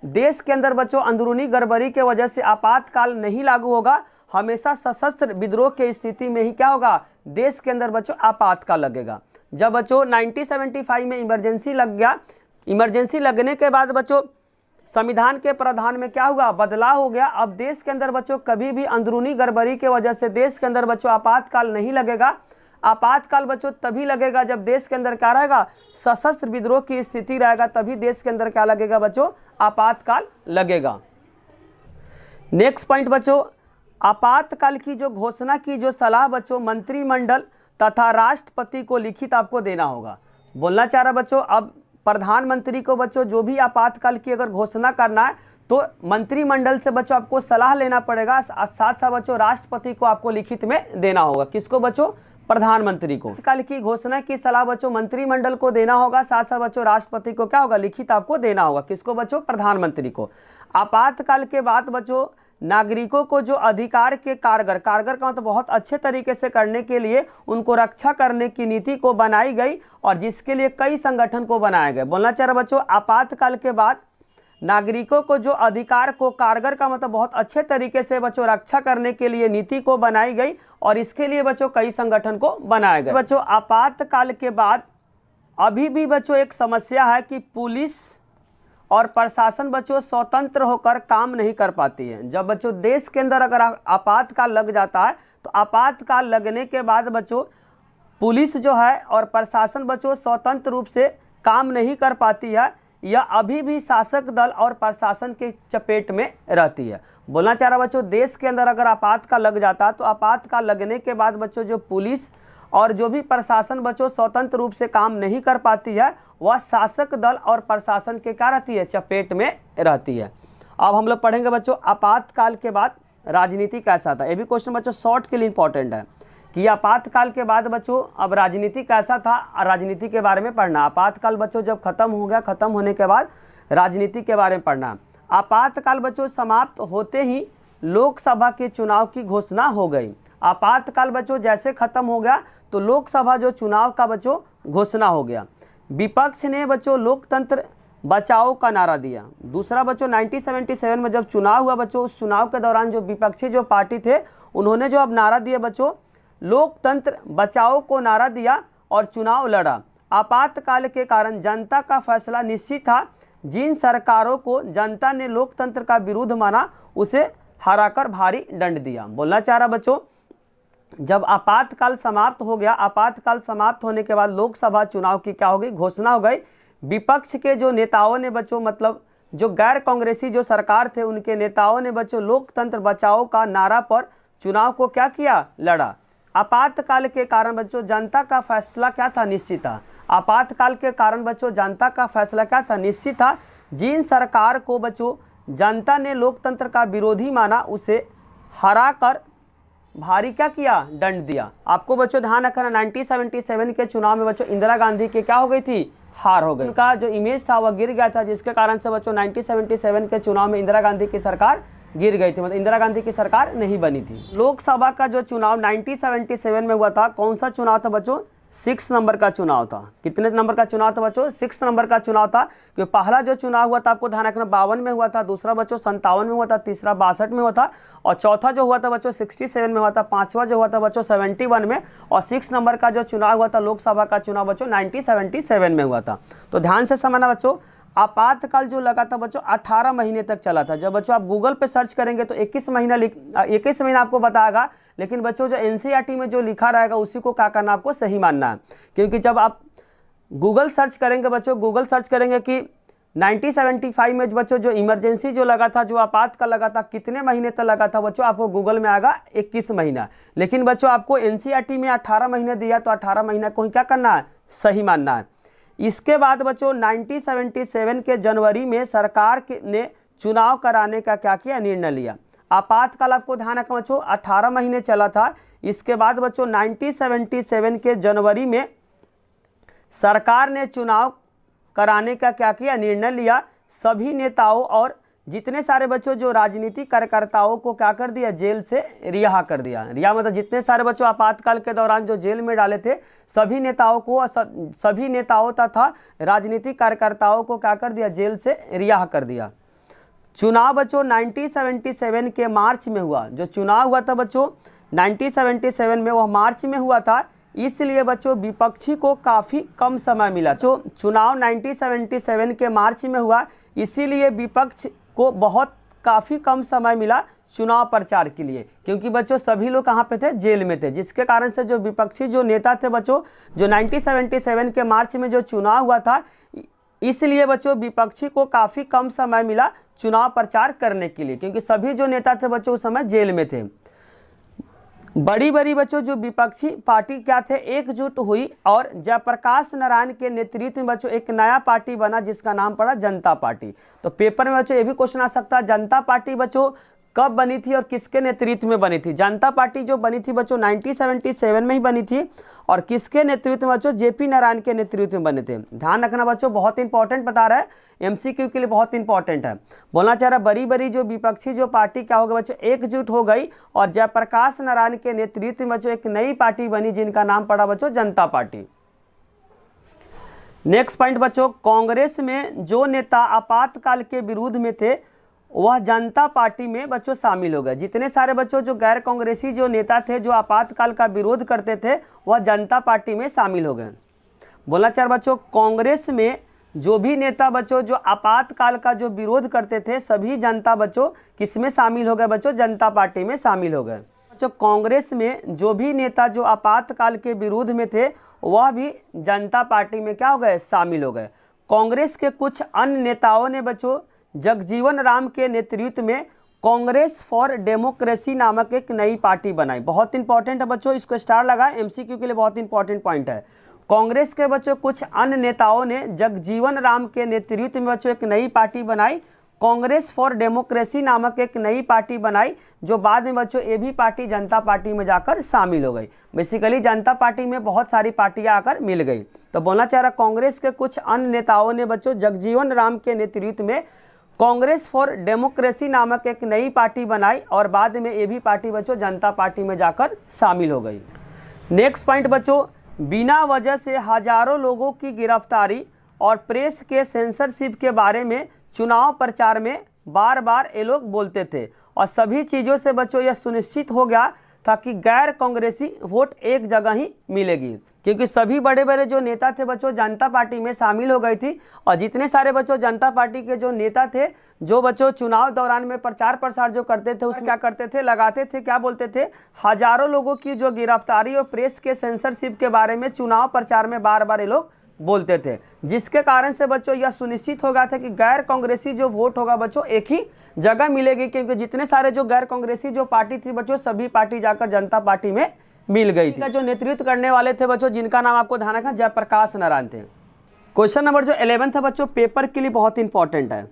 देश के अंदर बच्चों अंदरूनी गड़बड़ी के वजह से आपातकाल नहीं लागू होगा, हमेशा सशस्त्र विद्रोह की स्थिति में ही क्या होगा, देश के अंदर बच्चों आपातकाल लगेगा। जब बच्चों 1975 में इमरजेंसी लग गया, इमरजेंसी लगने के बाद बच्चों संविधान के प्रावधान में क्या हुआ, बदलाव हो गया। अब देश के अंदर बच्चों कभी भी अंदरूनी गड़बड़ी के वजह से देश के अंदर बच्चों आपातकाल नहीं लगेगा। आपातकाल बच्चों तभी लगेगा जब देश के अंदर क्या रहेगा, सशस्त्र विद्रोह की स्थिति रहेगा, तभी देश के अंदर क्या लगेगा बच्चों, आपातकाल लगेगा। नेक्स्ट पॉइंट बच्चों, आपातकाल की जो घोषणा की जो सलाह बच्चों मंत्रिमंडल तथा राष्ट्रपति को लिखित आपको देना होगा। बोलना चाह रहा बच्चों, अब प्रधानमंत्री को बच्चों जो भी आपातकाल की अगर घोषणा करना है तो मंत्रिमंडल से बच्चों आपको सलाह लेना पड़ेगा, साथ साथ बच्चों राष्ट्रपति को आपको लिखित में देना होगा। किसको बच्चों, प्रधानमंत्री को। आपातकाल की घोषणा की सलाह बच्चों मंत्रिमंडल को देना होगा, साथ साथ बच्चों राष्ट्रपति को क्या होगा, लिखित आपको देना होगा। किसको बच्चों, प्रधानमंत्री को। आपातकाल के बाद बच्चों नागरिकों को जो अधिकार के कारगर का मतलब बहुत अच्छे तरीके से करने के लिए उनको रक्षा करने की नीति को बनाई गई, और जिसके लिए कई संगठन को बनाया गया। बोलना चाह रहा बच्चों, आपातकाल के बाद नागरिकों को जो अधिकार को कारगर का मतलब बहुत अच्छे तरीके से बच्चों रक्षा करने के लिए नीति को बनाई गई, और इसके लिए बच्चों कई संगठन को बनाया गया। बच्चों आपातकाल के बाद अभी भी बच्चों एक समस्या है कि पुलिस और प्रशासन बच्चों स्वतंत्र होकर काम नहीं कर पाती है। जब बच्चों देश के अंदर अगर आपातकाल लग जाता है तो आपातकाल लगने के बाद बच्चों पुलिस जो है और प्रशासन बच्चों स्वतंत्र रूप से काम नहीं कर पाती है, यह अभी भी शासक दल और प्रशासन के चपेट में रहती है। बोलना चाह रहा बच्चों, देश के अंदर अगर आपातकाल लग जाता है तो आपातकाल लगने के बाद बच्चों जो पुलिस और जो भी प्रशासन बच्चों स्वतंत्र रूप से काम नहीं कर पाती है, वह शासक दल और प्रशासन के क्या रहती है, चपेट में रहती है। अब हम लोग पढ़ेंगे बच्चों आपातकाल के बाद राजनीति कैसा था। ये भी क्वेश्चन बच्चों शॉर्ट के लिए इंपॉर्टेंट है कि आपातकाल के बाद बच्चों अब राजनीति कैसा था, राजनीति के बारे में पढ़ना। आपातकाल बच्चों जब खत्म हो गया, खत्म होने के बाद राजनीति के बारे में पढ़ना। आपातकाल बच्चों समाप्त होते ही लोकसभा के चुनाव की घोषणा हो गई। आपातकाल बच्चों जैसे खत्म हो गया तो लोकसभा जो चुनाव का बच्चों घोषणा हो गया। विपक्ष ने बच्चों लोकतंत्र बचाओ का नारा दिया। दूसरा बच्चों 1977 में जब चुनाव हुआ बच्चों, उस चुनाव के दौरान जो विपक्षी जो पार्टी थे उन्होंने जो अब नारा दिया बच्चों लोकतंत्र बचाओ को नारा दिया और चुनाव लड़ा। आपातकाल के कारण जनता का फैसला निश्चित था। जिन सरकारों को जनता ने लोकतंत्र का विरोध माना उसे हराकर भारी दंड दिया। बोलना चाह रहा बच्चों, जब आपातकाल समाप्त हो गया, आपातकाल समाप्त होने के बाद लोकसभा चुनाव की क्या हो गई, घोषणा हो गई। विपक्ष के जो नेताओं ने बच्चों मतलब जो गैर कांग्रेसी जो सरकार थे उनके नेताओं ने बच्चों लोकतंत्र बचाओ का नारा पर चुनाव को क्या किया, लड़ा। आपातकाल के कारण बच्चों जनता का फैसला क्या था, निश्चित था। आपातकाल के कारण बच्चों जनता का फैसला क्या था, निश्चित था। जिन सरकार को बच्चों जनता ने लोकतंत्र का विरोधी माना उसे हरा कर भारी क्या किया, दंड दिया। आपको बच्चों ध्यान रखना 1977 के चुनाव में बच्चों इंदिरा गांधी की क्या हो गई थी, हार हो गई। उनका जो इमेज था वह गिर गया था, जिसके कारण से बच्चों 1977 के चुनाव में इंदिरा गांधी की सरकार गिर गई थी, मतलब इंदिरा गांधी की सरकार नहीं बनी थी। लोकसभा का जो चुनाव 1977 में हुआ था, कौन सा चुनाव था बच्चों, 6 नंबर का चुनाव था। कितने नंबर का चुनाव था बच्चों, 6 नंबर का चुनाव था। क्योंकि पहला जो चुनाव हुआ था आपको ध्यान रखना 52 में हुआ था, दूसरा बच्चों 57 में हुआ था, तीसरा 62 में हुआ था, और चौथा जो हुआ था बच्चों 67 में हुआ था, पांचवा जो हुआ था बच्चों 71 में, और 6 नंबर का जो चुनाव हुआ था लोकसभा का चुनाव बच्चों 1977 में हुआ था। तो ध्यान से समझना बच्चों, आपातकाल जो लगा था बच्चों 18 महीने तक चला था। जब बच्चों आप गूगल पे सर्च करेंगे तो 21 महीना आपको बताएगा, लेकिन बच्चों जो एनसीईआरटी में जो लिखा रहेगा उसी को क्या करना, आपको सही मानना है। क्योंकि जब आप गूगल सर्च करेंगे बच्चों, गूगल सर्च करेंगे कि 1975 में बच्चों जो इमरजेंसी जो लगा था, जो आपातकाल लगा था, कितने महीने तक लगा था बच्चों, आपको गूगल में आएगा 21 महीना। लेकिन बच्चों आपको एनसीईआरटी में 18 महीने दिया, तो 18 महीना को ही क्या करना है, सही मानना है। इसके बाद बच्चों 1977 के जनवरी में सरकार ने चुनाव कराने का क्या किया, निर्णय लिया। आपातकाल आपको ध्यान रखना बच्चों 18 महीने चला था। इसके बाद बच्चों 1977 के जनवरी में सरकार ने चुनाव कराने का क्या किया, निर्णय लिया। सभी नेताओं और जितने सारे बच्चों जो राजनीतिक कार्यकर्ताओं को क्या कर दिया, जेल से रिहा कर दिया। रिहा मतलब जितने सारे बच्चों आपातकाल के दौरान जो जेल में डाले थे सभी नेताओं तथा राजनीतिक कार्यकर्ताओं को क्या कर दिया, जेल से रिहा कर दिया। चुनाव बच्चों 1977 के मार्च में हुआ। जो चुनाव हुआ था बच्चों 1977 में, वह मार्च में हुआ था। इसलिए बच्चों विपक्षी को काफ़ी कम समय मिला। जो चुनाव 1977 के मार्च में हुआ, इसीलिए विपक्ष को काफ़ी कम समय मिला चुनाव प्रचार के लिए, क्योंकि बच्चों सभी लोग कहाँ पे थे, जेल में थे, जिसके कारण से जो विपक्षी जो नेता थे बच्चों, जो 1977 के मार्च में जो चुनाव हुआ था, इसलिए बच्चों विपक्षी को काफ़ी कम समय मिला चुनाव प्रचार करने के लिए, क्योंकि सभी जो नेता थे बच्चों उस समय जेल में थे। बड़ी बड़ी बच्चों जो विपक्षी पार्टी क्या थे, एकजुट हुई और जयप्रकाश नारायण के नेतृत्व में बच्चों एक नया पार्टी बना जिसका नाम पड़ा जनता पार्टी। तो पेपर में बच्चों ये भी क्वेश्चन आ सकता है, जनता पार्टी बच्चों कब बनी थी और किसके नेतृत्व में बनी थी। जनता पार्टी जो बनी थी बच्चों 1977 में ही बनी थी, और किसके नेतृत्व में बच्चों, जेपी नारायण के नेतृत्व में बने थे। ध्यान रखना बच्चों, बहुत इंपॉर्टेंट बता रहा है, एमसीक्यू के लिए बहुत इंपॉर्टेंट है। बोलना चाह रहा बड़ी बड़ी जो विपक्षी जो पार्टी क्या हो गई बच्चों, एकजुट हो गई और जयप्रकाश नारायण के नेतृत्व में बच्चों एक नई पार्टी बनी जिनका नाम पड़ा बच्चों जनता पार्टी। नेक्स्ट पॉइंट बच्चों, कांग्रेस में जो नेता आपातकाल के विरोध में थे वह जनता पार्टी में बच्चों शामिल हो गए। जितने सारे बच्चों जो गैर कांग्रेसी जो नेता थे जो आपातकाल का विरोध करते थे वह जनता पार्टी में शामिल हो गए। बोलना चाह बच्चों, कांग्रेस में जो भी नेता बच्चों जो आपातकाल का जो विरोध करते थे सभी जनता बच्चों किस में शामिल हो गए बच्चों, जनता पार्टी में शामिल हो गए। बच्चों कांग्रेस में जो भी नेता जो आपातकाल के विरोध में थे वह भी जनता पार्टी में क्या हो गए, शामिल हो गए। कांग्रेस के कुछ अन्य नेताओं ने बच्चों जगजीवन राम के नेतृत्व में कांग्रेस फॉर डेमोक्रेसी नामक एक नई पार्टी बनाई। बहुत इंपॉर्टेंट है बच्चों, इसको स्टार लगा, एमसीक्यू के लिए बहुत इंपॉर्टेंट पॉइंट है। कांग्रेस के बच्चों कुछ अन्य नेताओं ने जगजीवन राम के नेतृत्व में बच्चों एक नई पार्टी बनाई, कांग्रेस फॉर डेमोक्रेसी नामक एक नई पार्टी बनाई, जो बाद में बच्चों ये भी पार्टी जनता पार्टी में जाकर शामिल हो गई। बेसिकली जनता पार्टी में बहुत सारी पार्टियां आकर मिल गई। तो बोलना चाह रहा कांग्रेस के कुछ अन्य नेताओं ने बच्चों जगजीवन राम के नेतृत्व में कांग्रेस फॉर डेमोक्रेसी नामक एक नई पार्टी बनाई और बाद में ये भी पार्टी बच्चों जनता पार्टी में जाकर शामिल हो गई। नेक्स्ट पॉइंट बच्चों, बिना वजह से हजारों लोगों की गिरफ्तारी और प्रेस के सेंसरशिप के बारे में चुनाव प्रचार में बार बार ये लोग बोलते थे, और सभी चीज़ों से बच्चों यह सुनिश्चित हो गया था कि गैर कांग्रेसी वोट एक जगह ही मिलेगी, क्योंकि सभी बड़े बड़े जो नेता थे बच्चों जनता पार्टी में शामिल हो गई थी। और जितने सारे बच्चों जनता पार्टी के जो नेता थे जो बच्चों चुनाव दौरान में प्रचार प्रसार जो करते थे उसमें क्या करते थे, लगाते थे, क्या बोलते थे, हजारों लोगों की जो गिरफ्तारी और प्रेस के सेंसरशिप के बारे में चुनाव प्रचार में बार बार ये लोग बोलते थे, जिसके कारण से बच्चों यह सुनिश्चित हो गया था कि गैर कांग्रेसी जो वोट होगा बच्चों एक ही जगह मिलेगी, क्योंकि जितने सारे जो गैर कांग्रेसी जो पार्टी थी बच्चों सभी पार्टी जाकर जनता पार्टी में मिल गई थी। जो नेतृत्व करने वाले थे बच्चों जिनका नाम आपको ध्यान रखना जयप्रकाश नारायण थे। क्वेश्चन नंबर जो 11 है बच्चों पेपर के लिए बहुत इंपॉर्टेंट है।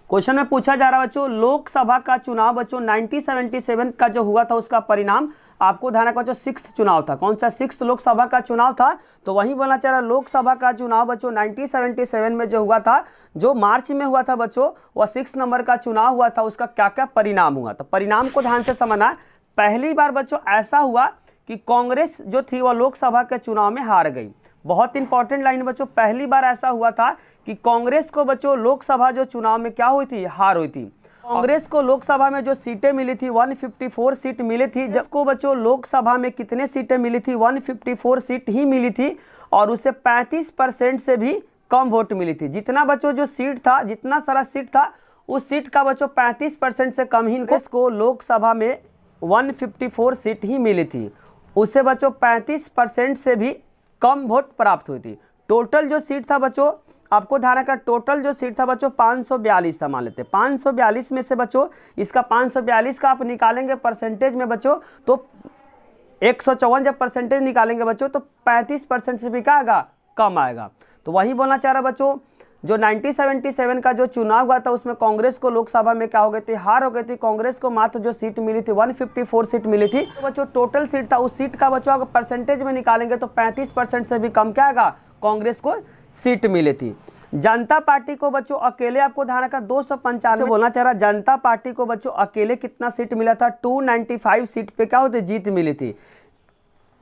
क्वेश्चन में पूछा जा रहा है बच्चों लोकसभा का चुनाव बच्चों 1977 का जो हुआ था उसका परिणाम आपको ध्यान रखना बच्चों 6th चुनाव था। कौन सा 6th लोकसभा का चुनाव था, तो वही बोलना चाह रहा लोकसभा का चुनाव बच्चों 1977 में जो हुआ था, जो मार्च में हुआ था बच्चों, वह 6 नंबर का चुनाव हुआ था, उसका क्या क्या परिणाम हुआ। तो परिणाम को ध्यान से समझना। पहली बार बच्चों ऐसा हुआ कि कांग्रेस जो थी वह लोकसभा के चुनाव में हार गई। बहुत इंपॉर्टेंट लाइन बच्चों, पहली बार ऐसा हुआ था कि कांग्रेस को बच्चों लोकसभा जो चुनाव में क्या हुई थी, हार हुई थी। कांग्रेस को लोकसभा में जो सीटें मिली थी 154 सीट मिली थी, जिसको बच्चों लोकसभा में कितने सीटें मिली थी, 154 सीट ही मिली थी, और उसे 35% से भी कम वोट मिली थी। जितना बच्चों जो सीट था, जितना सारा सीट था उस सीट का बच्चों 35% से कम ही को लोकसभा में 154 सीट ही मिली थी, उससे बच्चों 35% से भी कम वोट प्राप्त हुई थी। टोटल जो सीट था बच्चों आपको ध्यान रखना, टोटल जो सीट था बच्चों 542 था, मान लेते 542 में से बच्चों इसका 542 का आप निकालेंगे परसेंटेज में बच्चों तो 154 जब परसेंटेज निकालेंगे बच्चों तो 35% से भी क्या आएगा, कम आएगा। तो वही बोलना चाह रहा बच्चों जो 1977 का जो चुनाव हुआ था उसमें कांग्रेस को लोकसभा में क्या हो गई थी, हार हो गई थी। कांग्रेस को मात्र जो सीट मिली थी 154 सीट मिली थी, तो बच्चों टोटल सीट था उस सीट का बच्चों अगर परसेंटेज में निकालेंगे तो 35% से भी कम क्या आएगा, कांग्रेस को सीट मिली थी। जनता पार्टी को बच्चों अकेले आपको ध्यान रखा 295 बोलना चाह रहा, जनता पार्टी को बच्चों अकेले कितना सीट मिला था, 295 सीट पे क्या होती जीत मिली थी।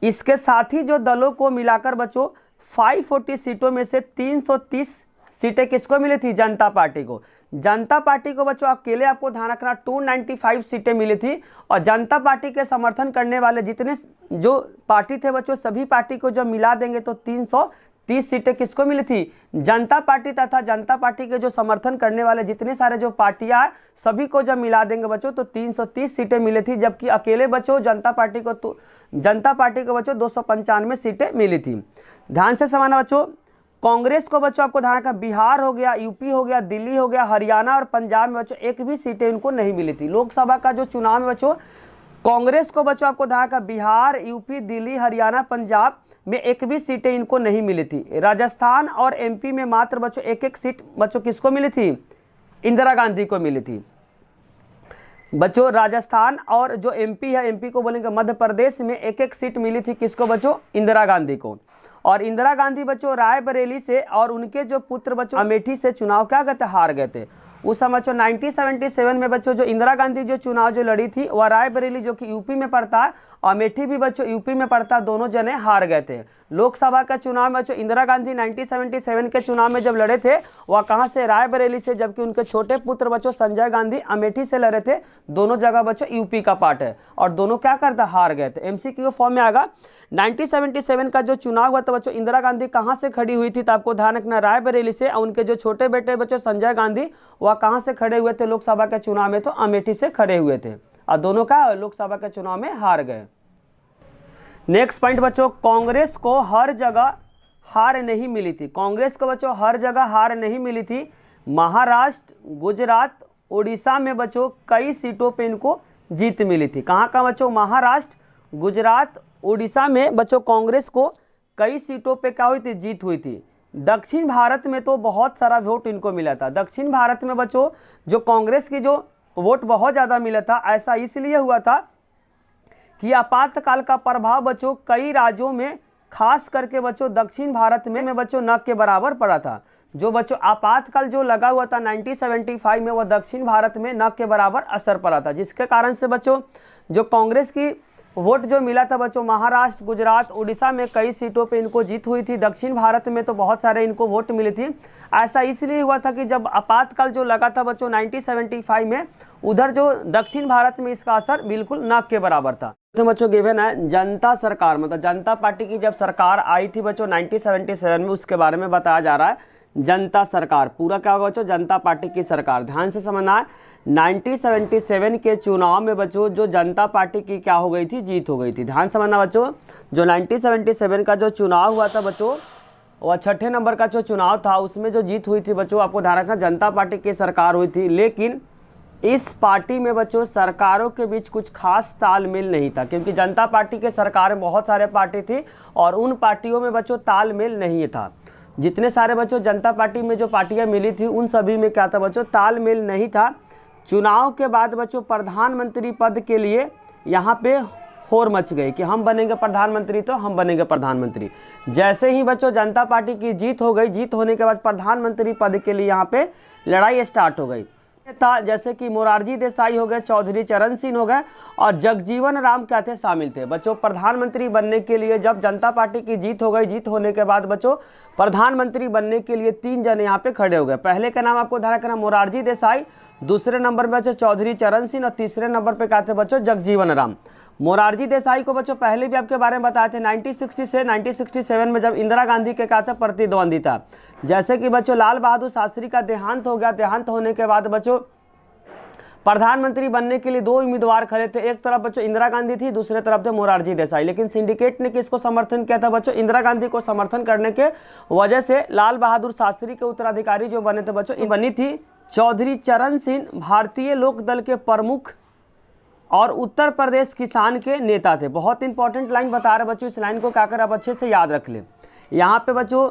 इसके साथ ही जो दलों को मिलाकर बच्चों 540 सीटों में से 330 सीटें किसको मिली थी? जनता पार्टी को। जनता पार्टी को बच्चों अकेले आपको ध्यान रखना 295 सीटें मिली थी, और जनता पार्टी के समर्थन करने वाले जितने जो पार्टी थे बच्चों, सभी पार्टी को जब मिला देंगे तो 330 सीटें किसको मिली थी? जनता पार्टी तथा जनता पार्टी के जो समर्थन करने वाले जितने सारे जो पार्टियां हैं सभी को जब मिला देंगे बच्चों तो 330 सीटें मिली थी, जबकि अकेले बच्चों जनता पार्टी को बच्चों 295 सीटें मिली थी। ध्यान से समझना बच्चों। कांग्रेस को बच्चों आपको ध्यान रखना, बिहार हो गया, यूपी हो गया, दिल्ली हो गया, हरियाणा और पंजाब में बच्चों एक भी सीटें इनको नहीं मिली थी। लोकसभा का जो चुनाव में बच्चों कांग्रेस को बच्चों आपको ध्यान रखना, बिहार, यूपी, दिल्ली, हरियाणा, पंजाब में एक भी सीटें इनको नहीं मिली थी। राजस्थान और एमपी में मात्र बच्चों एक एक सीट बच्चों किसको मिली थी? इंदिरा गांधी को मिली थी। बच्चों राजस्थान और जो एमपी है, एमपी को बोलेंगे मध्य प्रदेश में एक एक सीट मिली थी किसको बच्चों? इंदिरा गांधी को। और इंदिरा गांधी बच्चों रायबरेली से और उनके जो पुत्र बच्चों अमेठी से चुनाव क्या कहते हार गए थे। उस समय बच्चों 1977 में बच्चों जो इंदिरा गांधी जो चुनाव जो लड़ी थी वह रायबरेली जो कि यूपी में पड़ता है, अमेठी भी बच्चों यूपी में पड़ता है, दोनों जने हार गए थे। लोकसभा का चुनाव में बच्चों इंदिरा गांधी 1977 के चुनाव में जब लड़े थे वह कहां से? रायबरेली से, जबकि उनके छोटे पुत्र बच्चों संजय गांधी अमेठी से लड़े थे। दोनों जगह बच्चों यूपी का पार्ट है और दोनों क्या करता हार गए थे। एमसीक्यू फॉर्म में आएगा 1977 का जो चुनाव हुआ था बच्चों इंदिरा गांधी कहां से खड़ी हुई थी? तो आपको ध्यान रखना रायबरेली से, और उनके जो छोटे बेटे बच्चों संजय गांधी वह कहां से खड़े हुए थे लोकसभा के चुनाव में? तो अमेठी से खड़े हुए थे, और दोनों का लोकसभा के चुनाव में हार गए। नेक्स्ट पॉइंट बच्चों, कांग्रेस को हर जगह हार नहीं मिली थी। कांग्रेस को बच्चों हर जगह हार नहीं मिली थी। महाराष्ट्र, गुजरात, उड़ीसा में बच्चों कई सीटों पे इनको जीत मिली थी। कहाँ का बच्चों? महाराष्ट्र, गुजरात, उड़ीसा में बच्चों कांग्रेस को कई सीटों पे क्या हुई थी? जीत हुई थी। दक्षिण भारत में तो बहुत सारा वोट इनको मिला था। दक्षिण भारत में बच्चों जो कांग्रेस की जो वोट बहुत ज़्यादा मिला था, ऐसा इसलिए हुआ था कि आपातकाल का प्रभाव बच्चों कई राज्यों में खास करके बच्चों दक्षिण भारत में बच्चों न के बराबर पड़ा था। जो बच्चों आपातकाल जो लगा हुआ था 1975 में वह दक्षिण भारत में न के बराबर असर पड़ा था, जिसके कारण से बच्चों जो कांग्रेस की वोट जो मिला था बच्चों महाराष्ट्र, गुजरात, उड़ीसा में कई सीटों पे इनको जीत हुई थी। दक्षिण भारत में तो बहुत सारे इनको वोट मिली थी। ऐसा इसलिए हुआ था कि जब आपातकाल जो लगा था बच्चों 1975 में, उधर जो दक्षिण भारत में इसका असर बिल्कुल न के बराबर था। तो बच्चों गिवन है जनता सरकार, मतलब जनता पार्टी की जब सरकार आई थी बच्चों 1977 में, उसके बारे में बताया जा रहा है। जनता सरकार पूरा क्या होगा बच्चों? जनता पार्टी की सरकार। ध्यान से समझना है 1977 के चुनाव में बच्चों जो जनता पार्टी की क्या हो गई थी? जीत हो गई थी। ध्यान समझना बच्चों, जो 1977 का जो चुनाव हुआ था बच्चों वह 6ठे नंबर का जो चुनाव था उसमें जो जीत हुई थी बच्चों आपको ध्यान रखना जनता पार्टी की सरकार हुई थी। लेकिन इस पार्टी में बच्चों सरकारों के बीच कुछ खास तालमेल नहीं था, क्योंकि जनता पार्टी के सरकार में बहुत सारे पार्टी थी और उन पार्टियों में बच्चों तालमेल नहीं था। जितने सारे बच्चों जनता पार्टी में जो पार्टियां मिली थी उन सभी में क्या था बच्चों? तालमेल नहीं था। चुनाव के बाद बच्चों प्रधानमंत्री पद के लिए यहाँ पे होड़ मच गई कि हम बनेंगे प्रधानमंत्री तो हम बनेंगे प्रधानमंत्री। जैसे ही बच्चों जनता पार्टी की जीत हो गई, जीत होने के बाद प्रधानमंत्री पद के लिए यहाँ पे लड़ाई स्टार्ट हो गई था। जैसे कि मोरारजी देसाई हो गए, चौधरी चरण सिंह हो गए और जगजीवन राम क्या थे? शामिल थे। बच्चों प्रधानमंत्री बनने के लिए जब जनता पार्टी की जीत हो गई, जीत होने के बाद बच्चों प्रधानमंत्री बनने के लिए 3 जने यहाँ पे खड़े हो गए। पहले का नाम आपको ध्यान रखना मोरारजी देसाई, दूसरे नंबर पे बच्चों चौधरी चरण सिंह और तीसरे नंबर पे क्या थे बच्चों? जगजीवन राम। मोरारजी देसाई को बच्चों पहले भी आपके बारे में बताए थे 1960 से 1967 में जब इंदिरा गांधी के क्या था? प्रतिद्वंदी था। जैसे कि बच्चों लाल बहादुर शास्त्री का देहांत हो गया, देहांत होने के बाद बच्चों प्रधानमंत्री बनने के लिए 2 उम्मीदवार खड़े थे। एक तरफ बच्चों इंदिरा गांधी थी, दूसरे तरफ थे मोरारजी देसाई। लेकिन सिंडिकेट ने किसको समर्थन किया था बच्चों? इंदिरा गांधी को समर्थन करने के वजह से लाल बहादुर शास्त्री के उत्तराधिकारी जो बने थे बच्चों बनी थी चौधरी चरण सिंह। भारतीय लोक दल के प्रमुख और उत्तर प्रदेश किसान के नेता थे। बहुत इंपॉर्टेंट लाइन बता रहे बच्चों, इस लाइन को क्या कर आप अच्छे से याद रख लें। यहाँ पे बच्चों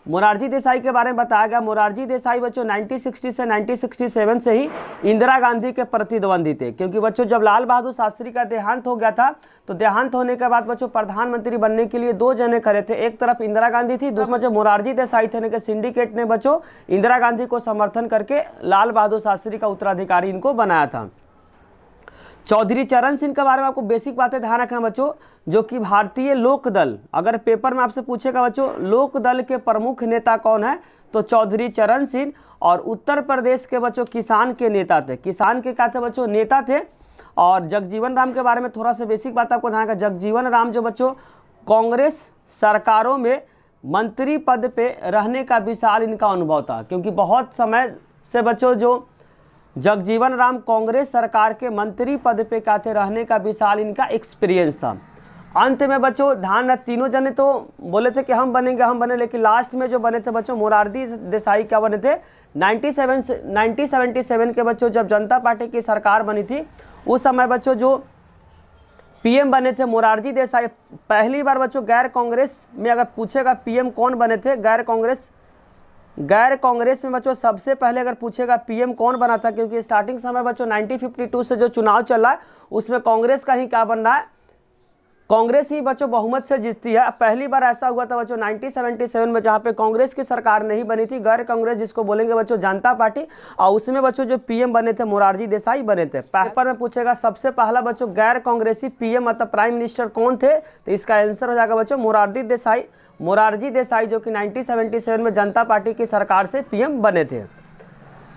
मोरारजी देसाई के बारे में बताया गया। मोरारजी देसाई बच्चों 1960 से 1967 से ही इंदिरा गांधी के प्रतिद्वंदी थे, क्योंकि बच्चों जब लाल बहादुर शास्त्री का देहांत हो गया था तो देहांत होने के बाद बच्चों प्रधानमंत्री बनने के लिए 2 जने खड़े थे। एक तरफ इंदिरा गांधी थी, दूसरा जो मोरारजी देसाई थे। सिंडिकेट ने बच्चों इंदिरा गांधी को समर्थन करके लाल बहादुर शास्त्री का उत्तराधिकारी इनको बनाया था। चौधरी चरण सिंह के बारे में आपको बेसिक बातें ध्यान रखना बच्चों, जो कि भारतीय लोक दल, अगर पेपर में आपसे पूछेगा बच्चों लोक दल के प्रमुख नेता कौन है, तो चौधरी चरण सिंह। और उत्तर प्रदेश के बच्चों किसान के नेता थे, किसान के क्या थे बच्चों, नेता थे। और जगजीवन राम के बारे में थोड़ा सा बेसिक बात आपको ध्यान रखना, जगजीवन राम जो बच्चों कांग्रेस सरकारों में मंत्री पद पे रहने का विशाल इनका अनुभव था, क्योंकि बहुत समय से बच्चों जो जगजीवन राम कांग्रेस सरकार के मंत्री पद पे क्या थे, रहने का विशाल इनका एक्सपीरियंस था। अंत में बच्चों ध्यान, तीनों जने तो बोले थे कि हम बनेंगे, हम बने, लेकिन लास्ट में जो बने थे बच्चों मोरारजी देसाई क्या बने थे, 1977 के बच्चों जब जनता पार्टी की सरकार बनी थी उस समय बच्चों जो पीएम बने थे मोरारजी देसाई। पहली बार बच्चों गैर कांग्रेस में अगर पूछेगा पीएम कौन बने थे, गैर कांग्रेस में बच्चों सबसे पहले अगर पूछेगा पीएम कौन बना था, क्योंकि स्टार्टिंग समय बच्चों 1952 से जो चुनाव चल रहा है उसमें कांग्रेस का ही क्या बन रहा है, कांग्रेस ही बच्चों बहुमत से जीतती है। पहली बार ऐसा हुआ था बच्चों 1977 में, जहां पे कांग्रेस की सरकार नहीं बनी थी, गैर कांग्रेस जिसको बोलेंगे बच्चों जनता पार्टी, और उसमें बच्चों जो पीएम बने थे मोरारजी देसाई बने थे। पेपर में पूछेगा सबसे पहला बच्चों गैर कांग्रेसी पीएम मतलब प्राइम मिनिस्टर कौन थे, तो इसका आंसर हो जाएगा बच्चों मोरारजी देसाई, जो कि 1977 में जनता पार्टी की सरकार से पीएम बने थे।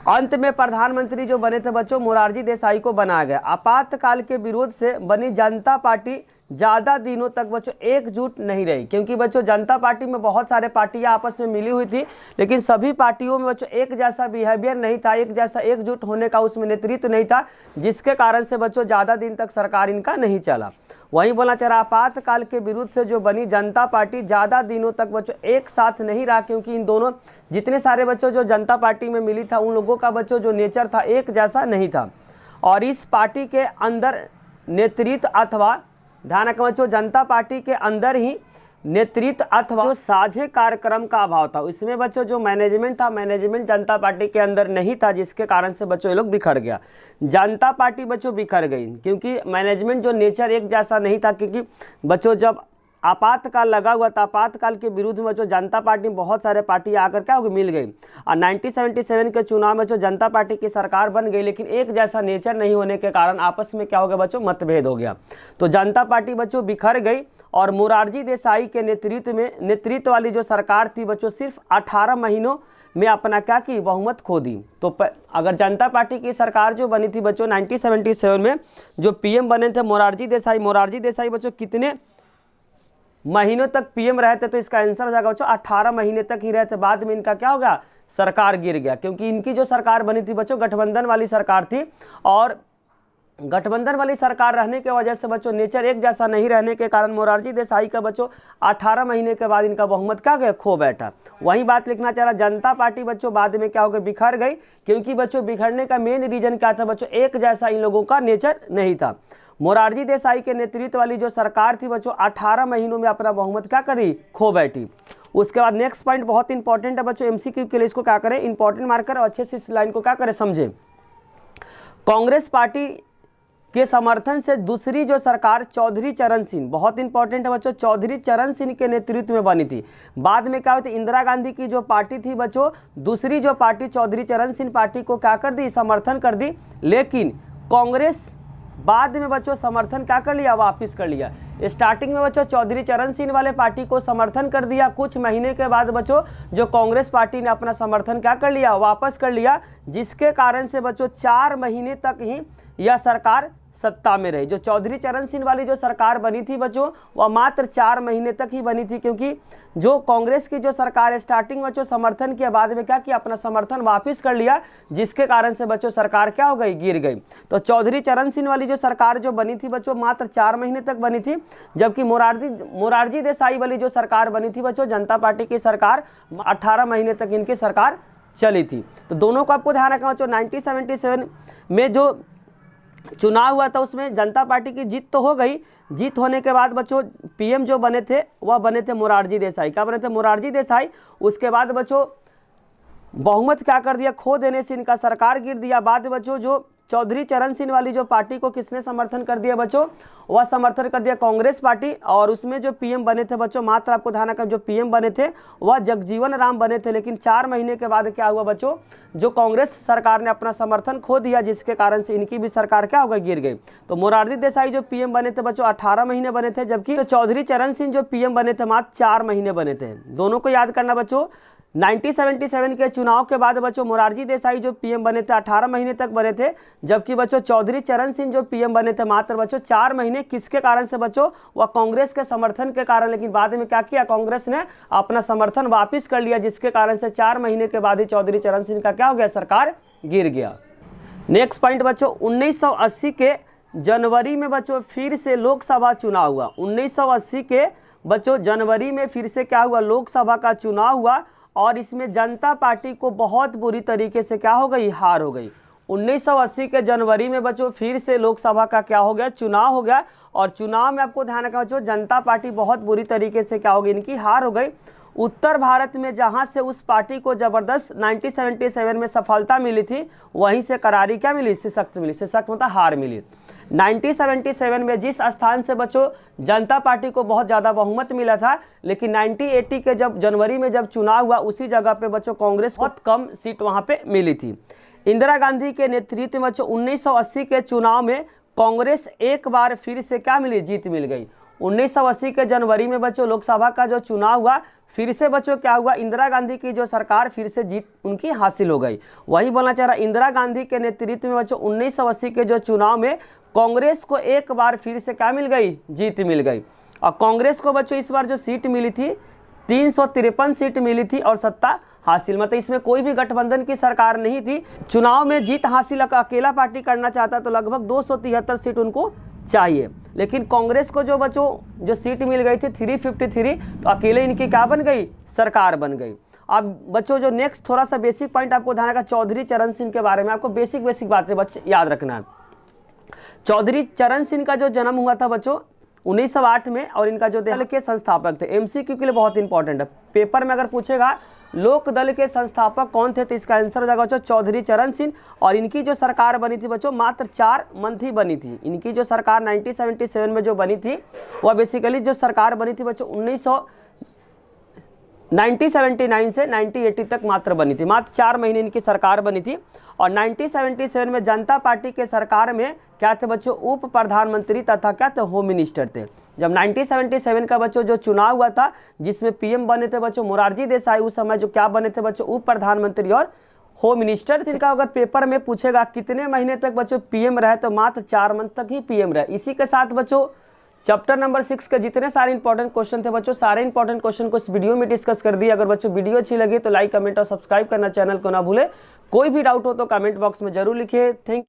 अंत में प्रधानमंत्री जो बने थे बच्चों मोरारजी देसाई को बनाया गया। आपातकाल के विरोध से बनी जनता पार्टी ज़्यादा दिनों तक बच्चों एकजुट नहीं रही, क्योंकि बच्चों जनता पार्टी में बहुत सारे पार्टियां आपस में मिली हुई थी, लेकिन सभी पार्टियों में बच्चों एक जैसा बिहेवियर नहीं था, एक जैसा एकजुट होने का उसमें नेतृत्व नहीं था, जिसके कारण से बच्चों ज़्यादा दिन तक सरकार इनका नहीं चला। वहीं बोलना चाह रहा आपातकाल के विरुद्ध से जो बनी जनता पार्टी ज़्यादा दिनों तक बच्चों एक साथ नहीं रहा, क्योंकि इन दोनों जितने सारे बच्चों जो जनता पार्टी में मिली था उन लोगों का बच्चों जो नेचर था एक जैसा नहीं था। और इस पार्टी के अंदर नेतृत्व अथवा ध्यान रखना बच्चों जनता पार्टी के अंदर ही नेतृत्व अथवा जो साझे कार्यक्रम का अभाव था, इसमें बच्चों जो मैनेजमेंट था, मैनेजमेंट जनता पार्टी के अंदर नहीं था, जिसके कारण से बच्चों ये लोग बिखर गया। जनता पार्टी बच्चों बिखर गई क्योंकि मैनेजमेंट जो नेचर एक जैसा नहीं था, क्योंकि बच्चों जब आपातकाल लगा हुआ था, आपातकाल के विरुद्ध में जो जनता पार्टी में बहुत सारे पार्टी आकर क्या हो गई, मिल गई। और 1977 के चुनाव में जो जनता पार्टी की सरकार बन गई, लेकिन एक जैसा नेचर नहीं होने के कारण आपस में क्या हो गया बच्चों, मतभेद हो गया। तो जनता पार्टी बच्चों बिखर गई और मोरारजी देसाई के नेतृत्व वाली जो सरकार थी बच्चों सिर्फ 18 महीनों में अपना क्या की, बहुमत खो दी। तो अगर जनता पार्टी की सरकार जो बनी थी बच्चों 1977 में जो पीएम बने थे मोरारजी देसाई बच्चों कितने महीनों तक पीएम रहे थे, तो इसका आंसर हो जाएगा बच्चों 18 महीने तक ही रहे थे। बाद में इनका क्या हो गया, सरकार गिर गया, क्योंकि इनकी जो सरकार बनी थी बच्चों गठबंधन वाली सरकार थी, और गठबंधन वाली सरकार रहने की वजह से बच्चों नेचर एक जैसा नहीं रहने के कारण मोरारजी देसाई का बच्चों 18 महीने के बाद इनका बहुमत क्या गया, खो बैठा। वही बात लिखना चाह रहा, जनता पार्टी बच्चों बाद में क्या हो गई, बिखर गई, क्योंकि बच्चों बिखरने का मेन रीजन क्या था बच्चों, एक जैसा इन लोगों का नेचर नहीं था। मोरारजी देसाई के नेतृत्व वाली जो सरकार थी बच्चों 18 महीनों में अपना बहुमत क्या करी, खो बैठी। उसके बाद नेक्स्ट पॉइंट बहुत इंपॉर्टेंट है बच्चों, एमसीक्यू के लिए इसको क्या करें, इंपॉर्टेंट मार्कर और अच्छे से इस लाइन को क्या करें, समझें। कांग्रेस पार्टी के समर्थन से दूसरी जो सरकार चौधरी चरण सिंह, बहुत इंपॉर्टेंट है बच्चों, चौधरी चरण सिंह के नेतृत्व में बनी थी। बाद में क्या हुई थी, इंदिरा गांधी की जो पार्टी थी बच्चों, दूसरी जो पार्टी चौधरी चरण सिंह पार्टी को क्या कर दी, समर्थन कर दी, लेकिन कांग्रेस बाद में बच्चों समर्थन क्या कर लिया, वापिस कर लिया। स्टार्टिंग में बच्चों चौधरी चरण सिंह वाले पार्टी को समर्थन कर दिया, कुछ महीने के बाद बच्चों जो कांग्रेस पार्टी ने अपना समर्थन क्या कर लिया, वापस कर लिया, जिसके कारण से बच्चों 4 महीने तक ही यह सरकार सत्ता में रही। जो चौधरी चरण सिंह वाली जो सरकार बनी थी बच्चों वह मात्र 4 महीने तक ही बनी थी, क्योंकि जो कांग्रेस की जो सरकार स्टार्टिंग बच्चों समर्थन किया, बाद में क्या किया, अपना समर्थन वापस कर लिया, जिसके कारण से बच्चों सरकार क्या हो गई, गिर गई। तो चौधरी चरण सिंह वाली जो सरकार जो बनी थी बच्चों मात्र 4 महीने तक बनी थी, जबकि मोरारजी देसाई वाली जो सरकार बनी थी बच्चों जनता पार्टी की सरकार 18 महीने तक इनकी सरकार चली थी। तो दोनों को आपको ध्यान रखना बच्चों, 1977 में जो चुनाव हुआ था उसमें जनता पार्टी की जीत तो हो गई, जीत होने के बाद बच्चों पीएम जो बने थे वह बने थे मोरारजी देसाई। क्या बने थे, मोरारजी देसाई। उसके बाद बच्चों बहुमत क्या कर दिया, खो देने से इनका सरकार गिर दिया। बाद बच्चों जो चौधरी चरण सिंह वाली जो पार्टी को किसने समर्थन कर दिया बच्चों, वह समर्थन कर दिया कांग्रेस पार्टी। और उसमें जो पीएम बने थे बच्चों, मात्र आपको ध्यान रखना, जो पीएम बने थे वह जगजीवन राम बने थे। लेकिन 4 महीने के बाद क्या हुआ बच्चों, जो कांग्रेस सरकार ने अपना समर्थन खो दिया, जिसके कारण से इनकी भी सरकार क्या हो गई, गिर गई। तो मोरारजी देसाई जो पीएम बने थे बच्चों 18 महीने बने थे, जबकि तो चौधरी चरण सिंह जो पीएम बने थे मात्र 4 महीने बने थे। दोनों को याद करना बच्चों। 1977 के चुनाव के बाद बच्चों मोरारजी देसाई जो पीएम बने थे 18 महीने तक बने थे, जबकि बच्चों चौधरी चरण सिंह जो पीएम बने थे मात्र बच्चों 4 महीने। किसके कारण से बच्चों, वह कांग्रेस के समर्थन के कारण। लेकिन बाद में क्या किया, कांग्रेस ने अपना समर्थन वापस कर लिया, जिसके कारण से 4 महीने के बाद ही चौधरी चरण सिंह का क्या हो गया, सरकार गिर गया। नेक्स्ट पॉइंट बच्चों, 1980 के जनवरी में बच्चों फिर से लोकसभा चुनाव हुआ। 1980 के बच्चों जनवरी में फिर से क्या हुआ, लोकसभा का चुनाव हुआ। और इसमें जनता पार्टी को बहुत बुरी तरीके से क्या हो गई, हार हो गई। 1980 के जनवरी में बच्चों फिर से लोकसभा का क्या हो गया, चुनाव हो गया। और चुनाव में आपको ध्यान रखना बच्चों, जनता पार्टी बहुत बुरी तरीके से क्या हो गई, इनकी हार हो गई। उत्तर भारत में जहां से उस पार्टी को जबरदस्त 1977 में सफलता मिली थी, वहीं से करारी क्या मिली, सशक्त मिली। सशक्त मतलब हार मिली। 1977 में जिस स्थान से बच्चों जनता पार्टी को बहुत ज़्यादा बहुमत मिला था, लेकिन 1980 के जब जनवरी में जब चुनाव हुआ, उसी जगह पे बच्चों कांग्रेस को बहुत कम सीट वहां पे मिली थी। इंदिरा गांधी के नेतृत्व में बच्चों 1980 के चुनाव में कांग्रेस एक बार फिर से क्या मिली, जीत मिल गई। 1980 के जनवरी में बच्चों लोकसभा का जो चुनाव हुआ, फिर से बच्चों क्या हुआ, इंदिरा गांधी की जो सरकार फिर से जीत उनकी हासिल हो गई। वही बोलना चाह रहा, इंदिरा गांधी के नेतृत्व में बच्चों 1980 के जो चुनाव में कांग्रेस को एक बार फिर से क्या मिल गई, जीत मिल गई। और कांग्रेस को बच्चों इस बार जो सीट मिली थी 353 सीट मिली थी और सत्ता हासिल, मतलब इसमें कोई भी गठबंधन की सरकार नहीं थी। चुनाव में जीत हासिल अकेला पार्टी करना चाहता तो लगभग 273 सीट उनको चाहिए। लेकिन कांग्रेस को जो बच्चों जो सीट मिल गई थी 353, तो अकेले इनकी क्या बन गई, सरकार बन गई। अब बच्चों जो नेक्स्ट थोड़ा सा बेसिक पॉइंट आपको ध्यान रखना, चौधरी चरण सिंह के बारे में आपको बेसिक बातें बच्चे याद रखना है। चौधरी चरण सिंह का जो जन्म हुआ था बच्चों 1908 में, और इनका जो दल के संस्थापक थे। एमसीक्यू के लिए बहुत इंपॉर्टेंट है, पेपर में अगर पूछेगा लोक दल के संस्थापक कौन थे, तो इसका आंसर हो जाएगा बच्चों चौधरी चरण सिंह। और इनकी जो सरकार बनी थी बच्चों मात्र 4 मंथ ही बनी थी। इनकी जो सरकार 1977 में जो बनी थी, वह बेसिकली जो सरकार बनी थी बच्चों 1979 से 1980 तक मात्र बनी थी। मात्र 4 महीने इनकी सरकार बनी थी। और 1977 में जनता पार्टी के सरकार में क्या थे बच्चों, उप प्रधानमंत्री तथा क्या थे, होम मिनिस्टर थे। जब 1977 का बच्चों जो चुनाव हुआ था, जिसमें पीएम बने थे बच्चों मोरारजी देसाई, उस समय जो क्या बने थे बच्चों, उप प्रधानमंत्री और होम मिनिस्टर थे। इनका अगर पेपर में पूछेगा कितने महीने तक बच्चों पीएम रहे, तो मात्र 4 मंथ तक ही पीएम रहे। इसी के साथ बच्चों चैप्टर नंबर 6 के जितने सारे इंपॉर्टेंट क्वेश्चन थे बच्चों, सारे इंपॉर्टेंट क्वेश्चन को इस वीडियो में डिस्कस कर दिए। अगर बच्चों वीडियो अच्छी लगी तो लाइक, कमेंट और सब्सक्राइब करना चैनल को ना भूले। कोई भी डाउट हो तो कमेंट बॉक्स में जरूर लिखिए। थैंक